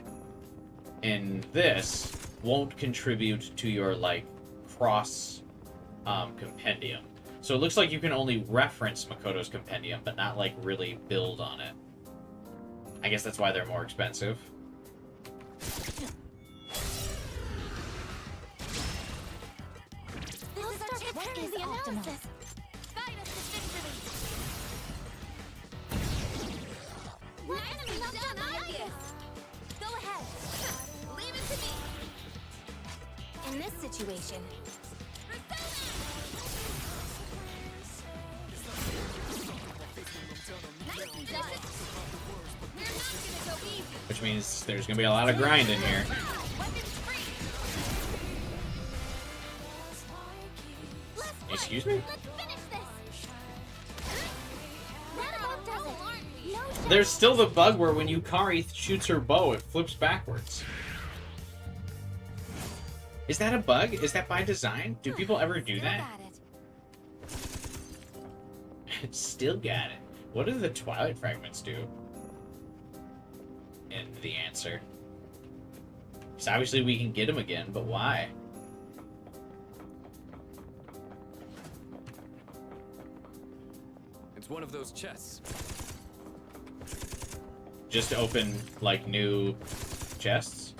in this won't contribute to your, like, cross compendium. So it looks like you can only reference Makoto's compendium, but not, like, really build on it. I guess that's why they're more expensive. What is optimal? Guide us to victory. We're enemy done, Aigis. Go ahead. Leave it to me. In this situation. Which means there's gonna be a lot of grind in here. Excuse me? There's still the bug where when Yukari shoots her bow, it flips backwards. Is that a bug? Is that by design? Do people ever do Still that? got it. Still got it. What do the Twilight fragments do? And the answer. Because obviously we can get them again, but why? It's one of those chests. Just open, like, new chests?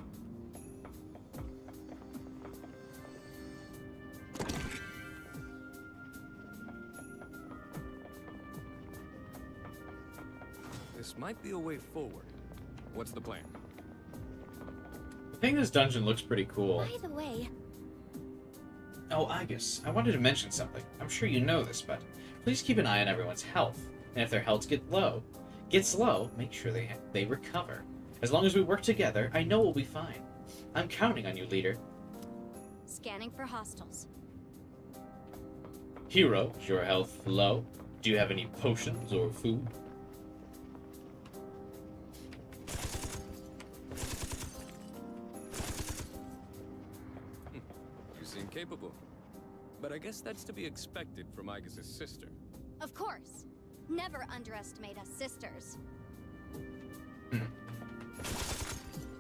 This might be a way forward. What's the plan? I think this dungeon looks pretty cool. By the way, Oh, Aigis, I wanted to mention something. I'm sure you know this, but please keep an eye on everyone's health. And if their health gets low, make sure they recover. As long as we work together, I know we'll be fine. I'm counting on you, leader. Scanning for hostiles. Hero, is your health low? Do you have any potions or food? You seem capable. But I guess that's to be expected from Aigis' sister. Of course. Never underestimate us sisters.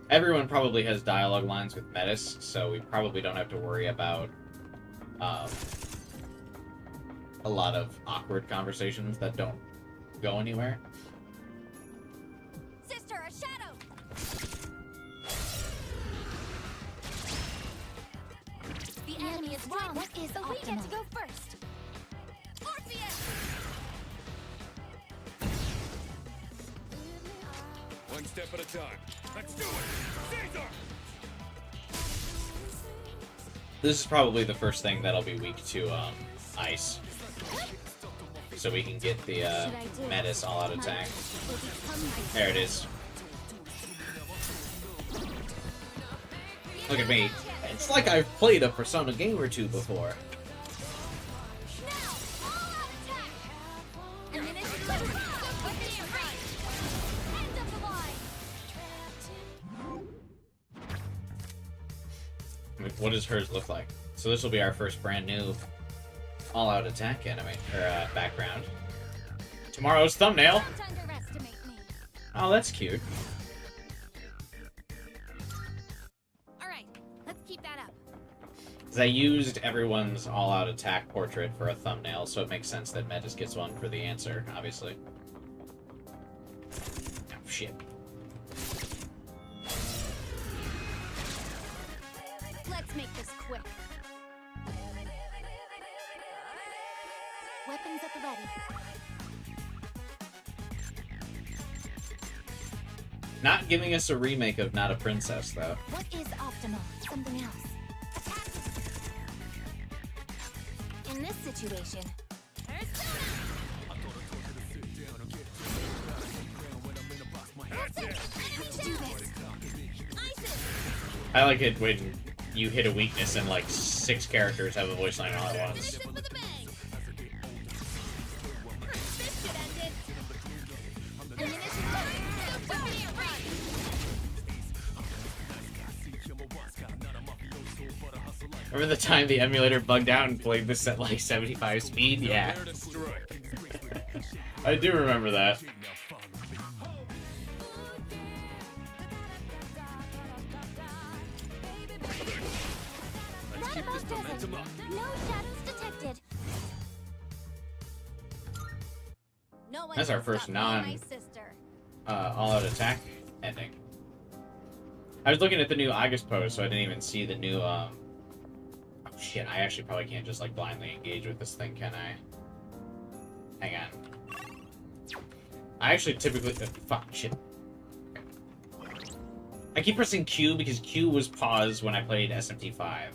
Everyone probably has dialogue lines with Metis, so we probably don't have to worry about a lot of awkward conversations that don't go anywhere. Sister, a shadow! the enemy is strong. What is so we get to go first. One step at a time. Let's do it! Caesar! This is probably the first thing that'll be weak to ice. So we can get the Metis all-out attack. There it is. Look at me. It's like I've played a Persona game or two before. What does hers look like? So this will be our first brand new all-out attack anime or background. Tomorrow's thumbnail. Don't underestimate me. Oh, that's cute. All right, let's keep that up. 'Cause I used everyone's all-out attack portrait for a thumbnail, so it makes sense that Metis gets one for the answer, obviously. Oh, shit. Let's make this quick. Weapons at the ready. Not giving us a remake of Not a Princess, though. What is optimal? Something else. In this situation, I like it when you hit a weakness and like 6 characters have a voice line all at once. Remember the time the emulator bugged out and played this at like 75 speed? Yeah. I do remember that. Let's keep this momentum up. no shadows detected. No one That's can our first stop me, my sister. all-out attack ending. I was looking at the new Aigis pose, so I didn't even see the new, oh shit, I actually probably can't just, like, blindly engage with this thing, can I? Hang on. I actually typically... fuck, shit. I keep pressing Q because Q was paused when I played SMT5.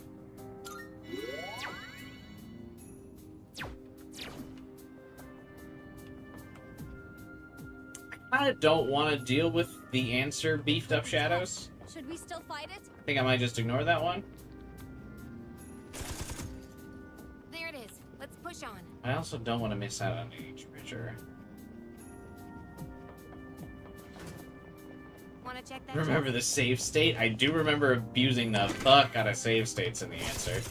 I kinda don't want to deal with the answer beefed up shadows. Should we still fight it? I think I might just ignore that one. There it is. Let's push on. I also don't want to miss out on any treasure. want to check that? Remember the save state? I do remember abusing the fuck out of save states in the answer.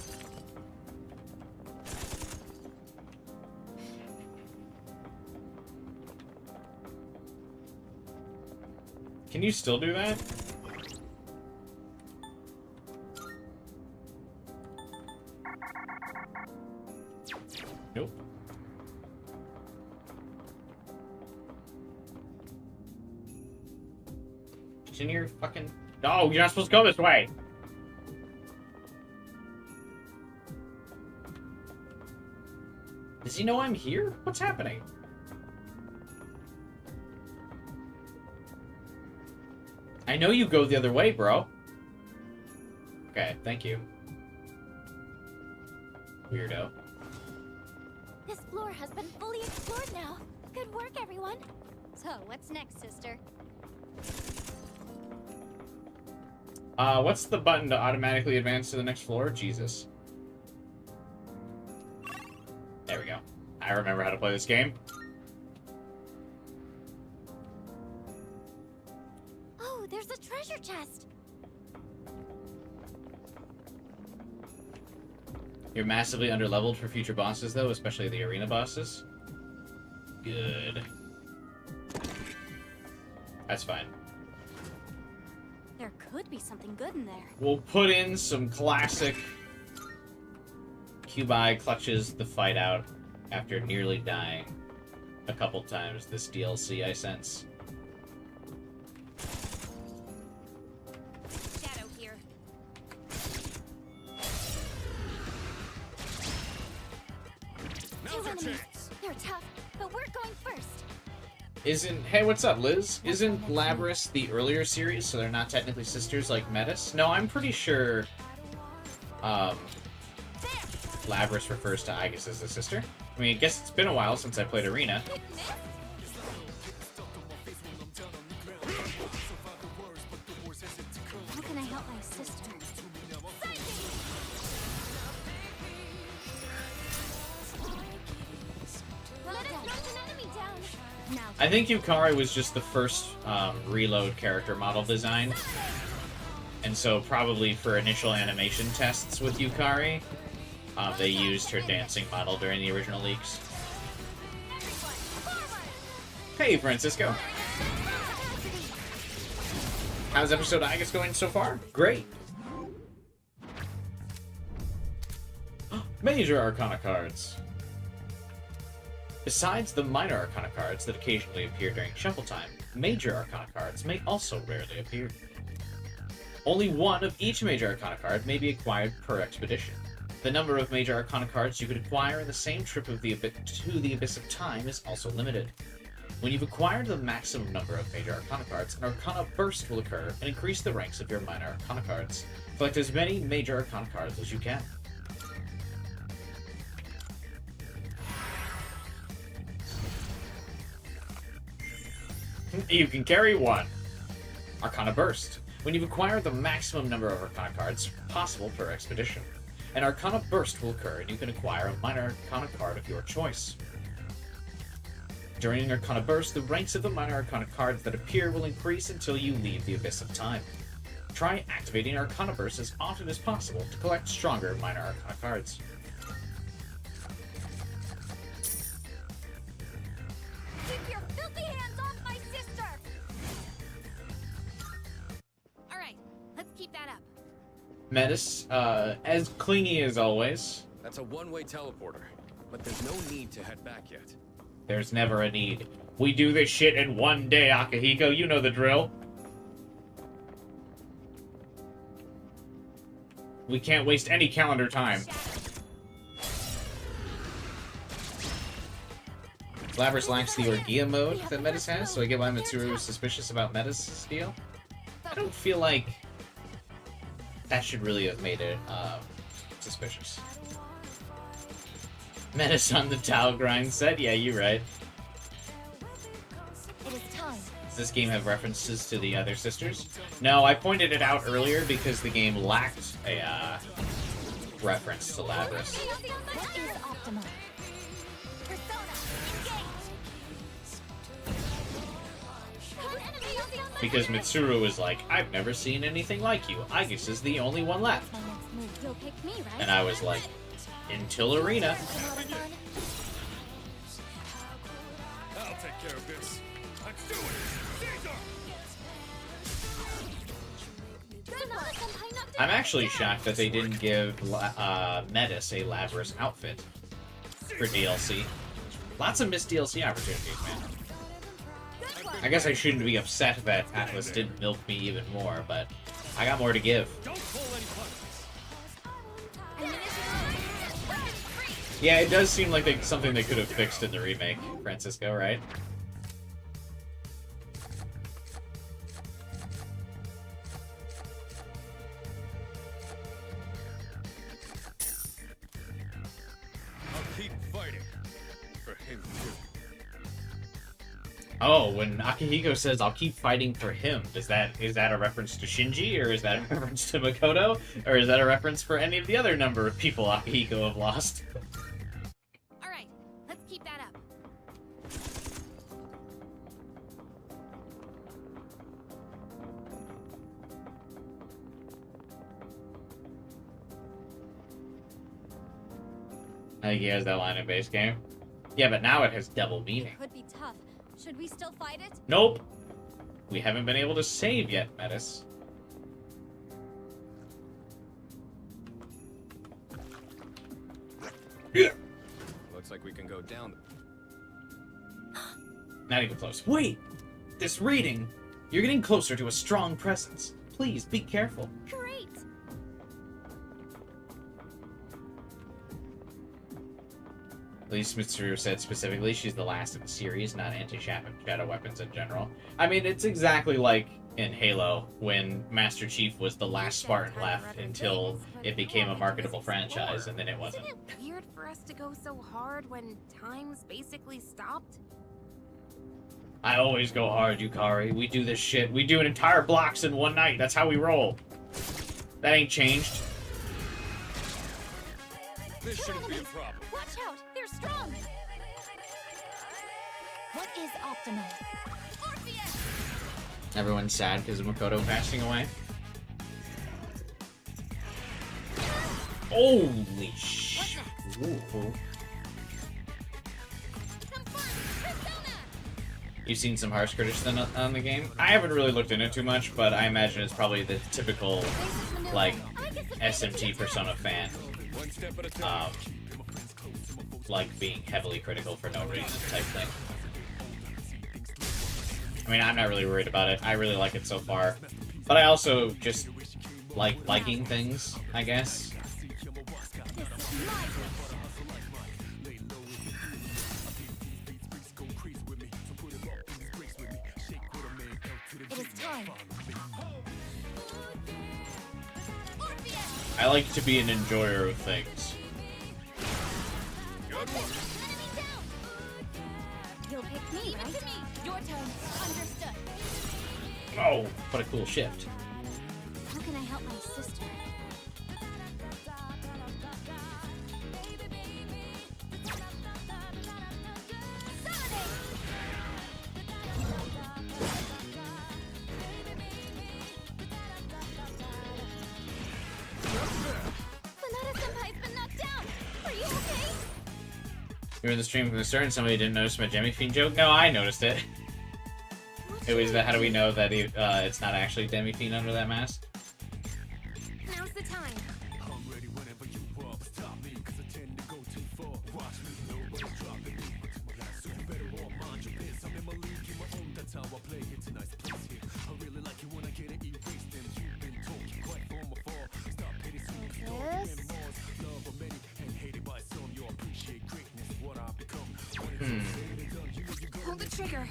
Can you still do that? Nope. Continue fucking... No, you're not supposed to go this way! Does he know I'm here? What's happening? I know you go the other way, bro. Okay, thank you. Weirdo. This floor has been fully explored now. Good work, everyone. So, what's next, sister? What's the button to automatically advance to the next floor? Jesus. There we go. I remember how to play this game. Oh, there's a treasure chest. You're massively underleveled for future bosses, though, especially the arena bosses. Good. That's fine. There could be something good in there. We'll put in some classic Cube-Eye clutches the fight out after nearly dying a couple times this DLC, I sense. Shadow here. Two enemies. They're tough, but we're going first. Hey, what's up, Liz? Isn't Labris the earlier series, so they're not technically sisters like Metis? No, I'm pretty sure Labris refers to Aigis as a sister. I mean, I guess it's been a while since I played Arena. How can I help my sister? Let us knock an enemy down. Now, I think Yukari was just the first reload character model design. And so probably for initial animation tests with Yukari, they used her dancing model during the original leaks. Hey, Francisco. How's episode Aigis going so far? Great. Major Arcana cards. Besides the minor Arcana cards that occasionally appear during shuffle time, major Arcana cards may also rarely appear. Only one of each major Arcana card may be acquired per expedition. The number of major Arcana cards you could acquire in the same trip of to the Abyss of Time is also limited. When you've acquired the maximum number of major Arcana cards, an Arcana burst will occur and increase the ranks of your minor Arcana cards. Collect as many major Arcana cards as you can. You can carry one. Arcana Burst. When you've acquired the maximum number of Arcana cards possible per expedition, an Arcana Burst will occur and you can acquire a minor Arcana card of your choice. During an Arcana Burst, the ranks of the minor Arcana cards that appear will increase until you leave the Abyss of Time. Try activating Arcana Burst as often as possible to collect stronger minor Arcana cards. Keep your filthy hands off my sister! Alright, let's keep that up. Metis, as clingy as always. That's a one-way teleporter, but there's no need to head back yet. There's never a need. We do this shit in one day, Akihiko. You know the drill. We can't waste any calendar time. Labris lacks the Orgia mode that Metis has, so I get why Mitsuru is suspicious about Metis' deal. I don't feel like that should really have made it suspicious. Metis on the Tau grind set? Yeah, you're right. It is time. Does this game have references to the other sisters? No, I pointed it out earlier because the game lacked a reference to Labris. What is optimal? Persona, engage! An enemy Because Mitsuru was like, I've never seen anything like you. Aigis is the only one left. My next move. You'll pick me, right? And I was like, until arena. I'll take care of this. Let's do it! I'm actually shocked that they didn't give Metis a Labrys outfit for DLC. Lots of missed DLC opportunities, man. I guess I shouldn't be upset that Atlas didn't milk me even more, but I got more to give. Yeah, it does seem like something they could have fixed in the remake, Francisco, right? Keep fighting for him too. Oh, when Akihiko says, I'll keep fighting for him, is that a reference to Shinji, or is that a reference to Makoto, or is that a reference for any of the other number of people Akihiko have lost? Alright, let's keep that up. I think he has that line in base game. Yeah, but now it has double meaning. Could be tough. Should we still fight it? Nope! We haven't been able to save yet, Metis. Looks like we can go down. Not even close. Wait! This reading! You're getting closer to a strong presence. Please, be careful. Great! At least Mitsuru said specifically she's the last in the series, not anti-shadow weapons in general. I mean, it's exactly like in Halo, when Master Chief was the last Spartan left until it became a marketable franchise, and then it wasn't. Isn't it weird for us to go so hard when time's basically stopped? I always go hard, Yukari. We do this shit. We do entire blocks in one night. That's how we roll. That ain't changed. This shouldn't be a problem. Watch out! They're strong! What is optimal? Orpheus! Everyone's sad because of Makoto passing away. Holy shit. You've seen some harsh criticism on the game? I haven't really looked into it too much, but I imagine it's probably the typical, like, SMT Persona fan. Like, being heavily critical for no reason type thing. I mean, I'm not really worried about it. I really like it so far. But I also just like liking things, I guess. It is time. I like to be an enjoyer of things. You'll pick me, right? Your turn. Understood. Oh, what a cool shift. How can I help my sister? Sonata-senpai's been knocked down. Are you okay? You were in the stream from the start and somebody didn't notice my Demi Fiend joke? No, I noticed it. It was how do we know that it's not actually Demi Fiend under that mask? Now's the time. Pull the trigger.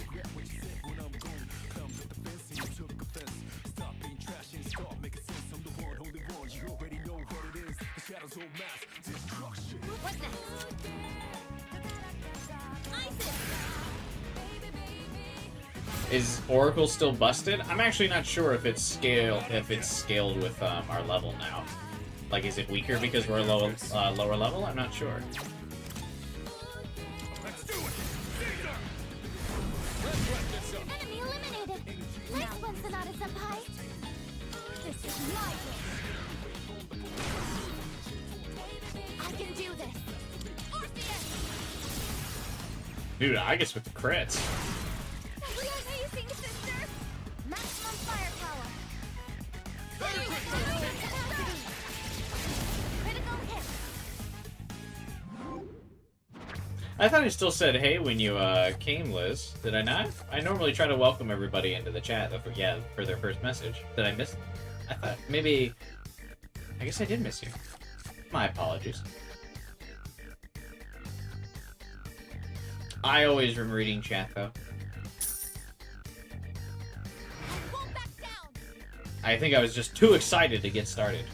What's next? Is Oracle still busted? I'm actually not sure if it's scaled with our level now. Like, is it weaker because we're lower level? I'm not sure. Let's do it! Enemy eliminated. Nice one, Senpai. This is my wish. I can do this. Orpheus! Dude, I guess with the crits. That'd be amazing, sister. Maximum firepower. Critical hit. I thought I still said hey when you came, Liz. Did I not? I normally try to welcome everybody into the chat for their first message. Did I miss? I thought maybe. I guess I did miss you. My apologies. I always remember reading chat though. I think I was just too excited to get started.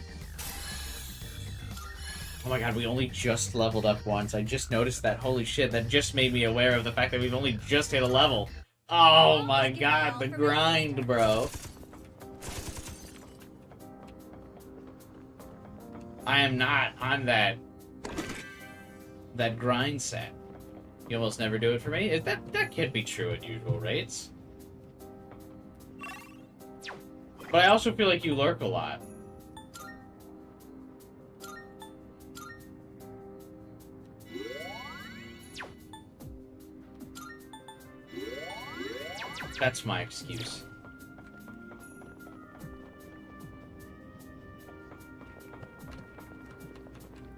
Oh my god, we only just leveled up once. I just noticed that. Holy shit, that just made me aware of the fact that we've only just hit a level. Oh my god, the grind, bro. I am not on that grind set. You almost never do it for me? That can't be true at usual rates. But I also feel like you lurk a lot. That's my excuse.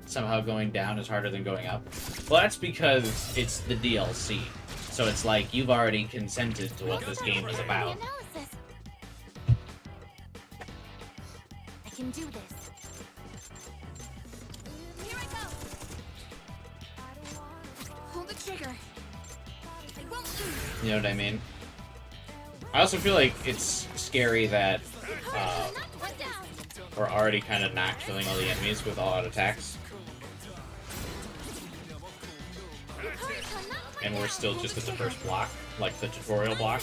Somehow going down is harder than going up. Well, that's because it's the DLC. So it's like you've already consented to what this game is about. I can do this. Here I go. Pull the trigger. I won't lose. You know what I mean? I also feel like it's scary that we're already kind of knocked killing all the enemies with all-out attacks. And we're still just at the first block, like the tutorial block.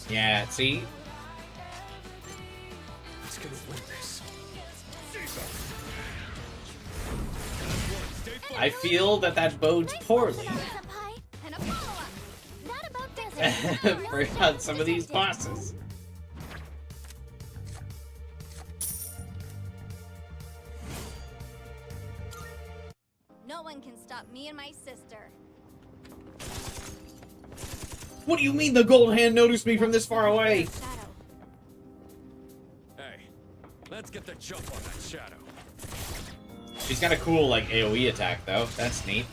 Yeah, see? I feel that bodes poorly for some of these bosses. No one can stop me and my sister. What do you mean the gold hand noticed me from this far away? Hey, let's get the jump on that shadow. She's got a cool, like, AoE attack, though. That's neat.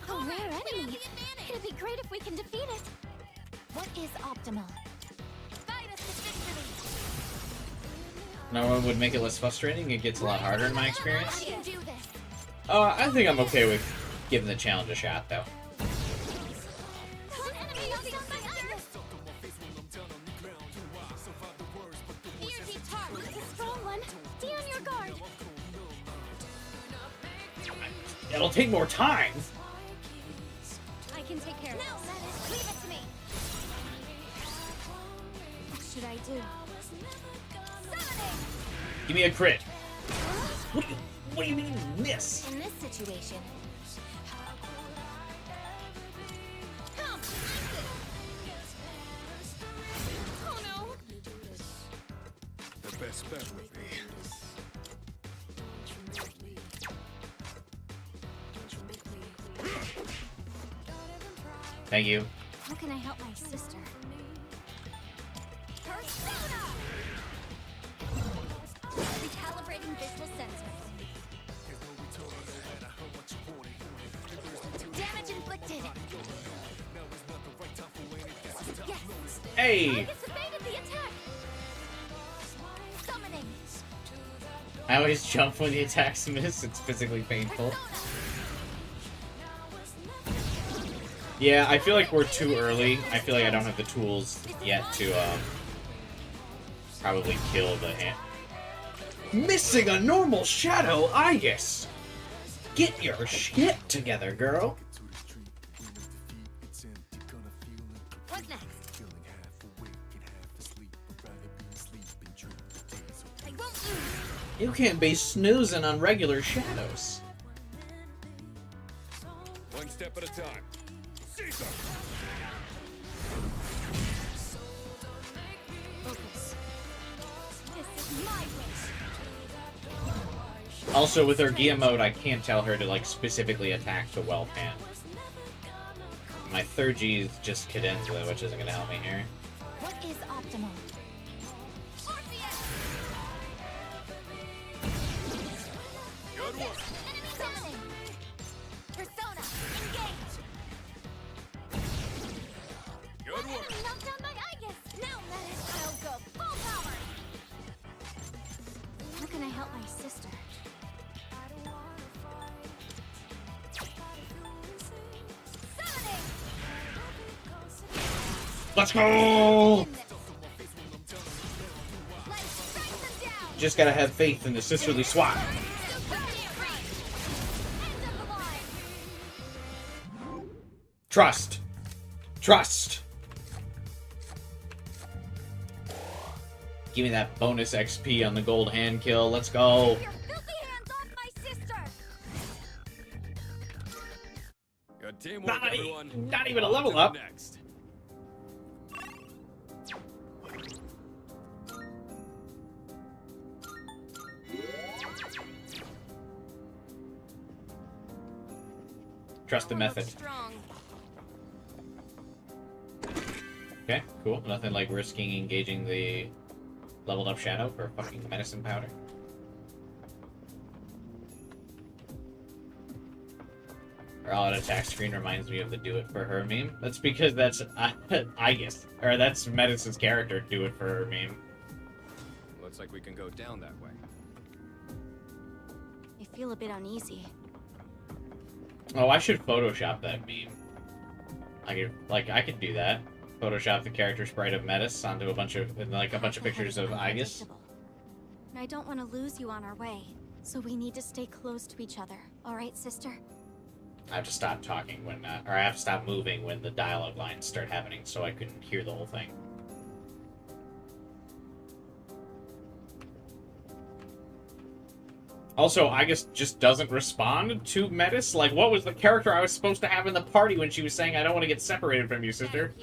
A rare enemy. It'd be great if we can defeat it. What is optimal? Fight us to victory. No one would make it less frustrating. It gets a lot harder in my experience. I can do this. I think I'm okay with giving the challenge a shot, though. It'll take more time. I can take care of it. Metis, leave it to me. What should I do? Summoning! Give me a crit. What do you mean miss? In this situation. Come! Oh no! The best bet would be. Thank you. How can I help my sister? Persona! Recalibrating visual sensors. Damage inflicted. Yes. Hey! Aigis evaded the attack. Summoning. I always jump when the attacks miss. It's physically painful. Yeah, I feel like we're too early. I feel like I don't have the tools yet to probably kill the hand. Missing a normal shadow, Aigis! Get your shit together, girl. What's next? won't lose. You can't be snoozing on regular shadows. One step at a time. Caesar! Focus. This is my wish. Also, with her Gia mode, I can't tell her to, like, specifically attack the Wealth Hand. My third G is just Cadenza, which isn't gonna help me here. What is optimal? Good work. Enemy summoning. Persona, engage. Good work. Enemy knocked down by Aigis. Now, Metis, I'll go full power. How can I help my sister? Summoning. Let's go! Let's strike them down. Just gotta have faith in the sisterly swap. End of the line. Trust. Trust. Give me that bonus XP on the gold hand kill. Let's go. Your filthy hands off my sister. Good teamwork, everyone. Not even a level On to up. the Next. Trust the method. Strong. Okay, cool. Nothing like risking engaging the leveled up shadow for fucking medicine powder. Her all attack screen reminds me of the do it for her meme. That's because that's Aigis. Or that's Metis' character, do it for her meme. Looks like we can go down that way. I feel a bit uneasy. Oh, I should Photoshop that meme. I could do that. Photoshop the character sprite of Metis onto a bunch of pictures of Aigis. I don't want to lose you on our way, so we need to stay close to each other. All right, sister? I have to stop talking when, or I have to stop moving when the dialogue lines start happening, so I couldn't hear the whole thing. Also, Aigis just doesn't respond to Metis. Like, what was the character I was supposed to have in the party when she was saying, I don't want to get separated from you, sister?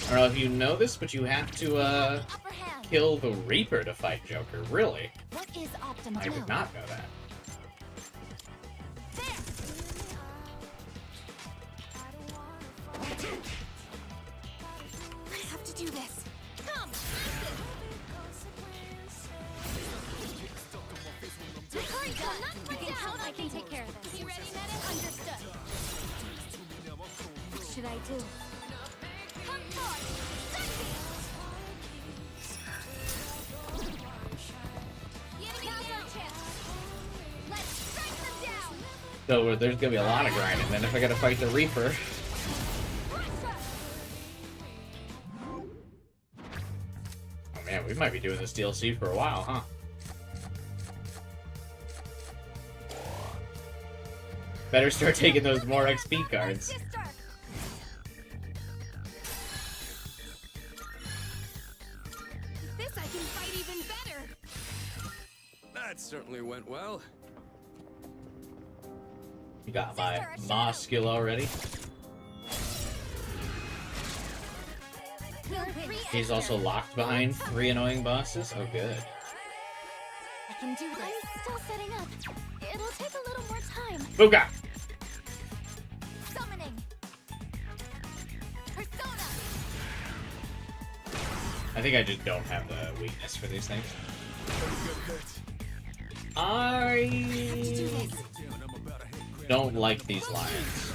I don't know if you know this, but you have to, kill the Reaper to fight Joker. Really? What is optimal? I did not know that. I have to do this. Come. Hurry, come. Not You right can down. count I can take care of this. You ready, Metis? Understood. What should I do? Come forth. Now's our chance. Let's strike them down. So there's gonna be a lot of grinding. Then if I gotta fight the Reaper. Oh man, we might be doing this DLC for a while, huh? Better start taking those more XP cards. Sister. With this, I can fight even better. That certainly went well. You got my Moss skill already. He's also locked behind 3 annoying bosses. Oh, good. I can do this. I'm still setting up. It'll take a little more time. Fuga! Summoning. Persona. I think I just don't have the weakness for these things. I don't like these lions.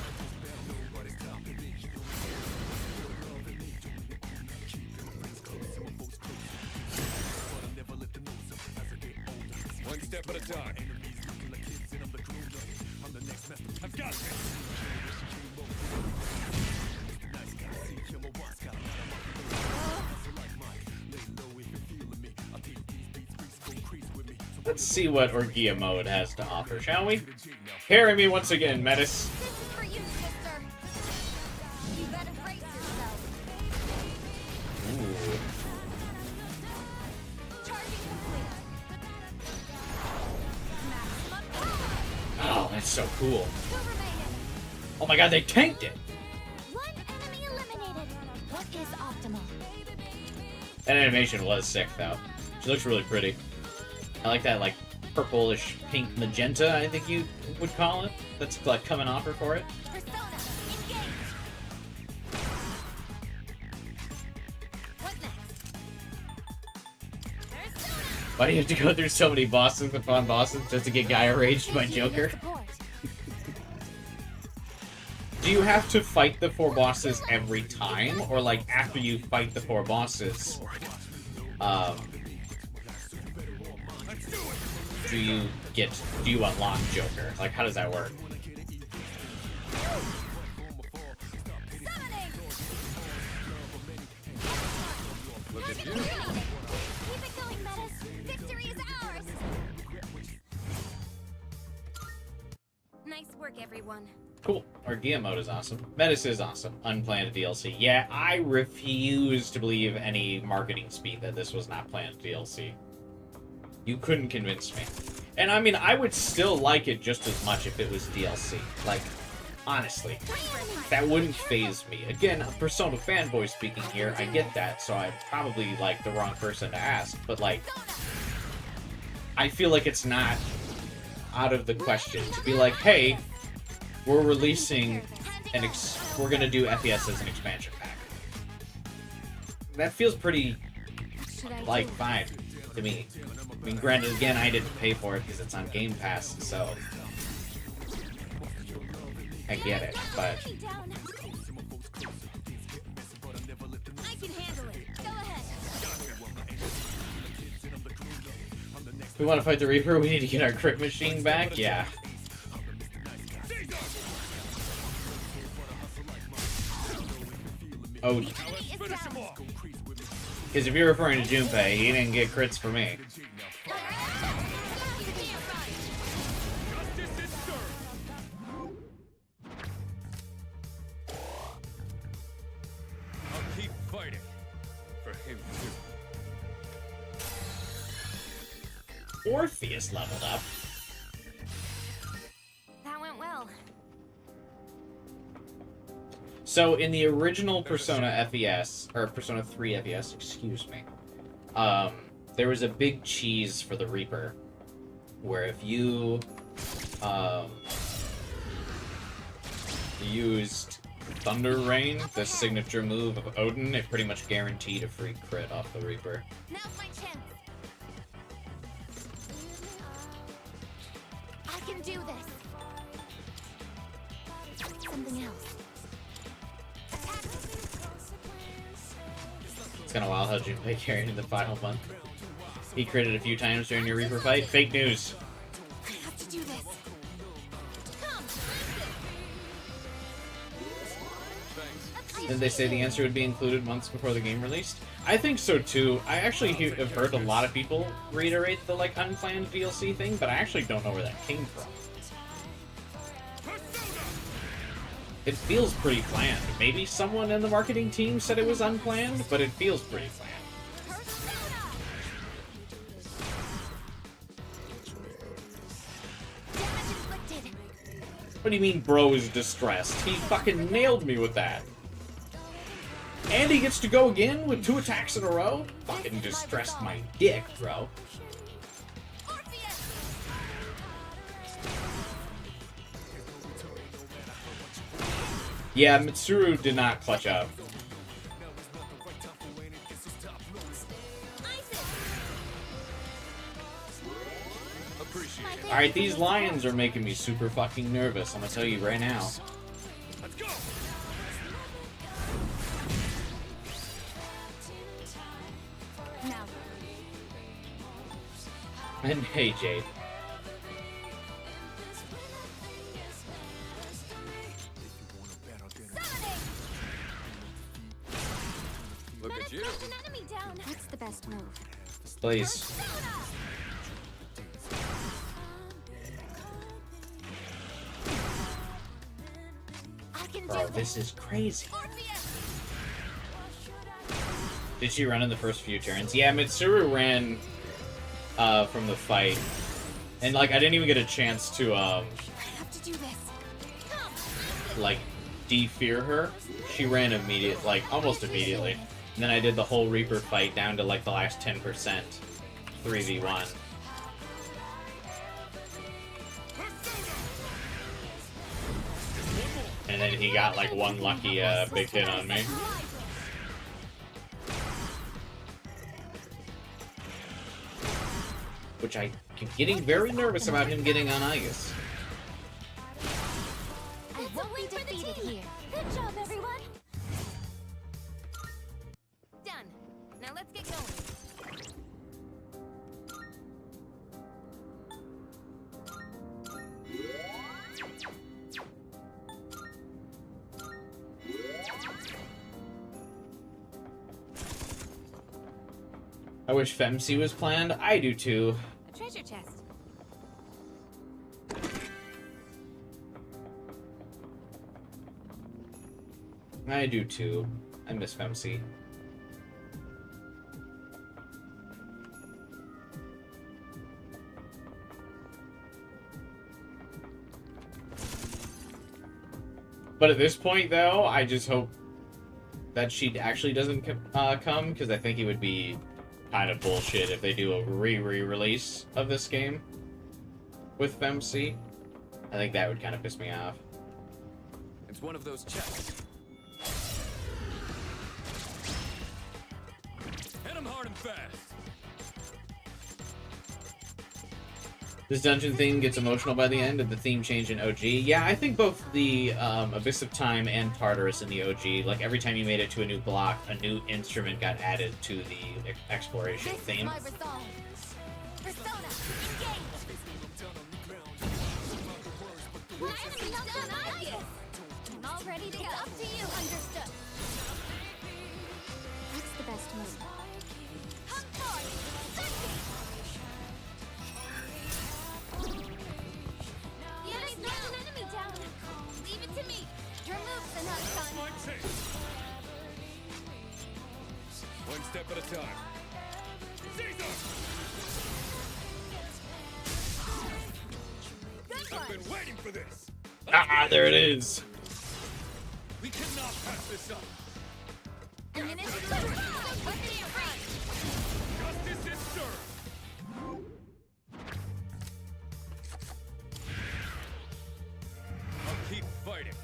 One step at a time. I've got this. Let's see what Orgia mode has to offer, shall we? Carry me once again, Metis. This is for you, sister. You better brace yourself. Ooh. so cool. Oh my god, they tanked it! One enemy eliminated. What is optimal? That animation was sick, though. She looks really pretty. I like that, like, purplish pink magenta, I think you would call it. That's, like, coming off her for it. Persona, engage. What next? Persona. Why do you have to go through so many bosses upon bosses just to get Gaia raged by Joker? Support. Do you have to fight the 4 bosses every time? Or, like, after you fight the 4 bosses, do you unlock Joker? Like, how does that work? Summoning. Look at you. Keep it going, Metis. Victory is ours. Nice work, everyone. Cool. Orgia mode is awesome. Metis is awesome. Unplanned DLC. Yeah, I refuse to believe any marketing speed that this was not planned DLC. You couldn't convince me. And I mean, I would still like it just as much if it was DLC. Like, honestly. That wouldn't faze me. Again, a Persona fanboy speaking here, I get that, so I'm probably, like, the wrong person to ask. But, like, I feel like it's not out of the question to be like, hey, we're releasing we're gonna do FES as an expansion pack. That feels pretty, like, fine to me. I mean, granted, again, I didn't pay for it because it's on Game Pass, so I get it, but I can handle it. Go ahead. we want to fight the Reaper, we need to get our crit machine back? Yeah. Oh, because if you're referring to Junpei, he didn't get crits for me. I'll keep fighting. For him, too. Orpheus leveled up. That went well. So in the original Persona FES, or Persona 3 FES, excuse me, there was a big cheese for the Reaper, where if you used Thunder Rain, the signature move of Odin, it pretty much guaranteed a free crit off the Reaper. Now's my chance. I can do this. Something else. It's kind of wild how Junpei carried in the final month. He critted a few times during your Reaper fight. Fake news. I have to do this. Come. Didn't they say the answer would be included months before the game released? I think so too. I actually have heard a lot of people reiterate the like unplanned DLC thing, but I actually don't know where that came from. It feels pretty planned. Maybe someone in the marketing team said it was unplanned, but it feels pretty planned. What do you mean bro is distressed? He fucking nailed me with that. And he gets to go again with 2 attacks in a row? Fucking distressed my dick, bro. Yeah, Mitsuru did not clutch up. Alright, these lions are making me super fucking nervous, I'm gonna tell you right now. Let's go. Now. And hey, Jade. Look at you. An enemy down. What's the best move? Please. I can do Bro, this. this is crazy. Orpheus. Did she run in the first few turns? Yeah, Mitsuru ran from the fight. And like I didn't even get a chance to have to do this. like, de-fear her, she ran almost immediately. And then I did the whole Reaper fight down to, like, the last 10%. 3v1. And then he got, like, one lucky, big hit on me. Which I'm getting very nervous about him getting on Aigis. I won't be defeated here. Good job, everyone. Done. Now let's get going. I wish Femc was planned. I do too. A treasure chest. I do too. I miss Femc. But at this point, though, I just hope that she actually doesn't come, because I think it would be kind of bullshit if they do a re-release of this game with Femc. I think that would kind of piss me off. It's one of those chests. Hit him hard and fast. This dungeon theme gets emotional by the end of the theme change in OG. Yeah, I think both the Abyss of Time and Tartarus in the OG, like every time you made it to a new block, a new instrument got added to the exploration theme. My resolve. Persona, engage. Nicely done, Aigis. I'm all ready to go. It's up to you. Understood. What's the best move? Come forth. The enemy's knocked an enemy down. Leave it to me. Your move's enough, son. My chase. One step at a time. Caesar! Good I've one. been waiting for this. Ah, there it is. We cannot pass this up. Ammunition loaded. Weapon free. Justice is served. I'll keep fighting.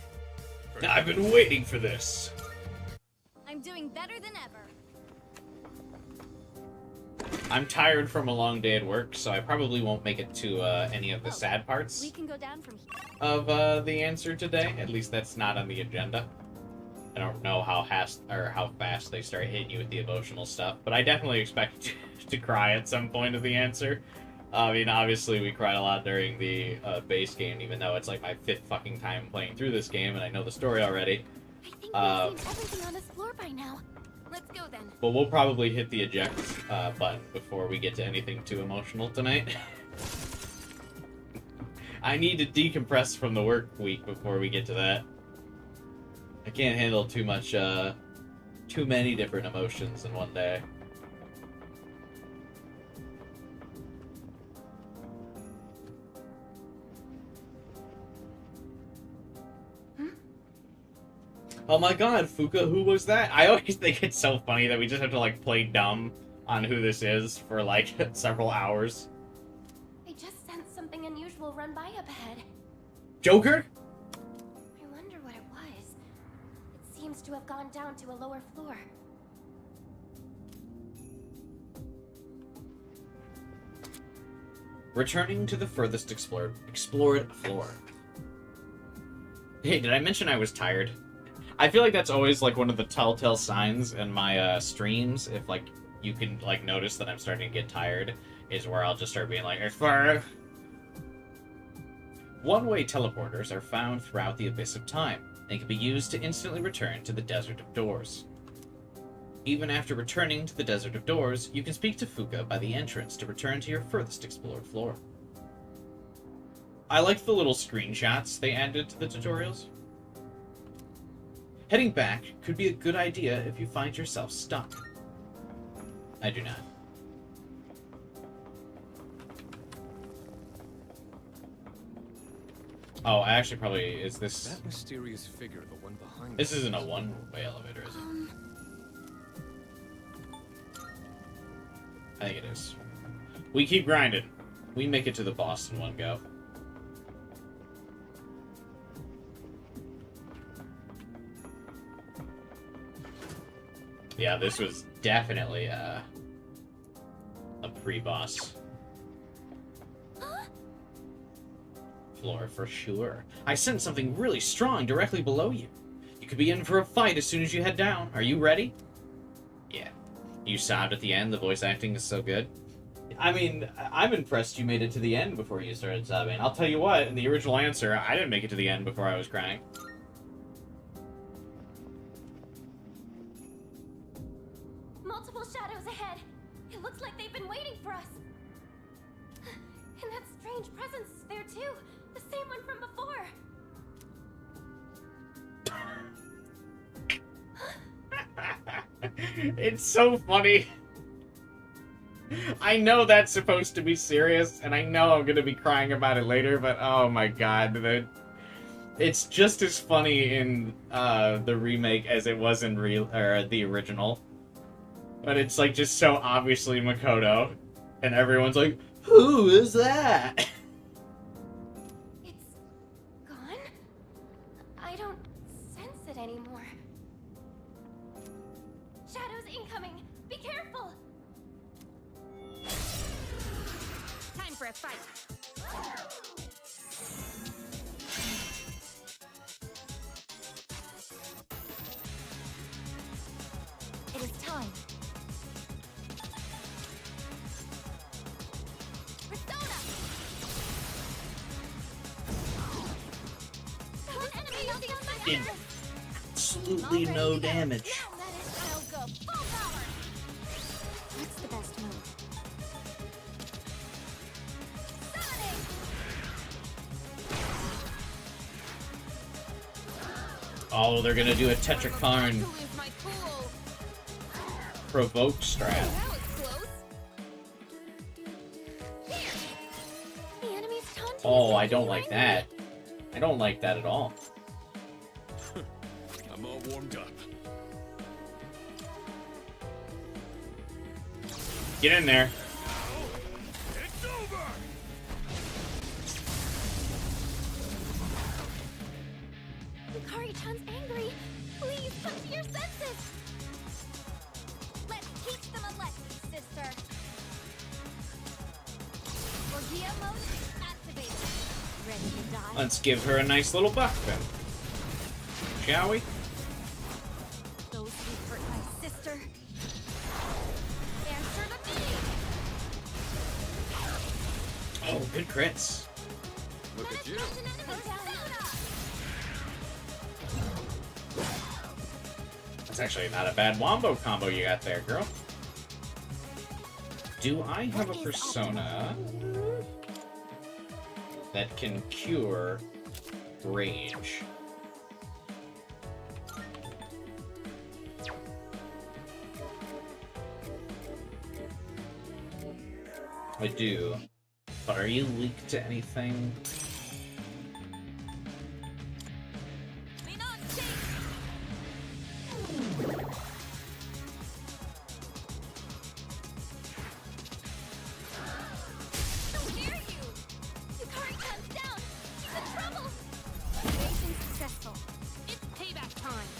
I've been waiting for this. I'm doing better than ever. I'm tired from a long day at work, so I probably won't make it to any of the sad parts We can go down from here. of the answer today. At least that's not on the agenda. I don't know how fast they start hitting you with the emotional stuff, but I definitely expect to cry at some point of the answer. I mean, obviously we cried a lot during the base game, even though it's like my 5th fucking time playing through this game and I know the story already. I think we've seen everything on this floor by now. Let's go then. But we'll probably hit the eject button before we get to anything too emotional tonight. I need to decompress from the work week before we get to that. I can't handle too many different emotions in one day. Oh my god, Fuka, who was that? I always think it's so funny that we just have to, like, play dumb on who this is for, like, several hours. I just sensed something unusual run by up ahead. Joker? I wonder what it was. It seems to have gone down to a lower floor. Returning to the furthest explored floor. Hey, did I mention I was tired? I feel like that's always, like, one of the telltale signs in my streams, if, like, you can, like, notice that I'm starting to get tired, is where I'll just start being like, One-way teleporters are found throughout the Abyss of Time, and can be used to instantly return to the Desert of Doors. Even after returning to the Desert of Doors, you can speak to Fuka by the entrance to return to your furthest explored floor. I like the little screenshots they added to the tutorials. Heading back could be a good idea if you find yourself stuck. I do not. Oh, actually, probably is this. That mysterious figure, the one behind This us. isn't a one-way elevator, is it? I think it is. We keep grinding. We make it to the boss in one go. Yeah, this was definitely a pre-boss floor for sure. I sense something really strong directly below you. You could be in for a fight as soon as you head down. Are you ready? Yeah. You sobbed at the end. The voice acting is so good. I mean, I'm impressed you made it to the end before you started sobbing. I'll tell you what, in the original answer, I didn't make it to the end before I was crying. Multiple shadows ahead. It looks like they've been waiting for us. And that strange presence is there too. The same one from before. It's so funny. I know that's supposed to be serious, and I know I'm gonna be crying about it later, but oh my god, it's just as funny in the remake as it was in the original. But it's like just so obviously Makoto, and everyone's like, "Who is that?" It's gone? I don't sense it anymore. Shadows incoming! Be careful! Time for a fight. It is time. Persona! An enemy using a Did absolutely no damage. I'll go full power! What's the best move? Summoning! Oh, they're gonna do a Tetrakarn To lose my cool. provoke strat. That was close. The enemy's taunting Oh, us I don't like like that. I don't like that at all. I'm all warmed up. Get in there. It's over! Yukari-chan's angry. Please come to your senses. Let's teach them a lesson, sister. Orgia mode activated. Ready to die? Let's give her a nice little buff then. Shall we? Those who hurt my sister. Answer to me. Oh, good crits. Look at you. That's actually not a bad wombo combo you got there, girl. Do I have a persona that can cure rage? I do. But are you leaked to anything? How dare you! Yukari-chan's down. She's in trouble. Evasion successful. It's payback time.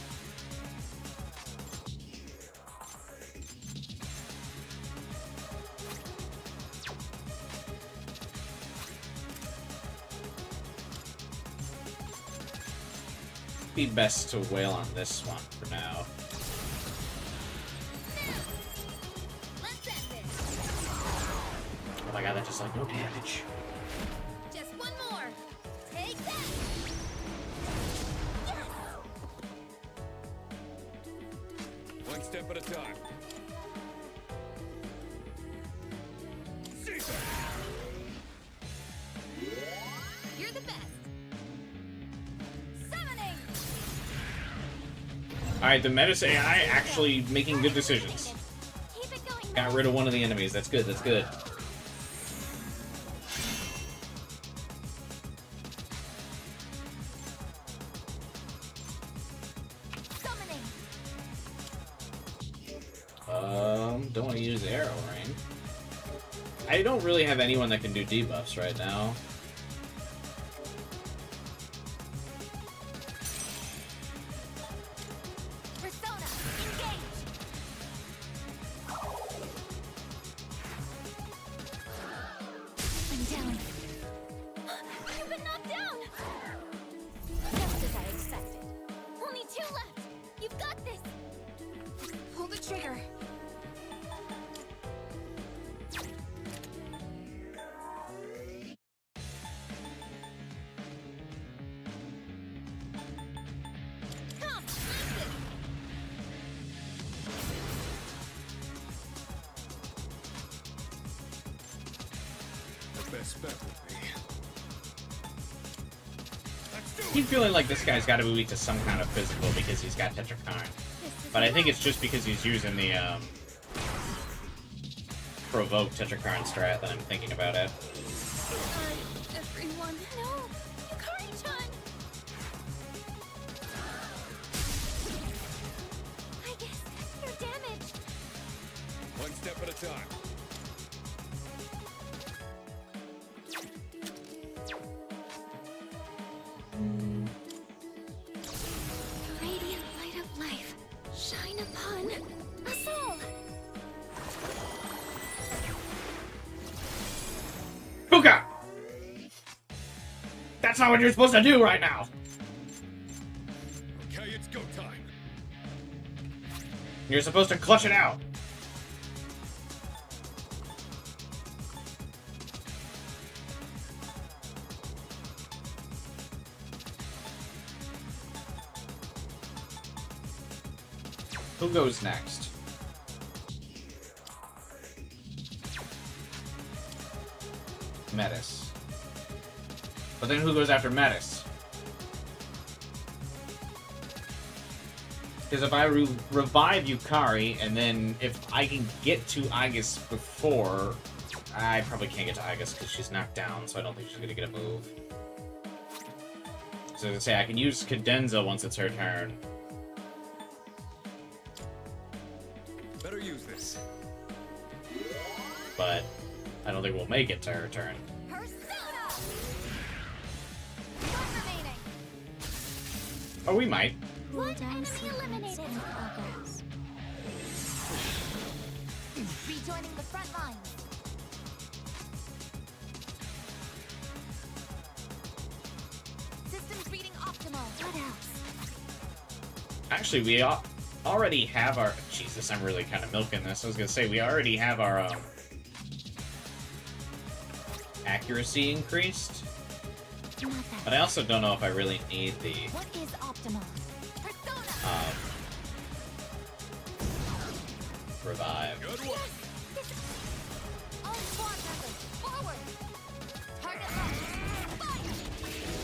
Be best to wail on this one for now. Let's end this. Oh my god, that just like no damage. Just one more. Take that. Yes. One step at a time. Caesar! You're the best. Summoning. Alright, the Metis AI actually making good decisions. Keep it going. Got rid of one of the enemies. That's good, that's good. Don't want to use arrow rain. I don't really have anyone that can do debuffs right now. Persona, engage! I'm down. You've been knocked down! Just as I expected. Only 2 left! You've got this! Pull the trigger. Come, use it! The best bet would be. I keep feeling like this guy's got to be weak to some kind of physical because he's got Tetrakarn. But I think it's just because he's using the provoke Tetrakarn strat that I'm thinking about it. Everyone, no! Yukari-chan! I guess you're damaged. One step at a time. Radiant light of life, shine upon us all. Puka! That's not what you're supposed to do right now! Okay, it's go time. You're supposed to clutch it out! Who goes next? Metis. But then who goes after Metis? Because if I revive Yukari, and then if I can get to Aigis before... I probably can't get to Aigis because she's knocked down, so I don't think she's going to get a move. So as I say, I can use Cadenza once it's her turn. Better use this. But I don't think we'll make it to her turn. Persona! One remaining. Oh, we might. One enemy eliminated. Rejoining the front line. Systems reading optimal. What else? Actually, we already have our... Jesus, I'm really kind of milking this. I was going to say, we already have our accuracy increased. But I also don't know if I really need the... What is optimal? Persona! Revive. Good one. All squad members, forward! Target locked. Fire!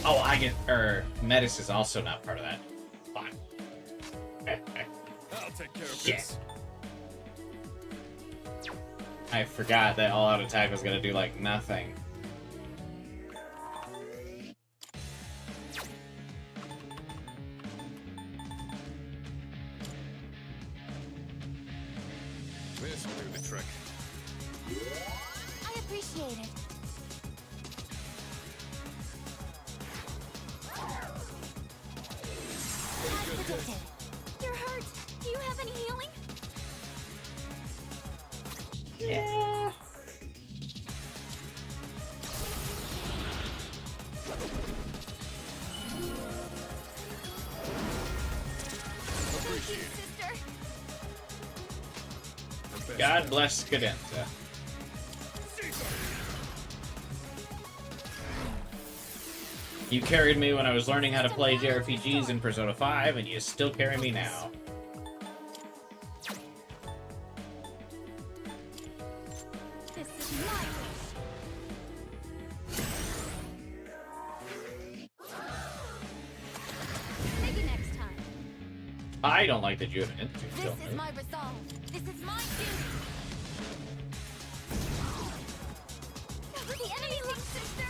Oh, I get... Metis is also not part of that. Fine. I'll take care of Shit. this. I forgot that all-out attack was going to do, like, nothing. This will do the trick. I appreciate it. As predicted. You're hurt. Do you have any healing? Yeah. Thank you, sister. The best God bet. bless Cadenza. You carried me when I was learning how to play JRPGs in Persona 5, and you still carry me now. This is my wish. Maybe next time. I don't like that you have an instant This kill is move. my resolve. This is my duty. Cover the enemy, big sister.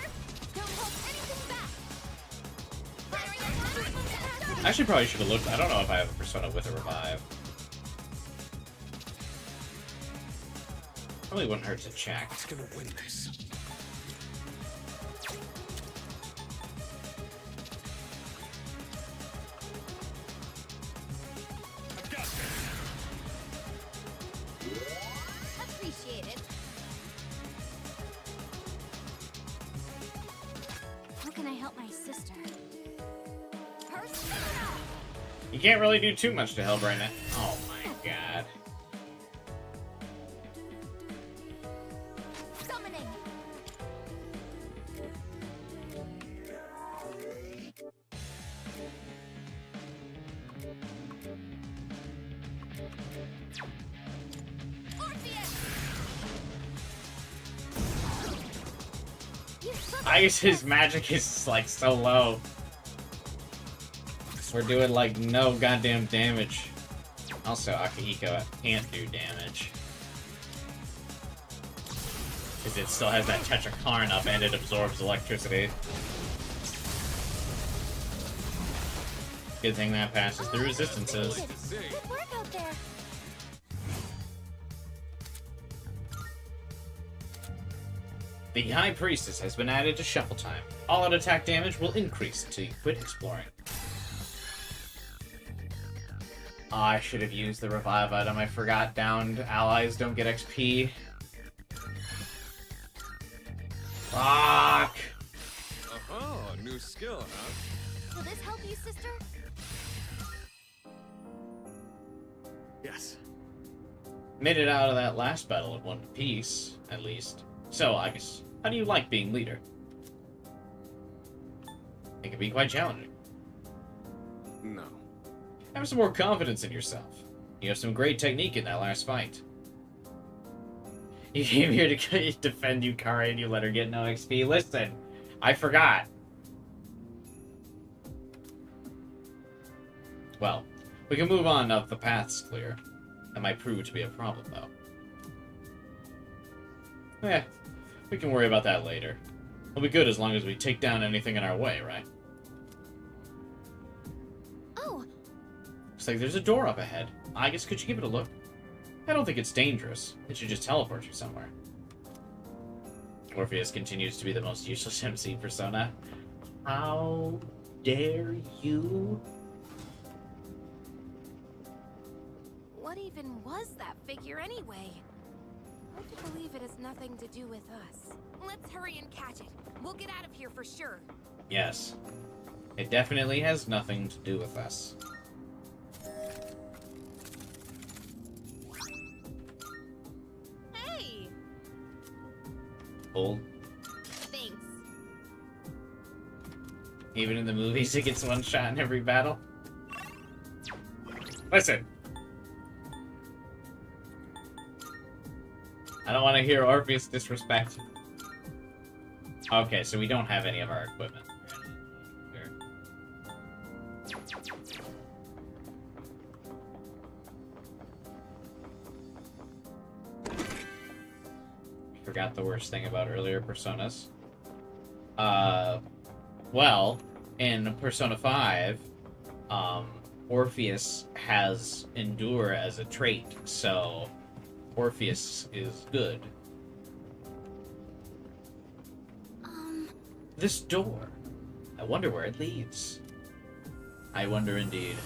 Don't hold anything back. Firing at maximum capacity. I actually probably should have looked. I don't know if I have a Persona with a revive. Probably wouldn't hurt to check. Who's gonna win this? I've got this. Appreciate it. How can I help my sister? Persona! You can't really do too much to help right now. Oh my god. Summoning! Orpheus! You summoned I guess his magic is like so low. We're doing like no goddamn damage. Also, Akihiko can't do damage. Because it still has that touch of Karn up and it absorbs electricity. Good thing that passes through resistances. Good work out there. The High Priestess has been added to Shuffle Time. All-out attack damage will increase until you quit exploring. I should have used the revive item. I forgot downed allies don't get XP. Fuck! Uh-huh, new skill, huh? Will this help you, sister? Yes. Made it out of that last battle in one piece, at least. So, Aigis, how do you like being leader? It can be quite challenging. No. Have some more confidence in yourself. You have some great technique in that last fight. You came here to defend Yukari and you let her get no XP. Listen, I forgot. Well, we can move on now that the path's clear. That might prove to be a problem, though. Eh, we can worry about that later. It'll be good as long as we take down anything in our way, right? Oh, Looks like there's a door up ahead. Aigis, could you give it a look? I don't think it's dangerous. It should just teleport you somewhere. Orpheus continues to be the most useless MC persona. How dare you? what even was that figure anyway? Hard to believe it has nothing to do with us. Let's hurry and catch it. We'll get out of here for sure. Yes. It definitely has nothing to do with us. Hey! Old. Thanks. Even in the movies, it gets one shot in every battle. Listen. I don't want to hear Orpheus disrespect. Okay, so we don't have any of our equipment. Forgot the worst thing about earlier Personas. Well, in Persona 5, Orpheus has Endure as a trait, so Orpheus is good. This door. I wonder where it leads. I wonder indeed.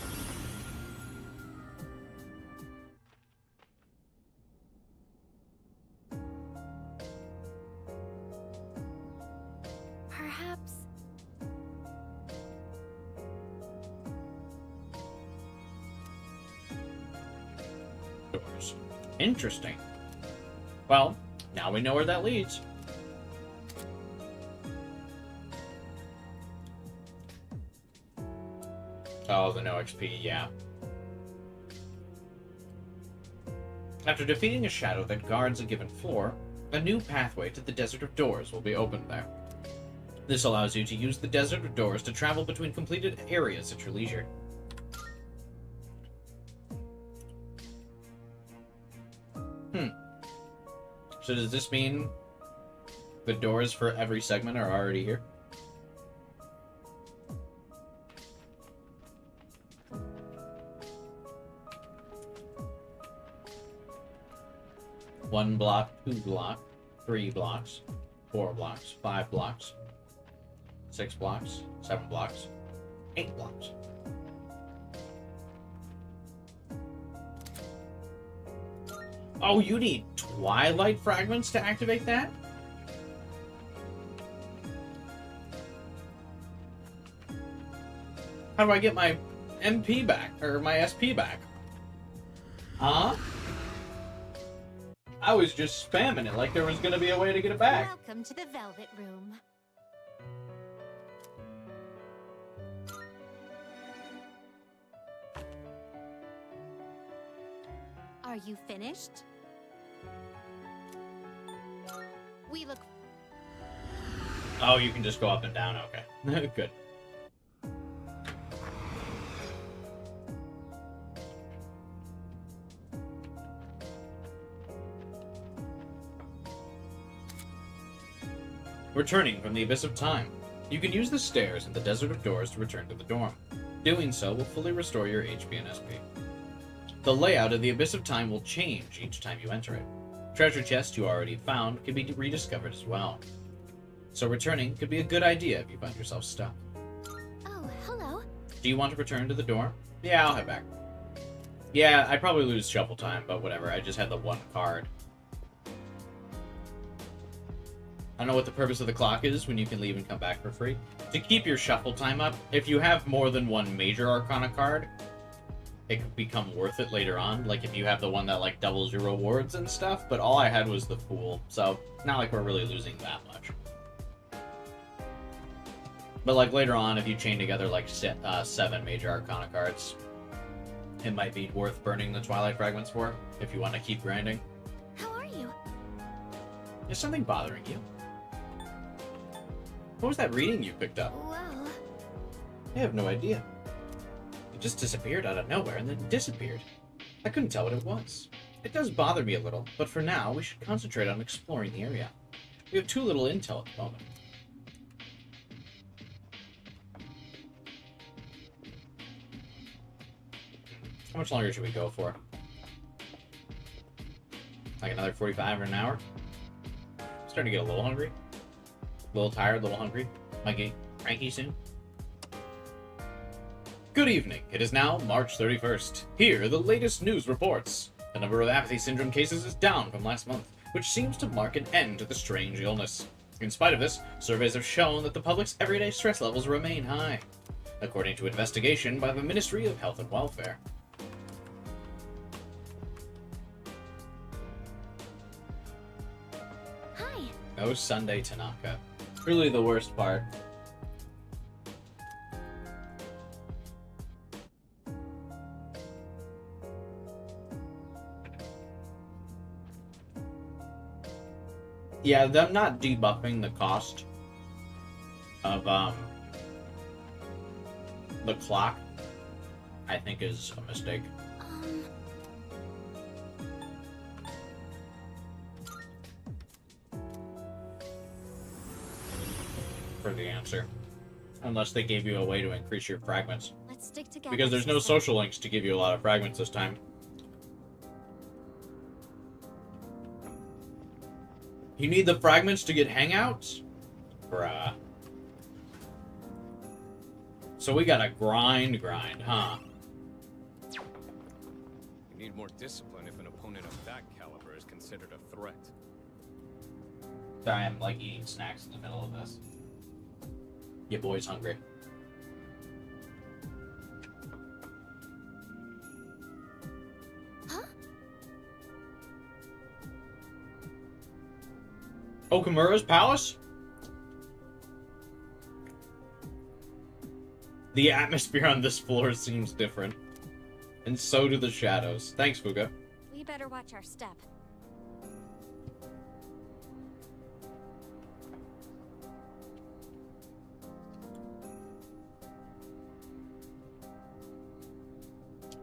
Perhaps. Doors. Interesting. Well, now we know where that leads. Oh, the no XP, yeah. After defeating a shadow that guards a given floor, a new pathway to the Desert of Doors will be opened there. This allows you to use the Desert of Doors to travel between completed areas at your leisure. So does this mean the doors for every segment are already here? 1 block, 2 block, 3 blocks, 4 blocks, 5 blocks, 6 blocks, 7 blocks, 8 blocks. Oh, you need Twilight Fragments to activate that? How do I get my MP back, or my SP back? Huh? I was just spamming it like there was gonna be a way to get it back. Welcome to the Velvet Room. Are you finished? We look. Oh, you can just go up and down. Okay. Good. Returning from the Abyss of Time. You can use the stairs in the Desert of Doors to return to the dorm. Doing so will fully restore your HP and SP. The layout of the Abyss of Time will change each time you enter it. Treasure chests you already found can be rediscovered as well. So returning could be a good idea if you find yourself stuck. Oh, hello. Do you want to return to the dorm? Yeah, I'll head back. Yeah, I'd probably lose shuffle time, but whatever. I just had the 1 card. I don't know what the purpose of the clock is when you can leave and come back for free. To keep your shuffle time up, if you have more than 1 major arcana card, it could become worth it later on. Like if you have the one that like doubles your rewards and stuff, but all I had was the Fool, so not like we're really losing that much. But like later on, if you chain together like 7 major arcana cards, it might be worth burning the Twilight Fragments for, if you want to keep grinding. How are you? Is something bothering you? What was that reading you picked up? Well, I have no idea. It just disappeared out of nowhere and then disappeared. I couldn't tell what it was. It does bother me a little, but for now, we should concentrate on exploring the area. We have too little intel at the moment. How much longer should we go for? Like another 45 or an hour? Starting to get a little hungry. A little tired, a little hungry. Might get cranky soon. Good evening. It is now March 31st. Here are the latest news reports. The number of apathy syndrome cases is down from last month, which seems to mark an end to the strange illness. In spite of this, surveys have shown that the public's everyday stress levels remain high, according to investigation by the Ministry of Health and Welfare. hi. No Sunday Tanaka. Really the worst part. Yeah, them not debuffing the cost of the clock, I think is a mistake. For the answer. Unless they gave you a way to increase your fragments. Let's stick together. Because there's no social links to give you a lot of fragments this time. You need the fragments to get hangouts? Bruh. So we gotta grind, huh? You need more discipline if an opponent of that caliber is considered a threat. Sorry, I'm like eating snacks in the middle of this. Your boy's hungry. Huh? Okamura's palace? The atmosphere on this floor seems different. And so do the shadows. Thanks, Fuga. We better watch our step.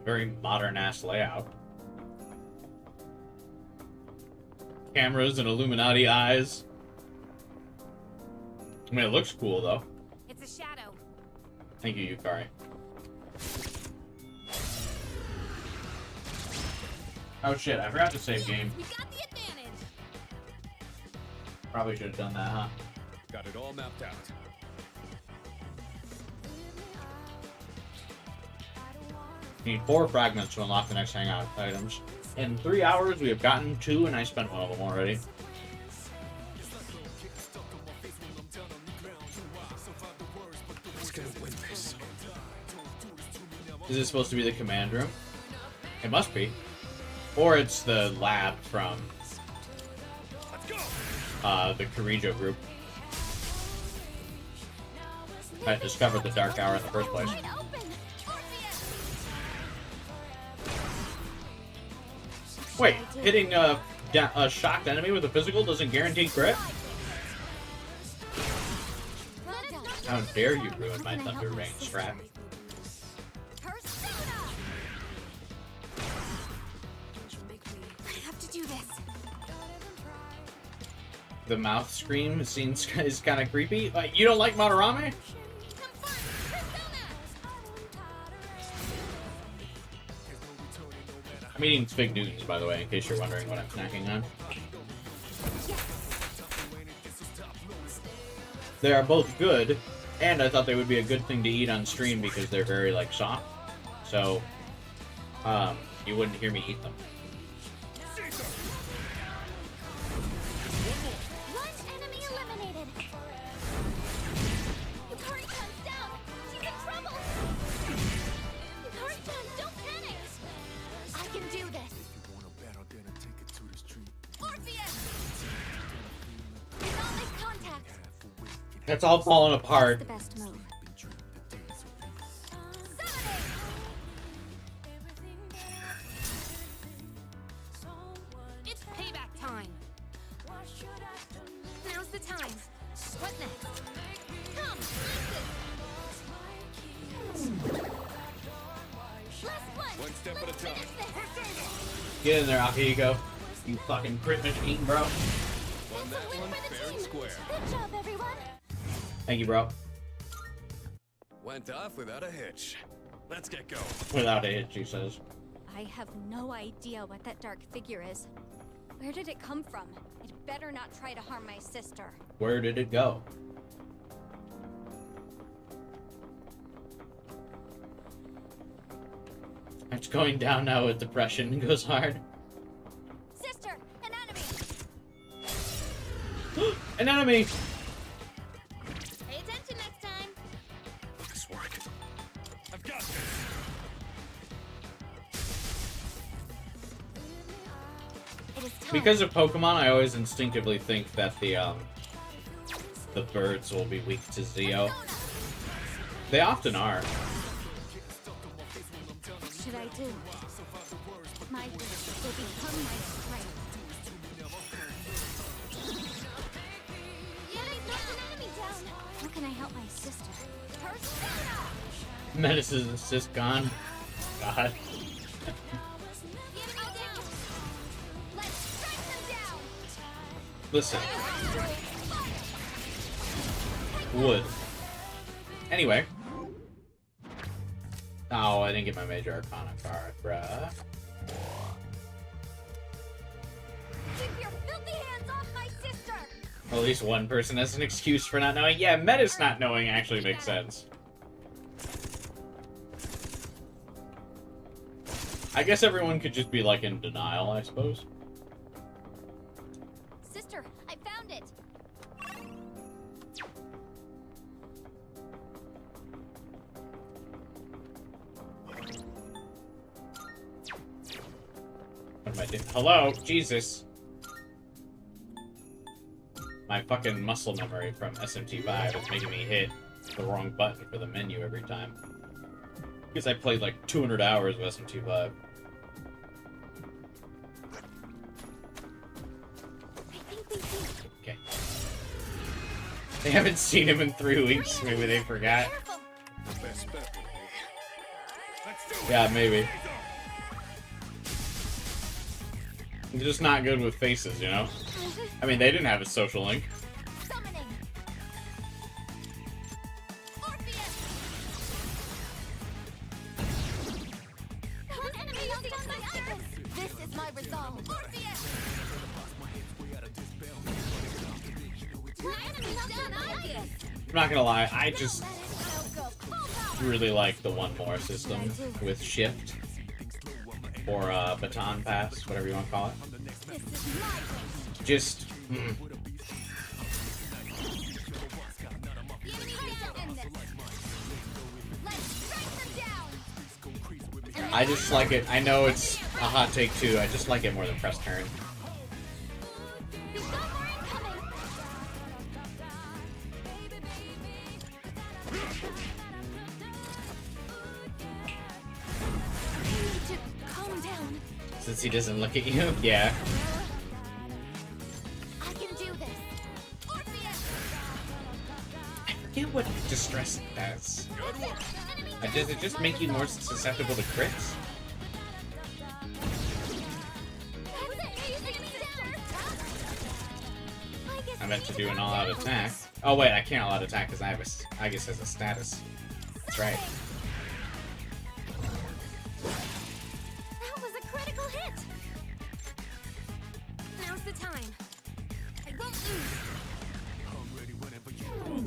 Very modern-ass layout. Cameras and Illuminati eyes. I mean, it looks cool, though. It's a shadow. Thank you, Yukari. Oh shit, I forgot to save game. We got the advantage. Probably should have done that, huh? Got it all mapped out. You need 4 fragments to unlock the next hangout items. In 3 hours, we have gotten 2, and I spent one of them already. Let's go win this. Is this supposed to be the command room? It must be. Or it's the lab from the Karijo group that discovered the Dark Hour in the first place. Wait, hitting a shocked enemy with a physical doesn't guarantee crit? How dare you ruin my Thunder Rain strat? I have to do this. The mouth scream seems is kind of creepy. You don't like Madarame? I'm eating Fig Newtons, by the way, in case you're wondering what I'm snacking on. They are both good, and I thought they would be a good thing to eat on stream because they're very, like, soft. So, you wouldn't hear me eat them. It's all falling apart. The best move. It's payback time. Now's the time. What next? Come, One step at a time. Get in there, Akihiko. You fucking crit machine, bro. Won that one fair and square. Good job, everyone. Thank you, bro. Went off without a hitch. Let's get going. Without a hit, she says. I have no idea what that dark figure is. Where did it come from? It better not try to harm my sister. Where did it go? It's going down now with depression. It goes hard. Sister, an enemy! An enemy! Pay attention next time. This work. I've got this. It is time. Because of Pokemon, I always instinctively think that the birds will be weak to Zeo. They often are. What should I do? My wish will become my strength. How can I help my sister? Metis is just gone. God. Listen. Wood. Anyway. Oh, I didn't get my Major Arcana card, bruh. Keep your filthy hands off my sister! Well, at least one person has an excuse for not knowing. Yeah, Metis not knowing actually makes sense. I guess everyone could just be, like, in denial, I suppose. Sister, I found it! What am I doing? Hello? Jesus. My fucking muscle memory from SMT5 is making me hit the wrong button for the menu every time. Because I played like 200 hours of SMT5. Okay. They haven't seen him in 3 weeks. Maybe they forgot. Best bet will be. Let's do it. Yeah, maybe. He's just not good with faces, you know? I mean, they didn't have a social link. Summoning! This is my resolve. I'm not gonna lie, I just really like the one more system with shift or baton pass, whatever you want to call it. Just I just like it. I know it's a hot take too. I just like it more than press turn. Since he doesn't look at you, yeah. I can do this. I forget what distress does. Does it just make you more susceptible to crits? I meant to do an all-out attack. Oh wait, I can't all-out attack because Aigis has a status. That's right. That was a critical hit. Now's the time. I won't lose.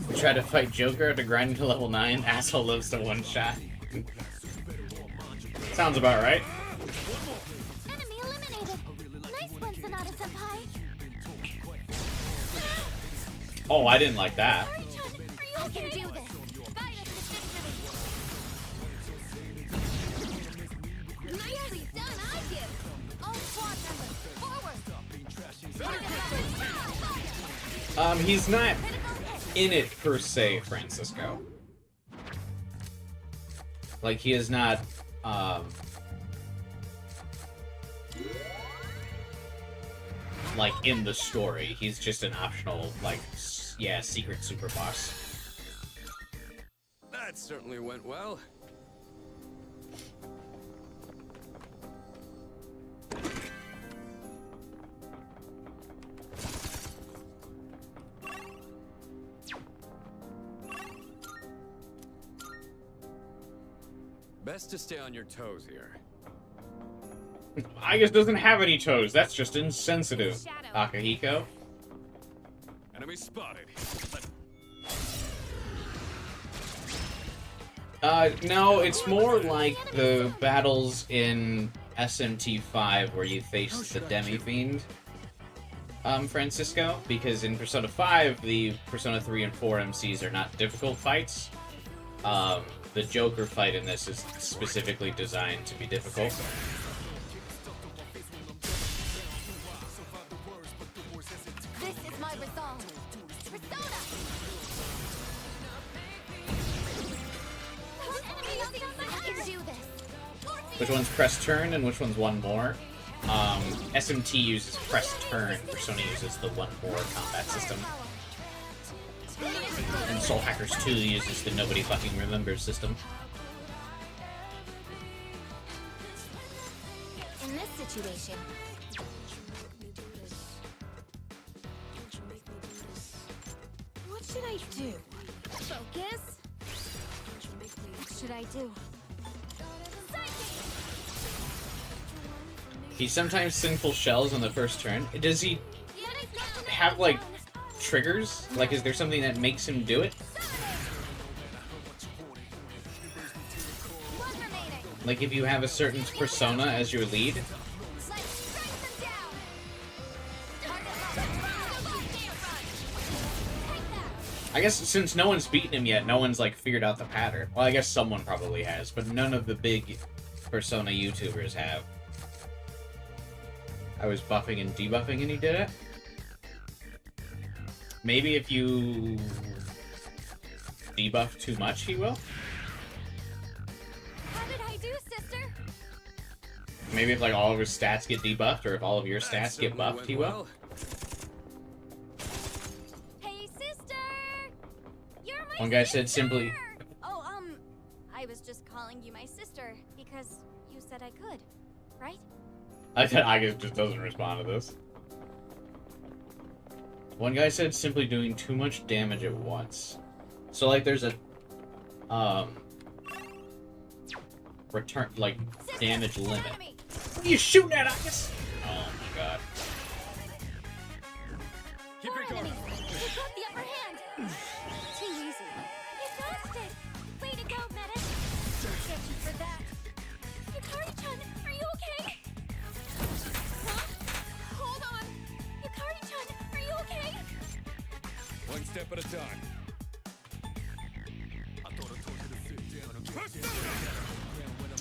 We try to fight Joker to grind to level 9. Asshole lives to one shot. Sounds about right. Enemy eliminated. Nice one, Sonata-senpai. Oh, I didn't like that. I can do this. Nicely done, Aigis. All squad members, forward. He's not in it per se, Francisco. Like, he is not, like, in the story. He's just an optional, like, yeah, secret super boss. That certainly went well. Best to stay on your toes here. Aigis doesn't have any toes. That's just insensitive. Akahiko. Enemy spotted. No, it's more like the battles in SMT5 where you face the Demi-Fiend, Francisco, because in Persona 5, the Persona 3 and 4 MCs are not difficult fights. The Joker fight in this is specifically designed to be difficult. This is my resolve. Persona! I can do this. Which one's press turn and which one's one more? SMT uses press turn, Persona uses the one more combat system. And Soul Hackers 2 uses the nobody fucking remembers system. In this situation, what should I do? Focus? What should I do? He sometimes sinful shells on the first turn. Does he have, like, triggers? Like, is there something that makes him do it? Like, if you have a certain persona as your lead? I guess since no one's beaten him yet, no one's, like, figured out the pattern. Well, I guess someone probably has, but none of the big Persona YouTubers have. I was buffing and debuffing and he did it? Maybe if you debuff too much, he will? How did I do, sister? Maybe if, like, all of his stats get debuffed, or if all of your stats get buffed, he will? Hey, sister! You're my One guy said simply... Oh, I was just calling you my sister because you said I could, right? I said Aigis just doesn't respond to this. One guy said simply doing too much damage at once. So, like, there's a, return, like, damage limit. What are you shooting at, Aigis? Oh my god. Keep it going. One step at a time.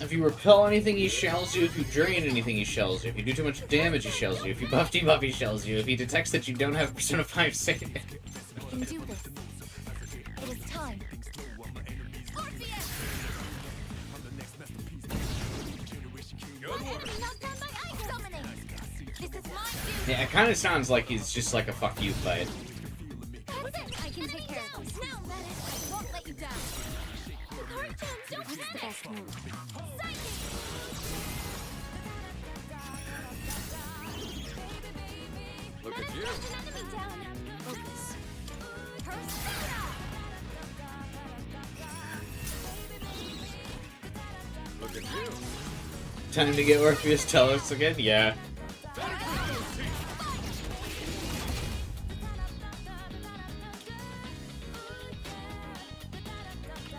If you repel anything, he shells you. If you drain anything, he shells you. If you do too much damage, he shells you. If you buff debuff, he shells you. If he detects that you don't have Persona 5 saving. We can do this. It is time. Yeah, it kind of sounds like he's just like a fuck you fight. I can take care of this. Now, Metis, I won't let you down. Don't What's the best move? Look at you. Focus. Look at you. Time to get Orpheus Telos again? Yeah.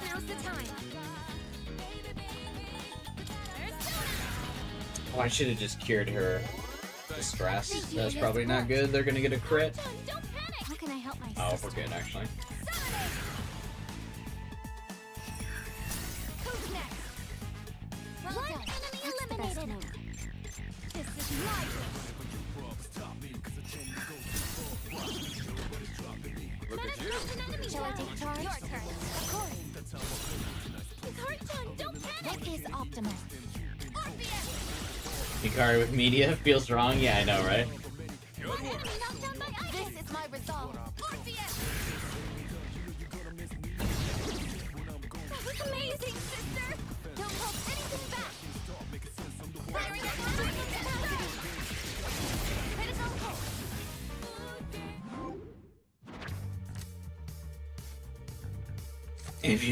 Now's the time. Oh, I should have just cured her distress. That's probably not good. They're gonna get a crit. How can I help my Oh, sister? we're good, actually. Who's next? One enemy eliminated. This is my Look at you. Shall I take charge? Your turn. Of course. Don't panic. What is optimal? Hikari with media feels wrong? Yeah, I know, right? This is my resolve. That was amazing, sister! Don't hold anything back! Firing at critical hit! If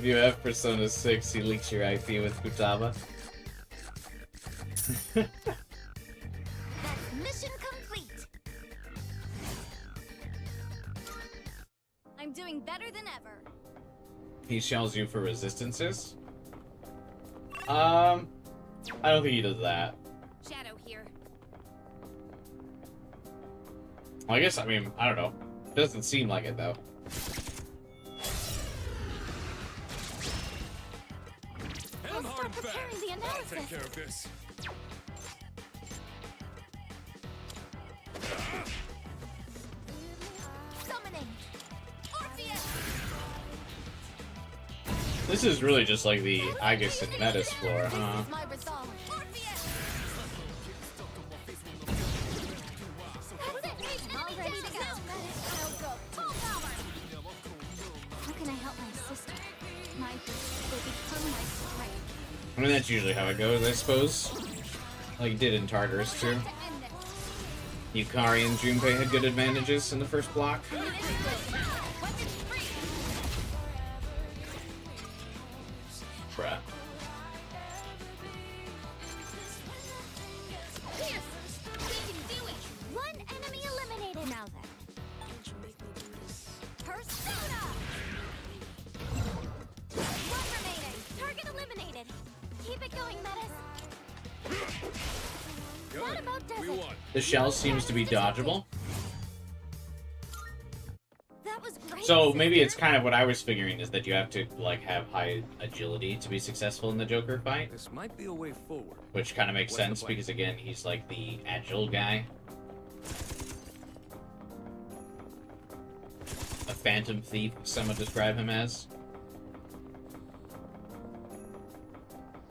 you have Persona 6, he leaks your IP with Futaba. That's mission complete! I'm doing better than ever. He shells you for resistances? I don't think he does that. Shadow here. Well, I guess, I mean, I don't know. It doesn't seem like it, though. And hard and fast. Preparing the I'll analysis. take care of this. Summoning! Orpheus! This is really just like the Aigis and Metis floor, This huh? is my resolve. Orpheus! All ready to go. I'll go. Full power! How can I help my sister? My peace will become my strength. I mean, that's usually how it goes, I suppose. Like it did in Tartarus, too. Yukari and Junpei had good advantages in the first block. Bruh. One enemy eliminated. Now then. Persona! One remaining. Target eliminated. Keep it going, Metis. What about We Desert? won. The shell seems to be dodgeable. That was great. So maybe it's kind of what I was figuring is that you have to like have high agility to be successful in the Joker fight, This might be a way forward. which kind of makes What's the sense plan? because again he's like the agile guy, a phantom thief. Some would describe him as.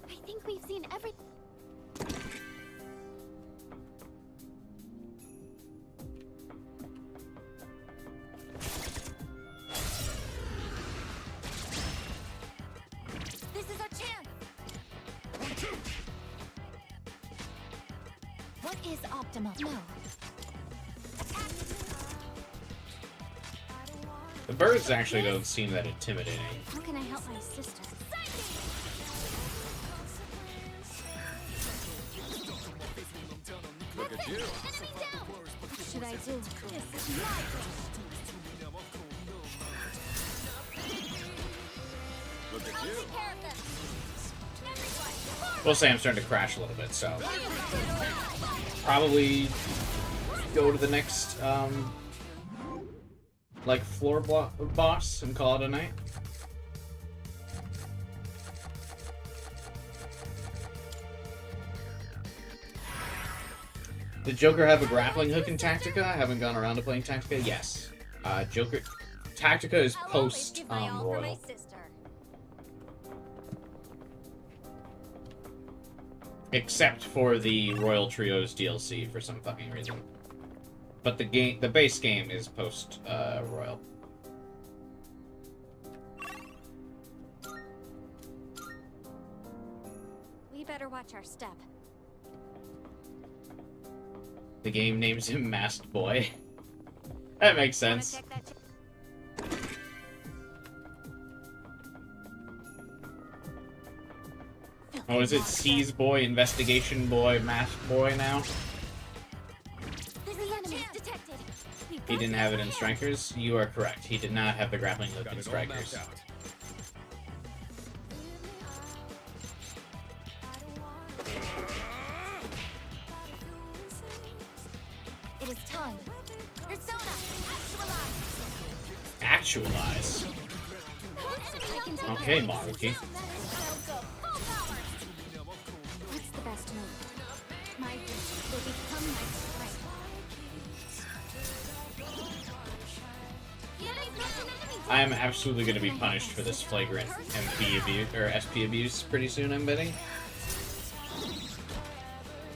I think we've seen everything. This is our chance. What is optimal? No. The birds actually don't seem that intimidating. How can I help my sister? Look at you. Enemy down! What should I do? This is my Look at you. Take care of them. Everyone, We'll say I'm starting to crash a little bit, so probably go to the next like floor boss and call it a night. Did Joker have a grappling hook in Tactica? I haven't gone around to playing Tactica. Yes. Joker... Tactica is post Royal. Except for the Royal Trios DLC for some fucking reason. But the base game is post Royal. We better watch our step. The game names him Masked Boy. That makes sense. Oh, is it Seize Boy, Investigation Boy, Masked Boy now? He didn't have it in Strikers? You are correct. He did not have the grappling hook in Strikers. It is time. Persona, Actualize. Okay, Maruki. What's the best move? My wish will become my strength. I am absolutely going to be punished for this flagrant MP abuse or SP abuse pretty soon, I'm betting.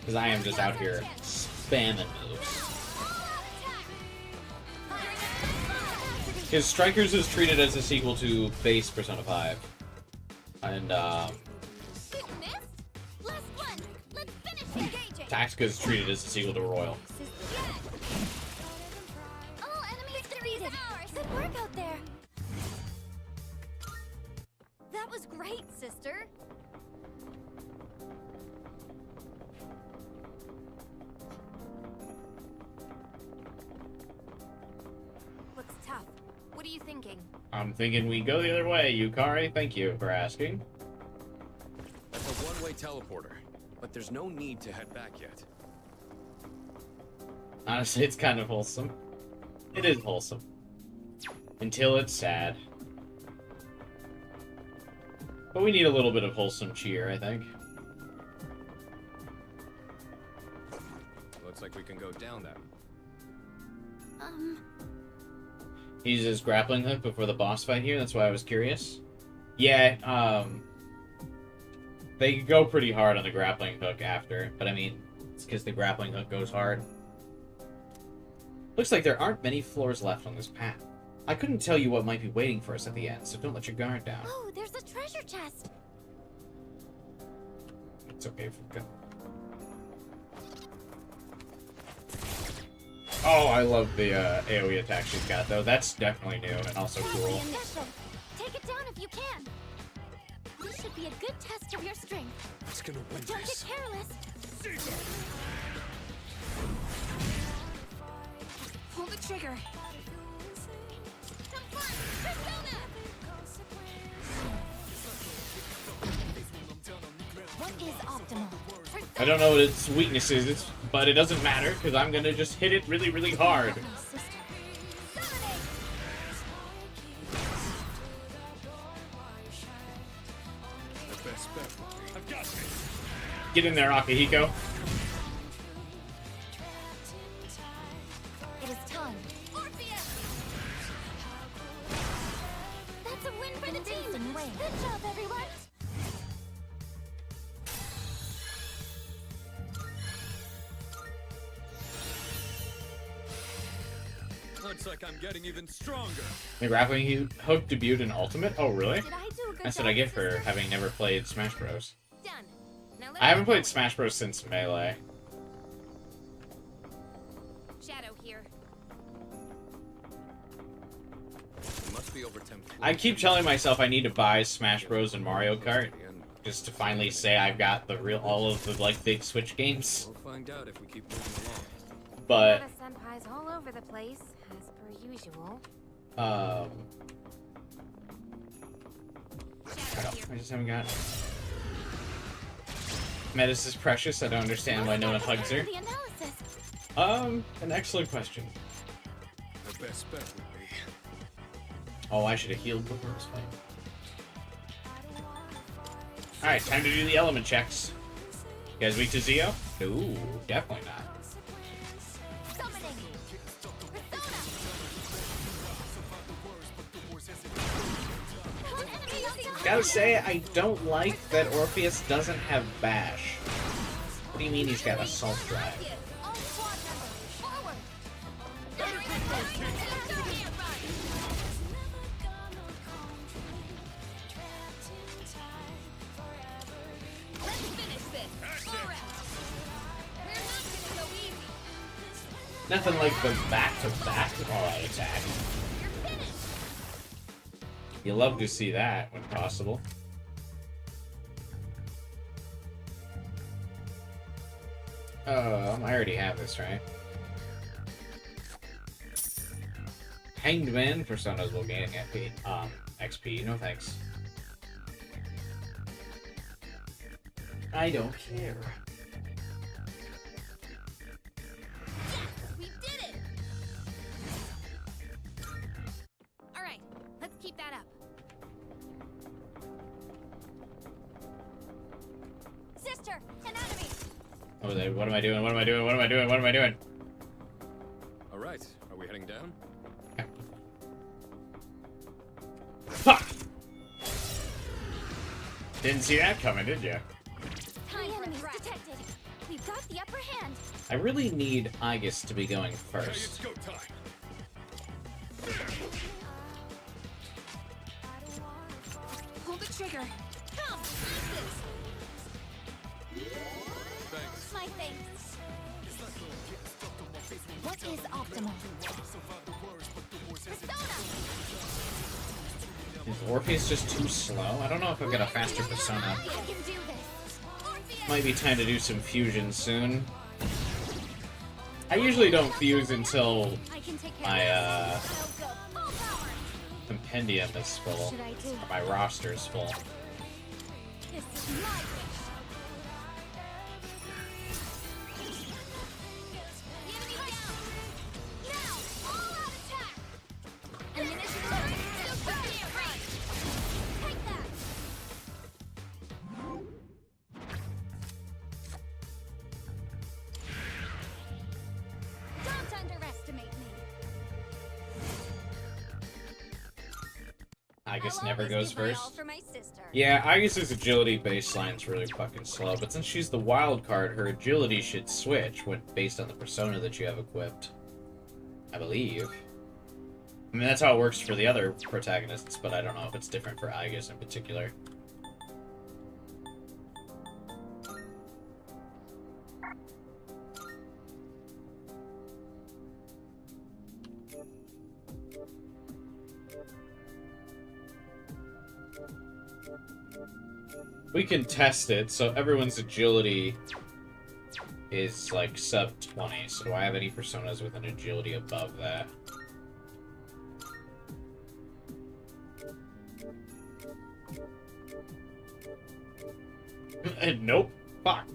Because I am just out here spamming moves. Because Strikers is treated as a sequel to base Persona 5. And, Tactica is treated as a sequel to Royal. all enemies defeated. Good work out there. That was great, sister. Looks tough. What are you thinking? I'm thinking we go the other way, Yukari. Thank you for asking. That's a one-way teleporter, but there's no need to head back yet. Honestly, it's kind of wholesome. It is wholesome. Until it's sad. But we need a little bit of wholesome cheer, I think. Looks like we can go down that. He uses grappling hook before the boss fight here, that's why I was curious. Yeah, they go pretty hard on the grappling hook after, but I mean, it's because the grappling hook goes hard. Looks like there aren't many floors left on this path. I couldn't tell you what might be waiting for us at the end, so don't let your guard down. Oh, there's a treasure chest. It's okay if we go. Oh, I love the AoE attack she's got, though. That's definitely new and also cool. Take it down if you can. This should be a good test of your strength. It's gonna win But don't get this. careless. Pull the trigger. What is optimal? I don't know what its weakness is, but it doesn't matter, because I'm gonna just hit it really, really hard. Get in there, Akihiko. It is time. That's a win for the team. Good job, everyone. Looks like I'm getting even stronger. The grappling hook debuted in Ultimate? Oh, really? Did I do a good That's what job, I get for sister? having never played Smash Bros. Done. Now I haven't played Smash Bros. Since Melee. Shadow here. It must be over 10 floors. I keep telling myself I need to buy Smash Bros. And Mario Kart, just to finally say I've got the all of the, like, big Switch games. We'll find out if we keep moving along. But, Senpai's all over the place, as per usual. I just haven't got... Metis is precious, I don't understand why no one hugs her. The analysis. An excellent question. The best bet would be Oh, I should have healed before this fight. Alright, time to do the element checks. You guys weak to Zeo? Ooh, definitely not. Gotta say, I don't like that Orpheus doesn't have Bash. What do you mean he's got Assault Drive? Nothing like the back-to-back all-out attack. You love to see that when possible. I already have this, right? Hanged Man personas will gain XP. No thanks. I don't care. We did it! Alright, let's keep that up. Sister, an enemy! What am I doing? What am I doing? What am I doing? What am I doing? All right, are we heading down? Fuck! Didn't see that coming, did you? Enemies detected. We've got the upper hand. I really need Aigis to be going first. Go time. Pull the trigger. Come, this. Thanks. My thanks. What is optimal? Persona! Is Orpheus just too slow? I don't know if I've got a faster persona. I can do this. Orpheus! Might be time to do some fusion soon. I usually don't fuse until I can take care my of this. I'll go full power. compendium is full. What should I do? Or my roster is full. This is my wish. The enemy down. Now, all out attack. Ammunition loaded. Super right. Take that. Don't underestimate me. Aigis I'll never always goes give my all first. for my sister. Yeah, Aigis' agility baseline's really fucking slow, but since she's the wild card, her agility should switch based on the persona that you have equipped. I believe. I mean, that's how it works for the other protagonists, but I don't know if it's different for Aigis in particular. We can test it, so everyone's agility is like sub 20, so do I have any personas with an agility above that? Nope. Fuck.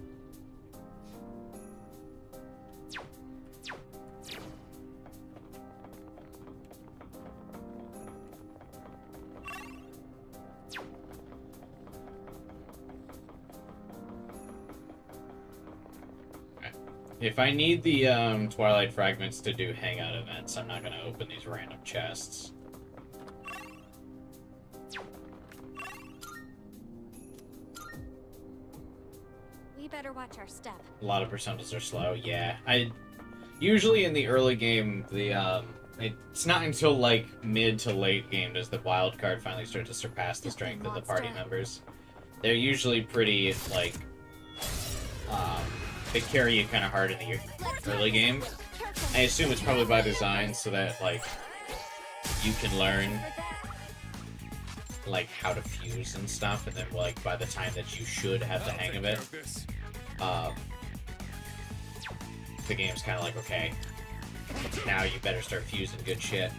If I need the Twilight Fragments to do hangout events, I'm not going to open these random chests. We better watch our step. A lot of personas are slow, yeah. Usually in the early game, it's not until like mid to late game does the wild card finally start to surpass the strength of the party members. They're usually pretty, like, they carry you kind of hard in the early game. I assume it's probably by design so that, like, you can learn, like, how to fuse and stuff, and then, like, by the time that you should have the hang of it, the game's kind of like, okay, now you better start fusing good shit.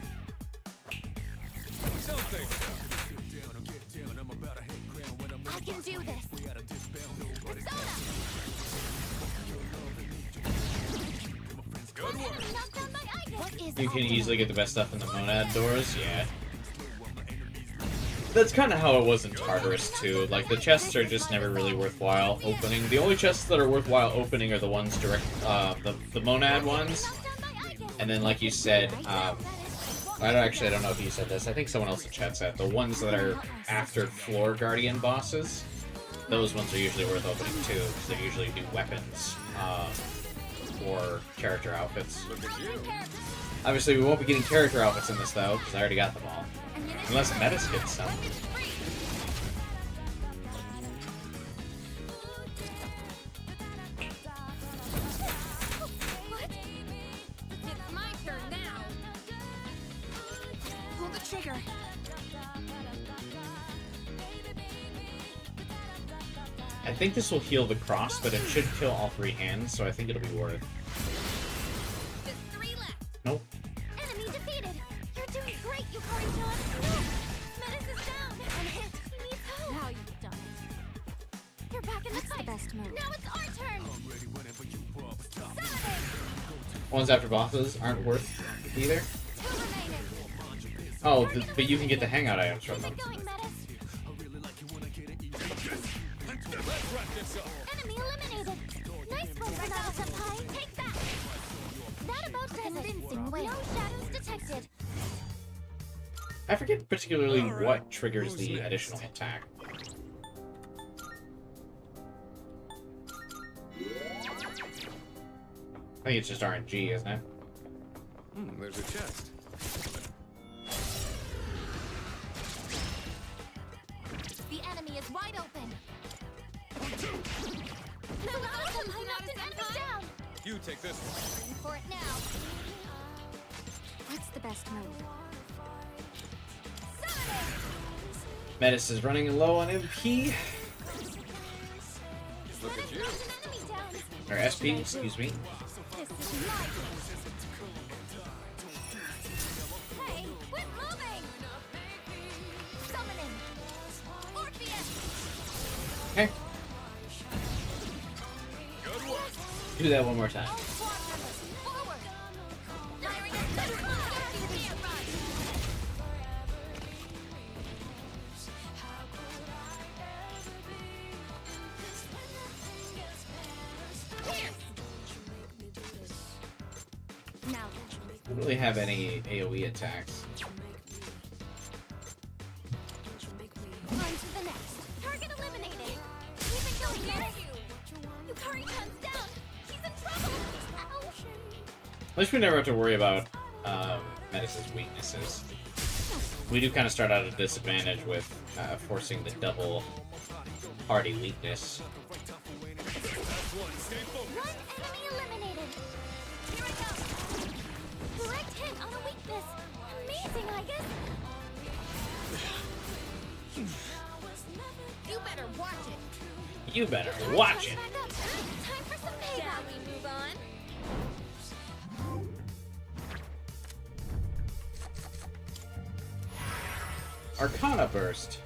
I can do this. Persona! Good work. Enemy knocked down by Aigis. What is You can easily get the best stuff in the monad doors, yeah. That's kind of how it was in Tartarus, too. Like, the chests are just never really worthwhile opening. The only chests that are worthwhile opening are the ones direct, the monad ones. And then, like you said, I don't know if you said this. I think someone else in chat said the ones that are after Floor Guardian bosses. Those ones are usually worth opening, too, because they usually do weapons, or character outfits. Obviously, we won't be getting character outfits in this, though, because I already got them all. Unless Metis gets some. It's my turn now. Pull the trigger. I think this will heal the cross, but it should kill all three hands, so I think it'll be worth. Just 3 left. Nope. Enemy defeated! You're doing great, Yukari-chan! No! Metis is down! I'm hit! He needs help! Now you've done it. You're back in the What's the fight! best move? Now it's our turn! Ones after bosses aren't worth either. 2 remaining! Oh, but you can get the hangout items from them. Keep it going, Metis! Enemy eliminated! Nice one, Renata Senpai! Take that! That about does it! No shadows detected! I forget particularly what triggers the additional attack. I think it's just RNG, isn't it? There's a chest. The enemy is wide open! Renata Senpai knocked an enemy down! You take this one. Going for it now! What's the best move? Metis is running low on MP. Look at you. Knocked an enemy down! Or SP, excuse me. This is my Hey, quit moving! Summoning! Orpheus! Okay. Do that one more time. Forward! Firing a second rush! Now I don't really have any AoE attacks. On to the next. Target eliminated. Keep it going, Metis. Yukari-chan's down. She's in trouble. Ow. At least we never have to worry about Metis' weaknesses. We do kind of start out at a disadvantage with forcing the double party weakness. One enemy eliminated. Here I go. Direct hit on a weakness. Amazing, Aigis. You better watch it. You better watch it! Back up. Time for some payback. Shall we move on? Arcana Burst.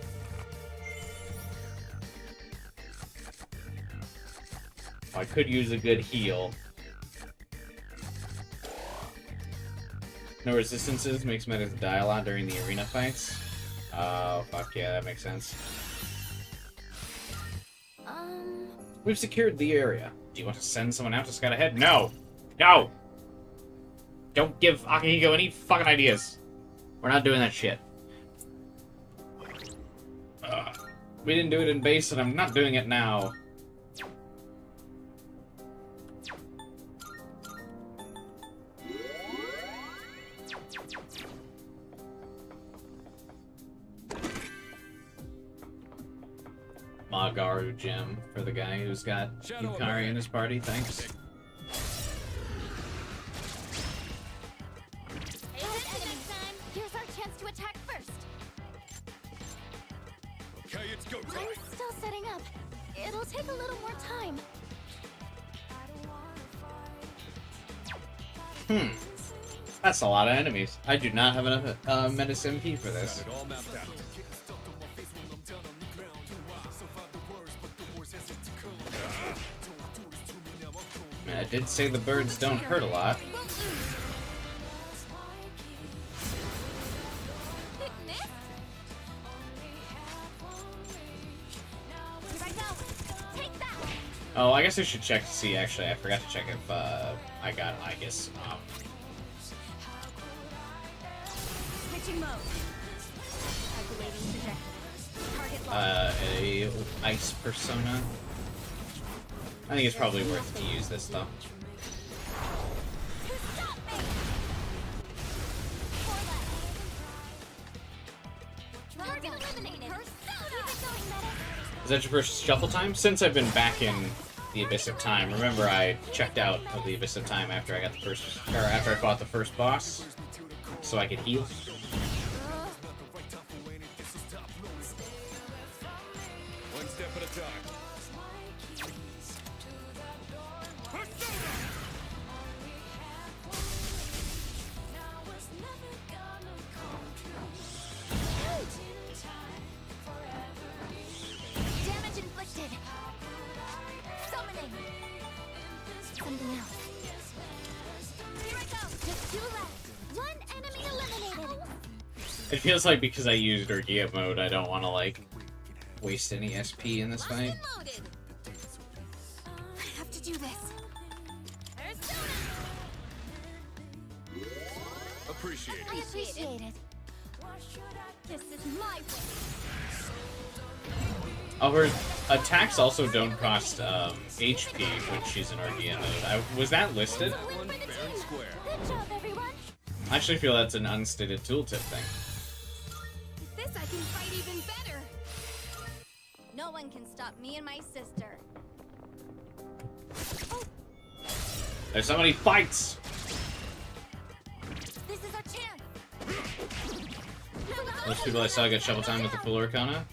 I could use a good heal. No resistances makes Metis die a lot during the arena fights. Oh, fuck yeah, that makes sense. We've secured the area. Do you want to send someone out to scout ahead? No! No! Don't give Akihiko any fucking ideas. We're not doing that shit. We didn't do it in base, and I'm not doing it now. Magaru gem for the guy who's got Yukari in his party, thanks. Next time. Here's our chance to attack first. Okay, it's go time. I'm still setting up. It'll take a little more time. That's a lot of enemies. I do not have enough Metis MP for this. Got it all mapped out. I did say the birds don't hurt a lot. It missed? Oh, I guess I should check to see, actually. I forgot to check if I got Aigis. Switching mode. Calculating trajectory. Target locked. A ice persona. I think it's probably worth to use this, though. Target eliminated. Keep it going, Metis. Is that your first shuffle time? Since I've been back in the Abyss of Time, remember I checked out of the Abyss of Time after I got the first, or after I fought the first boss, so I could heal. One step at a time. Damage inflicted. Summoning. Something else. Here I go. Just 2 left. 1 enemy eliminated. It feels like because I used Orgia mode, I don't want to, like, waste any SP in this fight. Loaded. I have to do this. Appreciate it. I appreciate it. This is my way. Oh, her attacks also don't cost HP when she's in Orgia mode. Was that listed? One fair and square. Good job, everyone. I actually feel that's an unstated tooltip thing. With this, I can fight even better. No one can stop me and my sister. There's so many fights! This is our chance. Most people I saw get shovel time with the full Arcana.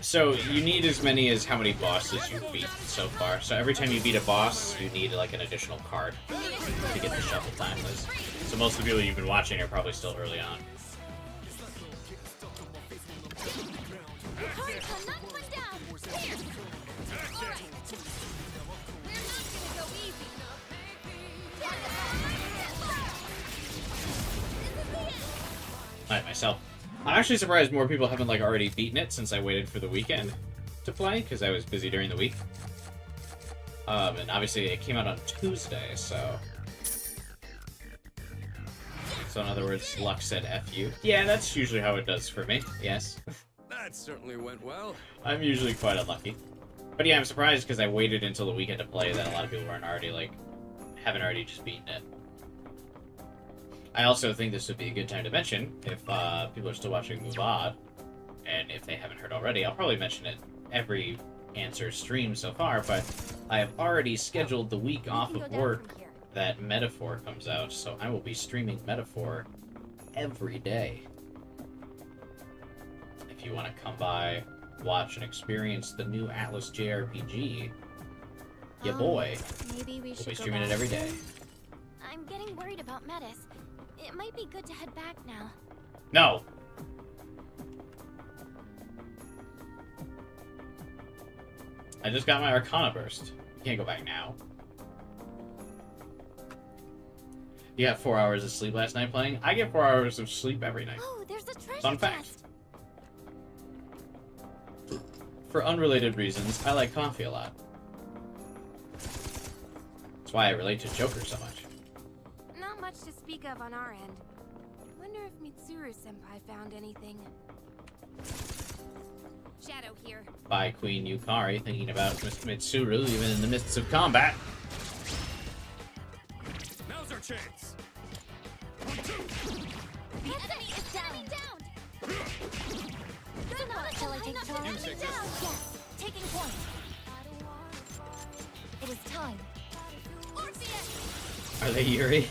So, you need as many as how many bosses you've beat so far. So every time you beat a boss, you need like an additional card to get the shovel time list. So most of the people you've been watching are probably still early on. Myself. I'm actually surprised more people haven't like already beaten it since I waited for the weekend to play because I was busy during the week. And obviously it came out on Tuesday, so in other words, luck said F you. Yeah, that's usually how it does for me. Yes. That certainly went well. I'm usually quite unlucky. But yeah, I'm surprised because I waited until the weekend to play that a lot of people haven't already just beaten it. I also think this would be a good time to mention, if people are still watching Mubad, and if they haven't heard already, I'll probably mention it every Answer stream so far, but I have already scheduled the week off of work that Metaphor comes out, so I will be streaming Metaphor every day. If you want to come by, watch, and experience the new Atlas JRPG, ya boy, Maybe we we'll should be go streaming it back every day. soon. I'm getting worried about Metis. It might be good to head back now. No! I just got my Arcana burst. You can't go back now. You got 4 hours of sleep last night playing? I get 4 hours of sleep every night. Oh, there's a treasure Fun fact. chest. For unrelated reasons, I like coffee a lot. That's why I relate to Joker so much. Not much to speak of on our end. Wonder if Mitsuru-senpai found anything. Shadow here. By Queen Yukari, thinking about Mitsuru even in the midst of combat. Now's our chance. The enemy is down. Good luck. Shall I take charge? You take this. Yes. Taking point. It is time. Orpheus! Are they Yuri?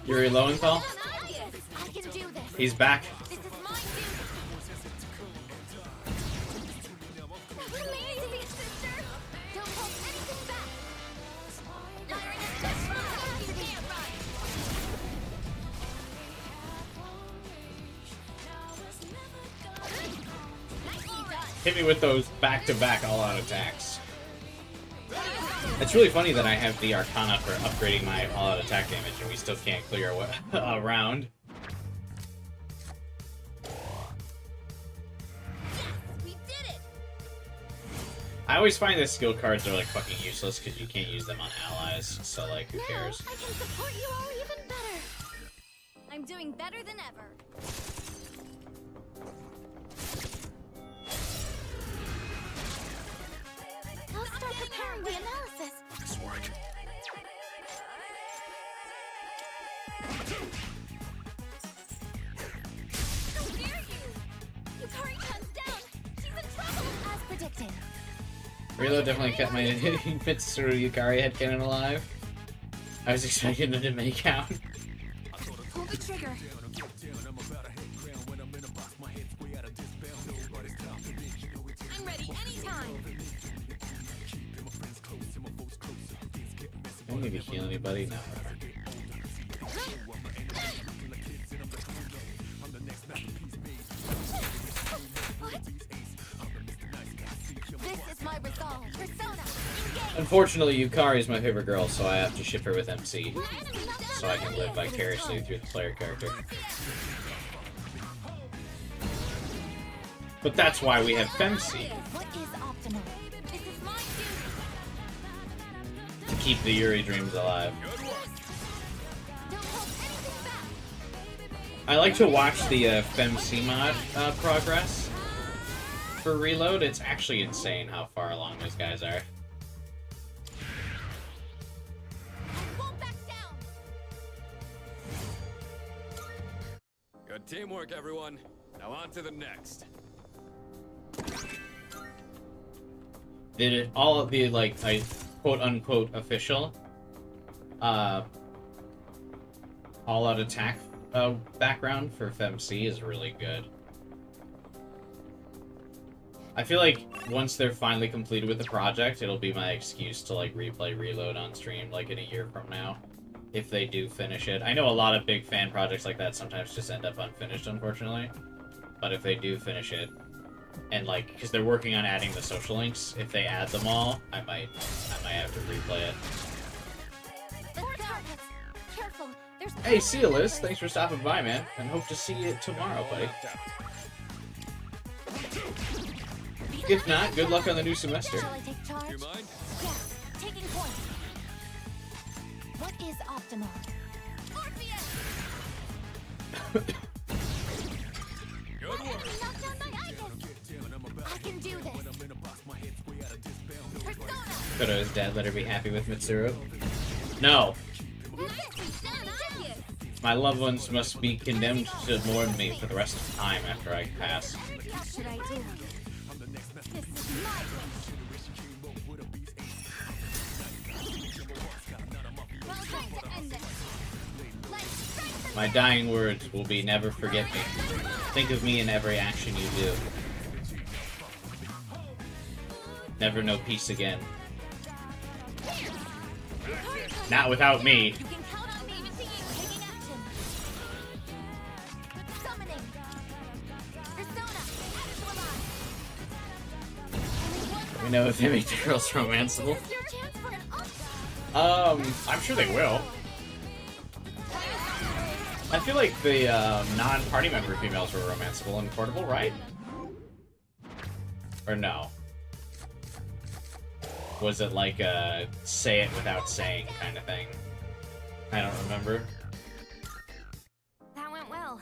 Yuri Lowenthal? I can do this. He's back. This is my duty. Amazing, sister. Don't hold anything back. Firing is just fine. You can't run. Nicely done. Hit me with those back-to-back all-out attacks. It's really funny that I have the Arcana for upgrading my all-out attack damage, and we still can't clear a round. Yes, we did it. I always find that skill cards are like fucking useless because you can't use them on allies, so like who cares? I can support you all even better. I'm doing better than ever. I'll start preparing the analysis. Nice work. How dare you! Yukari comes down. She's in trouble. As predicted. Reload definitely kept my Mitsuru Yukari headcanon alive. I was expecting them to make out. Pull the trigger. I'm ready anytime. I don't need to heal anybody now. This is my resolve. Persona. Engage. Unfortunately, Yukari is my favorite girl, so I have to ship her with MC, so I can live vicariously through the player character. But that's why we have Femc, What is optimal? This is my duty. to keep the Yuri dreams alive. Don't hold anything back. I like to watch the Femc mod progress for Reload. It's actually insane how far along those guys are. I won't back down. Good teamwork, everyone. Now on to the next. Did all of the like quote unquote official all out attack background for Femc is really good. I feel like once they're finally completed with the project, it'll be my excuse to like replay Reload on stream like in a year from now, if they do finish it. I know a lot of big fan projects like that sometimes just end up unfinished, unfortunately. But if they do finish it, and like, because they're working on adding the social links, if they add them all, I might have to replay it. More targets. Careful. There's Hey, Sealist, thanks for stopping by, man, and hope to see you tomorrow, buddy. If not, good luck on the new semester. Shall I take charge? Do you mind? Yes. Taking point. What is optimal? Orpheus! Good work. Knock down my Aigis! I can do this. Persona! Go to his dad, let her be happy with Mitsuru. No. My loved ones must be condemned to mourn me for the rest of time after I pass. What should I do? This is my wish. Well, time to end this. Let's strike the My dying words will be never forget me. Think of me in every action you do. Never know peace again. Not without me. You can count on me taking action. Summoning. Persona. We know if they make the girls romanceable. Your chance for an I'm sure they will. I feel like the non-party member females were romanceable in Portable, right? Or no? Was it like a say it without saying kind of thing? I don't remember. That went well.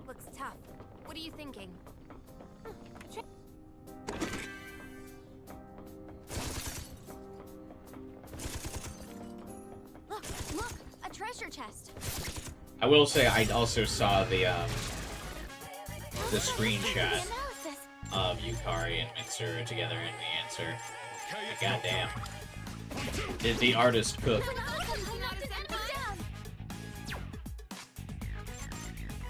Looks tough. What are you thinking? Look, a treasure chest. I will say I also saw the screenshot of Yukari and Mitsuru together in the answer. Goddamn. Did the artist cook?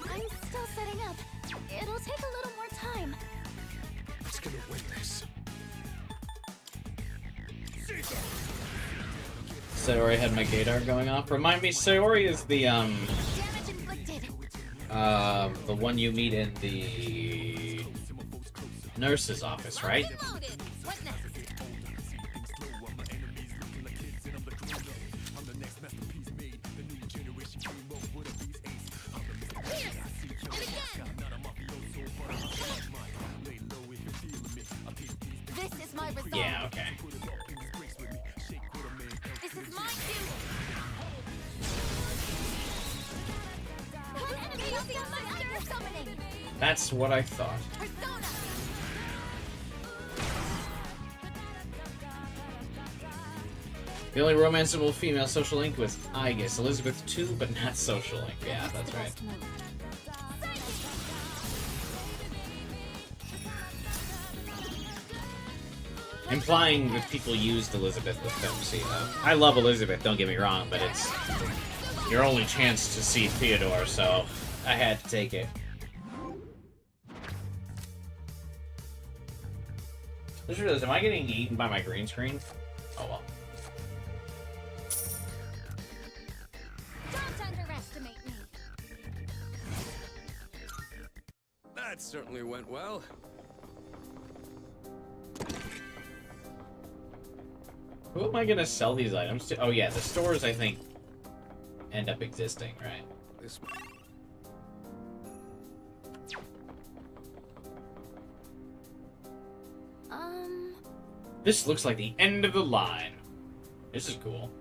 I'm still setting up. It'll take a little more time. Who's gonna win this? Sayori had my gaydar going off. Remind me, Sayori is the Damage inflicted. the one you meet in the nurse's office, right? Reloaded. What next? Pierce. And again. is my resolve. Yeah, okay. This is my cue. One enemy using a monster summoning. That's what I thought. Persona. The only romanceable female social link was Aigis. Elizabeth too, but not social link. Yeah, that's right. Implying that people used Elizabeth with Dempsey, though. I love Elizabeth, don't get me wrong, but it's your only chance to see Theodore, so I had to take it. Just realized, am I getting eaten by my green screen? Oh well. Don't underestimate me. That certainly went well. Who am I gonna sell these items to? Oh yeah, the stores, I think, end up existing, right? This... This looks like the end of the line. This is cool.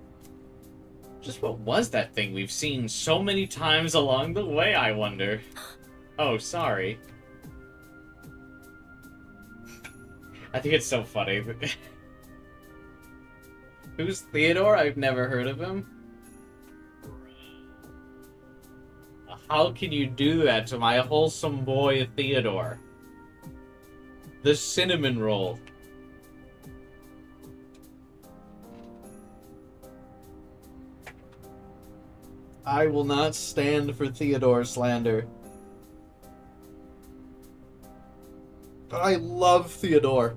Just what was that thing we've seen so many times along the way, I wonder? Oh, sorry. I think it's so funny. Who's Theodore? I've never heard of him. How can you do that to my wholesome boy Theodore? The cinnamon roll. I will not stand for Theodore slander. I love Theodore.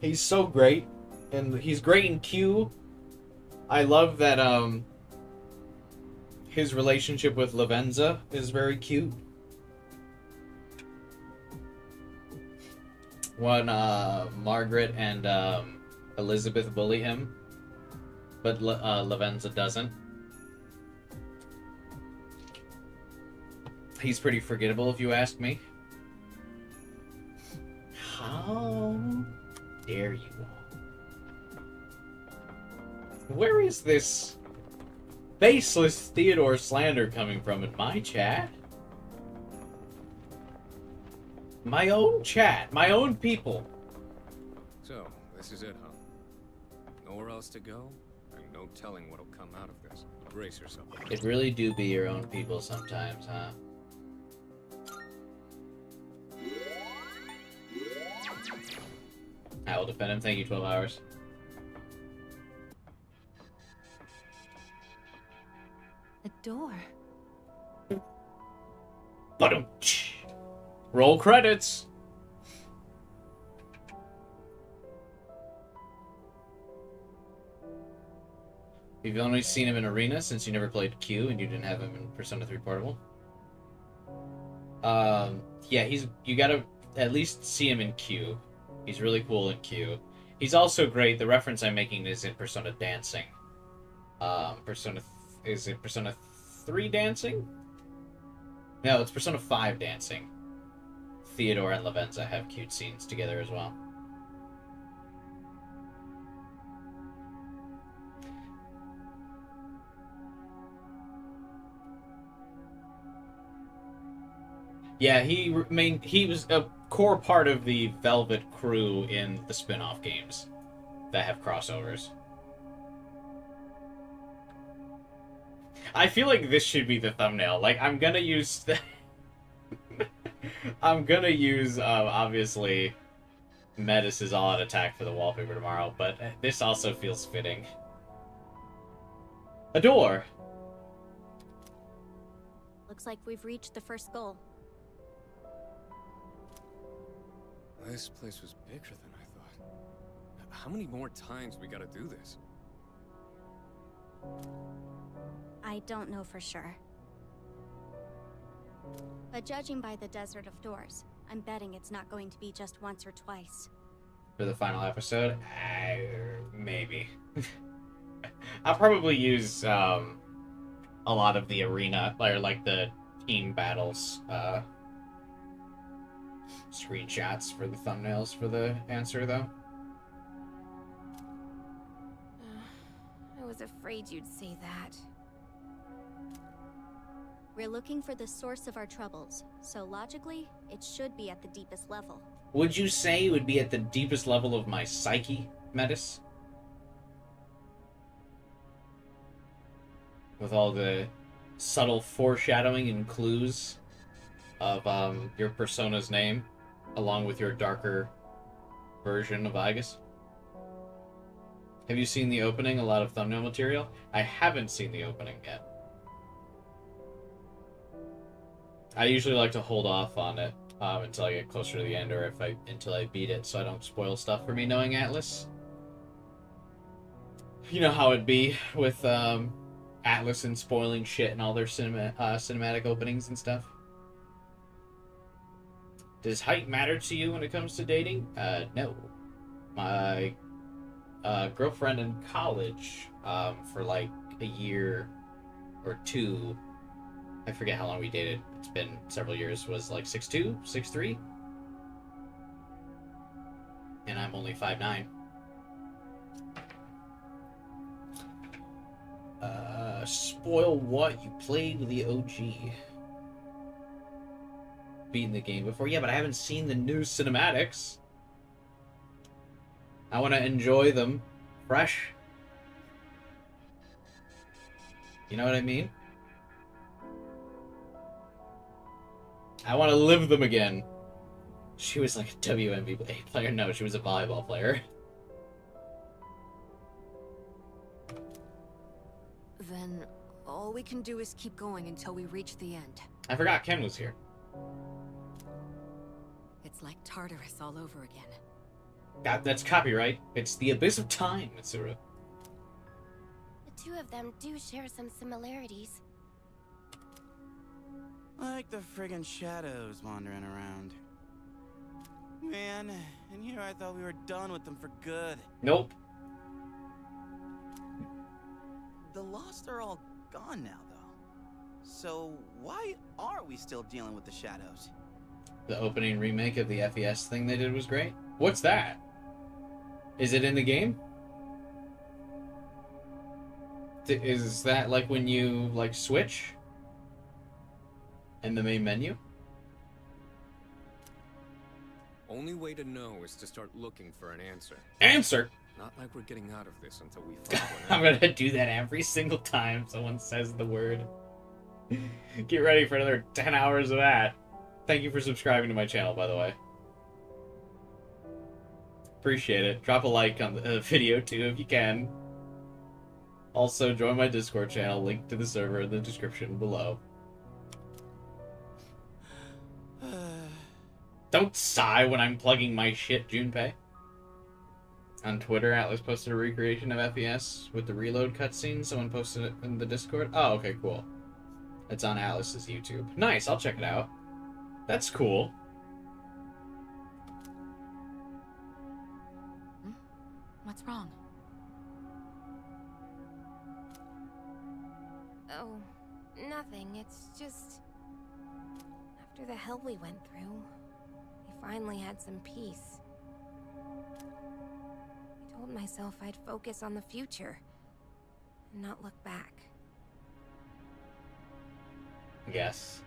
He's so great, and he's great in Q. I love that his relationship with Lavenza is very cute. When Margaret and Elizabeth bully him, but Lavenza doesn't. He's pretty forgettable, if you ask me. How dare you all? Where is this faceless Theodore slander coming from in my chat? My own chat, my own people. So, this is it, huh? Nowhere else to go? And no telling what'll come out of this. Brace yourself. It really do be your own people sometimes, huh? I will defend him. Thank you, 12 hours. A door. Ba-dum-tsh. Roll credits. You've only seen him in Arena since you never played Q and you didn't have him in Persona 3 Portable. Yeah, you gotta at least see him in Q. He's really cool in Q. He's also great. The reference I'm making is in Persona Dancing. Is it Persona 3 Dancing? No, it's Persona 5 Dancing. Theodore and Lavenza have cute scenes together as well. Yeah, he was a core part of the Velvet crew in the spin-off games that have crossovers. I feel like this should be the thumbnail. Like, I'm gonna use obviously Metis' all-out attack for the wallpaper tomorrow, but this also feels fitting. A door! Looks like we've reached the first goal. This place was bigger than I thought. How many more times we gotta do this? I don't know for sure. But judging by the Desert of Doors, I'm betting it's not going to be just once or twice. For the final episode? Maybe. I'll probably use a lot of the arena, or like the team battles screenshots for the thumbnails for the answer, though. I was afraid you'd say that. We're looking for the source of our troubles, so logically, it should be at the deepest level. Would you say it would be at the deepest level of my psyche, Metis? With all the subtle foreshadowing and clues of your persona's name, along with your darker version of Aigis. Have you seen the opening? A lot of thumbnail material? I haven't seen the opening yet. I usually like to hold off on it until I get closer to the end, or until I beat it, so I don't spoil stuff for me knowing Atlas. You know how it'd be with Atlas and spoiling shit and all their cinematic openings and stuff. Does height matter to you when it comes to dating? No. My girlfriend in college, for like a year or two, I forget how long we dated, it's been several years, was like 6'2", 6'3". And I'm only 5'9". Spoil what? You played the OG. Beaten the game before? Yeah, but I haven't seen the new cinematics. I want to enjoy them fresh. You know what I mean? I want to live them again. She was like a WNBA player. No, she was a volleyball player. Then all we can do is keep going until we reach the end. I forgot Ken was here. It's like Tartarus all over again. God, that's copyright. It's the abyss of time, Mitsuru. The two of them do share some similarities. Like the friggin' shadows wandering around. Man, and here I thought we were done with them for good. Nope. The Lost are all gone now, though. So why are we still dealing with the shadows? The opening remake of the FES thing they did was great. What's that? Is it in the game? Is that like when you like switch in the main menu? Only way to know is to start looking for an answer. Answer? Not like we're getting out of this until we find one. I'm gonna do that every single time someone says the word. Get ready for another 10 hours of that. Thank you for subscribing to my channel, by the way. Appreciate it. Drop a like on the video, too, if you can. Also, join my Discord channel, link to the server in the description below. Don't sigh when I'm plugging my shit, Junpei. On Twitter, Atlas posted a recreation of FES with the reload cutscene. Someone posted it in the Discord. Oh, okay, cool. It's on Atlas's YouTube. Nice, I'll check it out. That's cool. What's wrong? Oh, nothing. It's just... After the hell we went through, we finally had some peace. I told myself I'd focus on the future and not look back. Yes.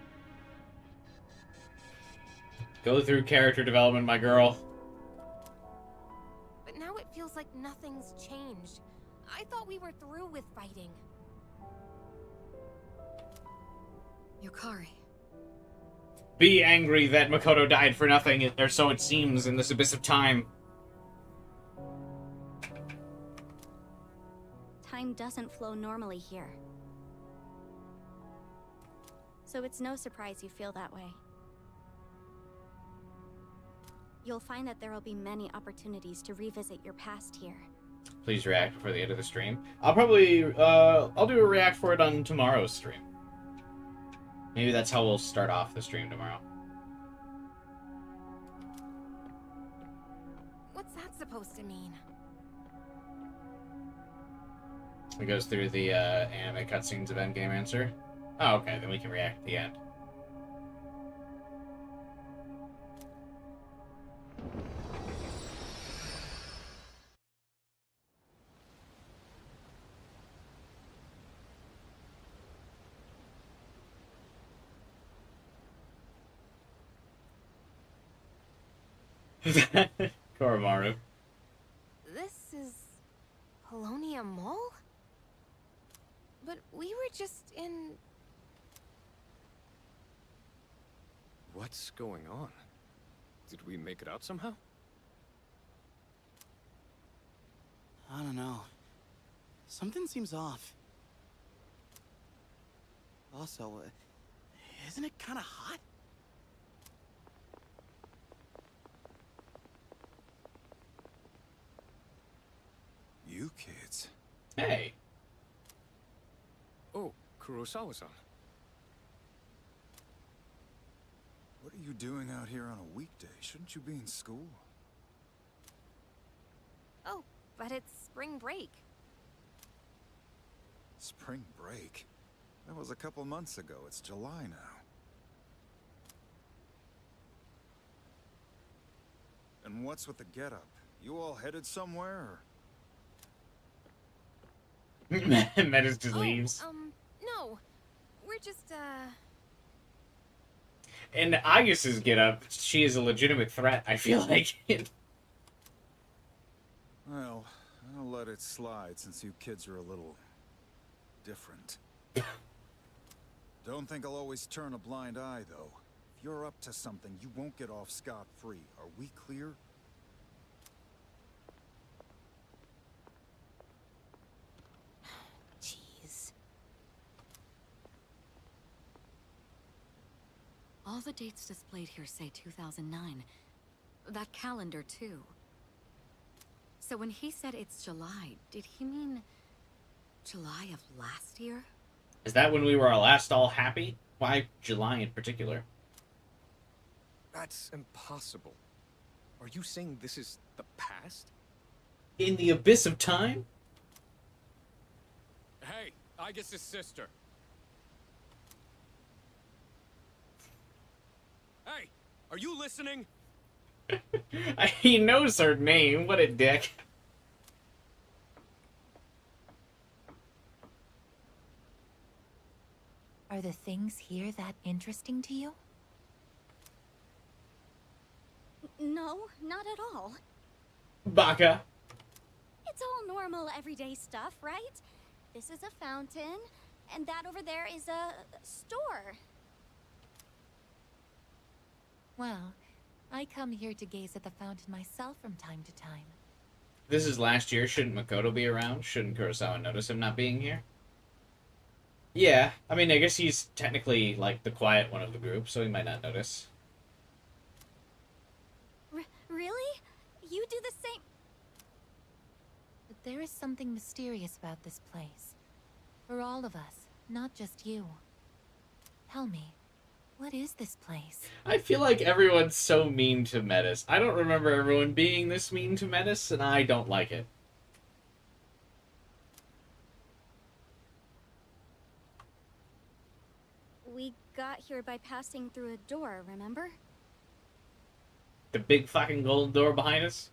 Go through character development, my girl. But now it feels like nothing's changed. I thought we were through with fighting. Yukari. Be angry that Makoto died for nothing, or so it seems in this abyss of time. Time doesn't flow normally here. So it's no surprise you feel that way. You'll find that there will be many opportunities to revisit your past here. Please react before the end of the stream. I'll probably, I'll do a react for it on tomorrow's stream. Maybe that's how we'll start off the stream tomorrow. What's that supposed to mean? It goes through the anime cutscenes of Endgame Answer. Oh, okay, then we can react at the end. Koromaru. This is Polonia Mall? But we were just in... What's going on? Did we make it out somehow? I don't know. Something seems off. Also, isn't it kind of hot? You kids. Hey. Oh, Kurosawa-san. What are you doing out here on a weekday? Shouldn't you be in school? Oh, but it's spring break. Spring break? That was a couple months ago. It's July now. And what's with the getup? You all headed somewhere, or? Metis just leaves. No. We're just, And Aigis' get up, she is a legitimate threat, I feel like. Well, I'll let it slide since you kids are a little... different. Don't think I'll always turn a blind eye, though. If you're up to something, you won't get off scot-free. Are we clear? Jeez. All the dates displayed here say 2009. That calendar, too. So when he said it's July, did he mean July of last year? Is that when we were last all happy? Why July in particular? That's impossible. Are you saying this is the past? In the abyss of time? Hey, Aigis' sister. Hey, are you listening? He knows her name. What a dick. Are the things here that interesting to you? No, not at all. Baka. It's all normal, everyday stuff, right? This is a fountain, and that over there is a store. Well, I come here to gaze at the fountain myself from time to time. This is last year. Shouldn't Makoto be around? Shouldn't Kurosawa notice him not being here? Yeah, I mean, I guess he's technically, like, the quiet one of the group, so he might not notice. Really? You do the same? But there is something mysterious about this place. For all of us, not just you. Tell me, what is this place? I feel like everyone's so mean to Metis. I don't remember everyone being this mean to Metis, and I don't like it. We got here by passing through a door, remember? The big fucking gold door behind us?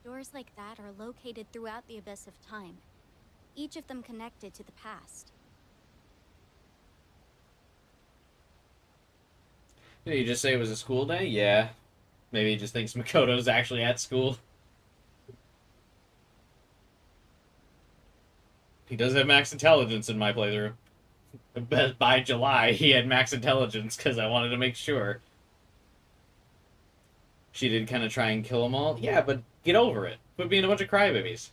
Doors like that are located throughout the abyss of time, each of them connected to the past. Did you just say it was a school day? Yeah. Maybe he just thinks Makoto's actually at school. He does have max intelligence in my playthrough. But by July, he had max intelligence because I wanted to make sure. She did kind of try and kill them all. Yeah, but get over it. Quit being a bunch of crybabies.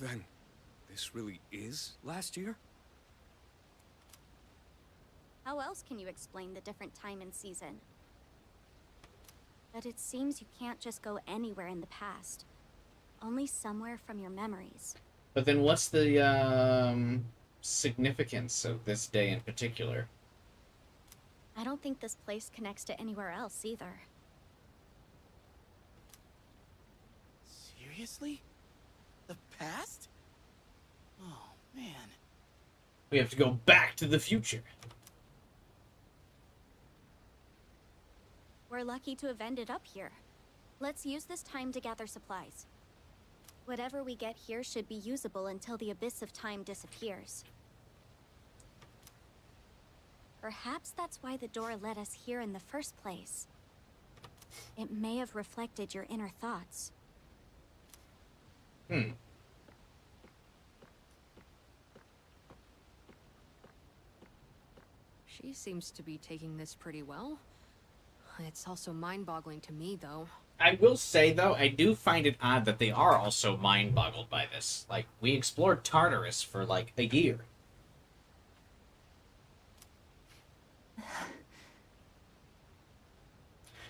Then, this really is last year? How else can you explain the different time and season? But it seems you can't just go anywhere in the past. Only somewhere from your memories. But then what's the significance of this day in particular? I don't think this place connects to anywhere else either. Seriously? The past? Oh, man. We have to go back to the future. We're lucky to have ended up here. Let's use this time to gather supplies. Whatever we get here should be usable until the abyss of time disappears. Perhaps that's why the door led us here in the first place. It may have reflected your inner thoughts. She seems to be taking this pretty well. It's also mind-boggling to me, though. I will say, though, I do find it odd that they are also mind-boggled by this. Like, we explored Tartarus for, like, a year.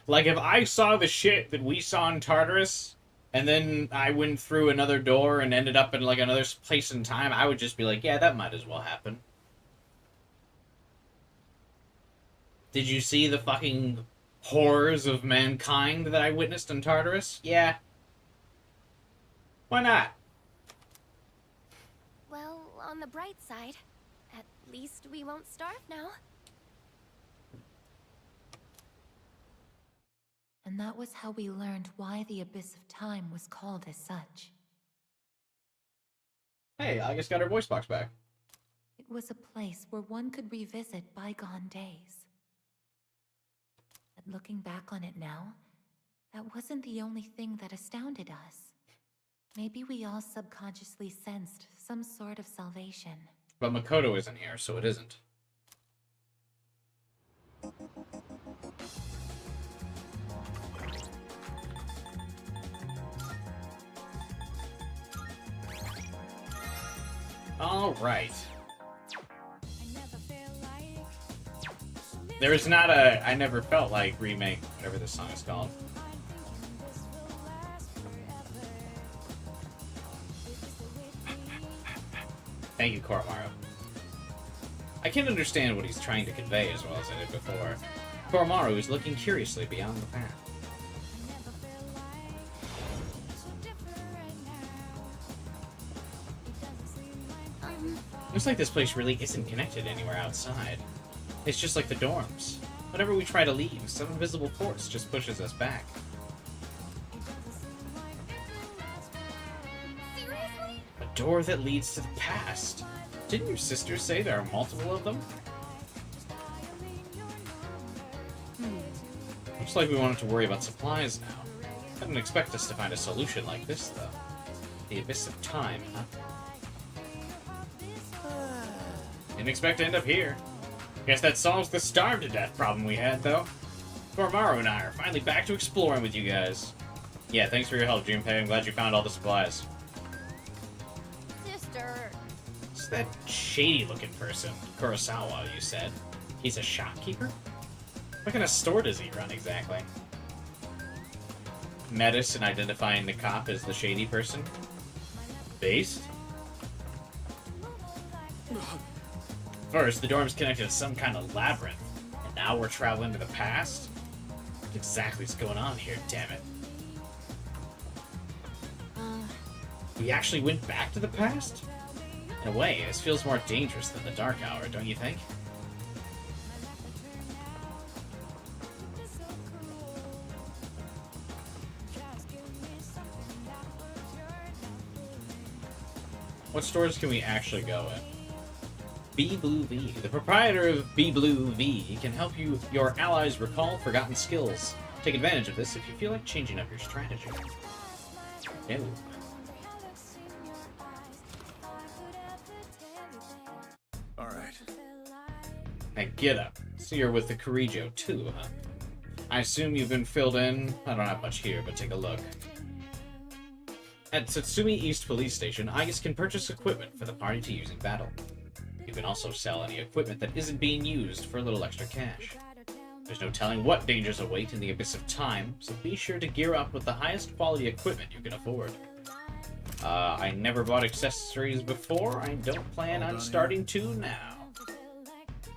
Like, if I saw the shit that we saw in Tartarus, and then I went through another door and ended up in, like, another place in time, I would just be like, yeah, that might as well happen. Did you see the fucking horrors of mankind that I witnessed in Tartarus? Yeah. Why not? Well, on the bright side, at least we won't starve now. And that was how we learned why the Abyss of Time was called as such. Hey, I just got her voice box back. It was a place where one could revisit bygone days. But looking back on it now, that wasn't the only thing that astounded us. Maybe we all subconsciously sensed some sort of salvation. But Makoto isn't here, so it isn't. All right. There is not a I Never Felt Like remake, whatever this song is called. Thank you, Koromaru. I can't understand what he's trying to convey as well as I did before. Koromaru is looking curiously beyond the path. Looks like this place really isn't connected anywhere outside. It's just like the dorms. Whenever we try to leave, some invisible force just pushes us back. Seriously? A door that leads to the past. Didn't your sister say there are multiple of them? Looks like we wanted to worry about supplies now. I didn't expect us to find a solution like this, though. The Abyss of Time, huh? Didn't expect to end up here. Guess that solves the starved to death problem we had, though. Koromaru and I are finally back to exploring with you guys. Yeah, thanks for your help, Junpei. I'm glad you found all the supplies. Sister. It's that shady-looking person, Kurosawa, you said. He's a shopkeeper? What kind of store does he run, exactly? Metis and identifying the cop as the shady person? Based? First, the dorm's connected to some kind of labyrinth, and now we're traveling to the past? What exactly is going on here, damn it? We actually went back to the past? In a way, this feels more dangerous than the Dark Hour, don't you think? What stores can we actually go in? Be Blue V. The proprietor of Be Blue V can help your allies recall forgotten skills. Take advantage of this if you feel like changing up your strategy. Ew. Alright. Hey, get up. So you're with the Kirijo too, huh? I assume you've been filled in? I don't have much here, but take a look. At Satsumi East Police Station, Aigis can purchase equipment for the party to use in battle. You can also sell any equipment that isn't being used for a little extra cash. There's no telling what dangers await in the Abyss of Time, so be sure to gear up with the highest quality equipment you can afford. I never bought accessories before. I don't plan on starting to now.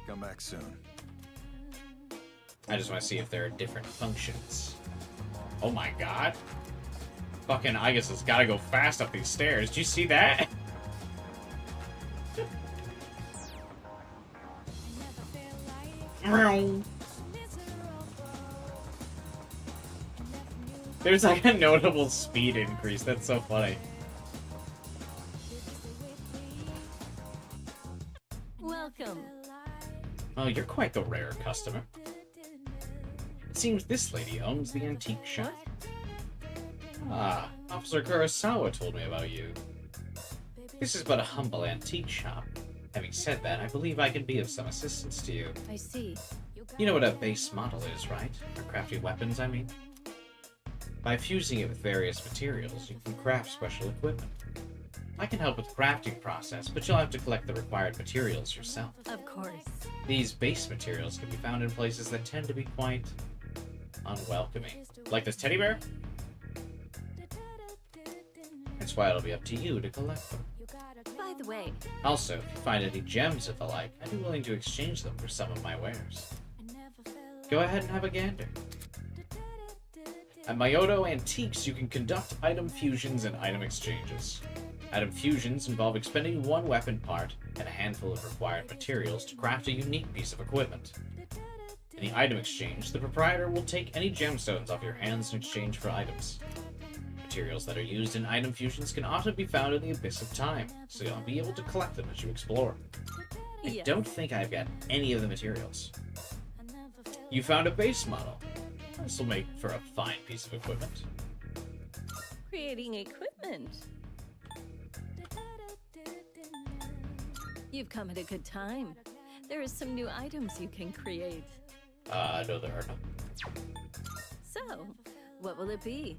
Come back soon. I just want to see if there are different functions. Oh my god. Fucking Aigis has got to go fast up these stairs. Did you see that? There's like a notable speed increase. That's so funny. Welcome. Oh, you're quite the rare customer. seems this lady owns the antique shop. Ah, Officer Kurosawa told me about you. This is but a humble antique shop. Having said that, I believe I can be of some assistance to you. I see. You know what a base model is, right? For crafting weapons, I mean. By fusing it with various materials, you can craft special equipment. I can help with the crafting process, but you'll have to collect the required materials yourself. Of course. These base materials can be found in places that tend to be quite unwelcoming. Like this teddy bear? That's why it'll be up to you to collect them. By the way, Also, if you find any gems of the like, I'd be willing to exchange them for some of my wares. Go ahead and have a gander. At Myoto Antiques, you can conduct item fusions and item exchanges. Item fusions involve expending one weapon part and a handful of required materials to craft a unique piece of equipment. In the item exchange, the proprietor will take any gemstones off your hands in exchange for items. Materials that are used in item fusions can often be found in the Abyss of Time, so you'll be able to collect them as you explore. I don't think I've got any of the materials. You found a base model. This will make for a fine piece of equipment. creating equipment. You've come at a good time. There are some new items you can create. No, there are not. So, what will it be?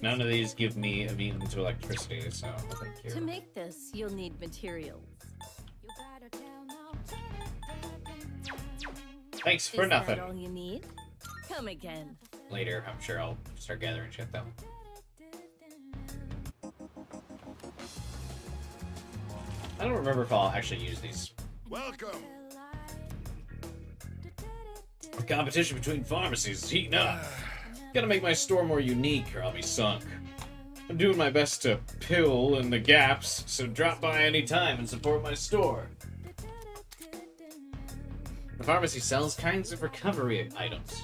None of these give me immune to electricity, so thank you. To make this, you'll need materials. Thanks for nothing. Is that all you need? Come again. Later, I'm sure I'll start gathering shit though. I don't remember if I'll actually use these. Welcome. The competition between pharmacies is heating up. Gotta make my store more unique or I'll be sunk. I'm doing my best to fill in the gaps, so drop by any time and support my store. The pharmacy sells kinds of recovery items.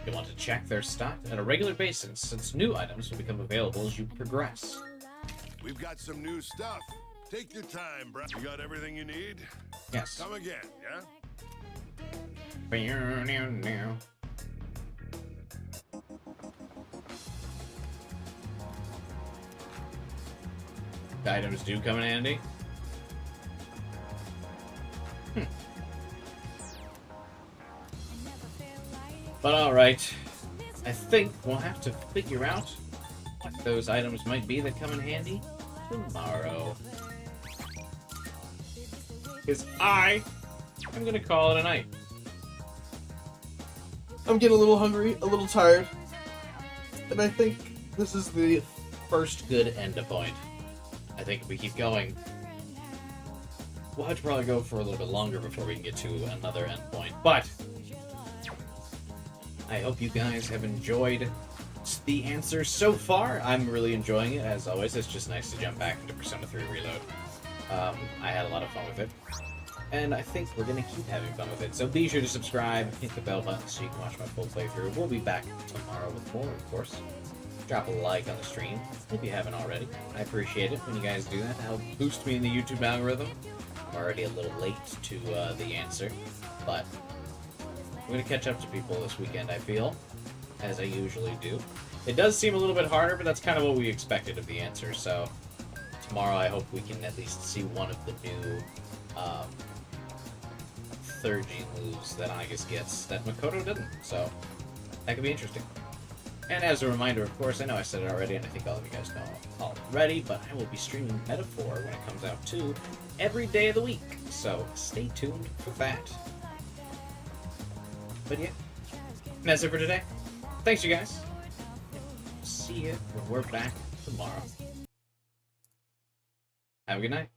You'll want to check their stock on a regular basis, since new items will become available as you progress. We've got some new stuff. Take your time, bro. You got everything you need? Yes. Come again, yeah? The items do come in handy. But alright, I think we'll have to figure out what those items might be that come in handy tomorrow. Because I'm gonna call it a night. I'm getting a little hungry, a little tired, and I think this is the First good end point. I think if we keep going, we'll have to probably go for a little bit longer before we can get to another end point. But I hope you guys have enjoyed the answers so far. I'm really enjoying it, as always. It's just nice to jump back into Persona 3 Reload. I had a lot of fun with it, and I think we're going to keep having fun with it. So be sure to subscribe, hit the bell button so you can watch my full playthrough. We'll be back tomorrow with more, of course. Drop a like on the stream if you haven't already. I appreciate it when you guys do that. That'll boost me in the YouTube algorithm. I'm already a little late to the answer, but I'm going to catch up to people this weekend, I feel, as I usually do. It does seem a little bit harder, but that's kind of what we expected of the answer, so tomorrow I hope we can at least see one of the new third G moves that Aigis gets that Makoto didn't, so that could be interesting. And as a reminder, of course, I know I said it already, and I think all of you guys know already, but I will be streaming Metaphor when it comes out too, every day of the week, so stay tuned for that. But yeah, that's it for today. Thanks, you guys. See you when we're back tomorrow. Have a good night.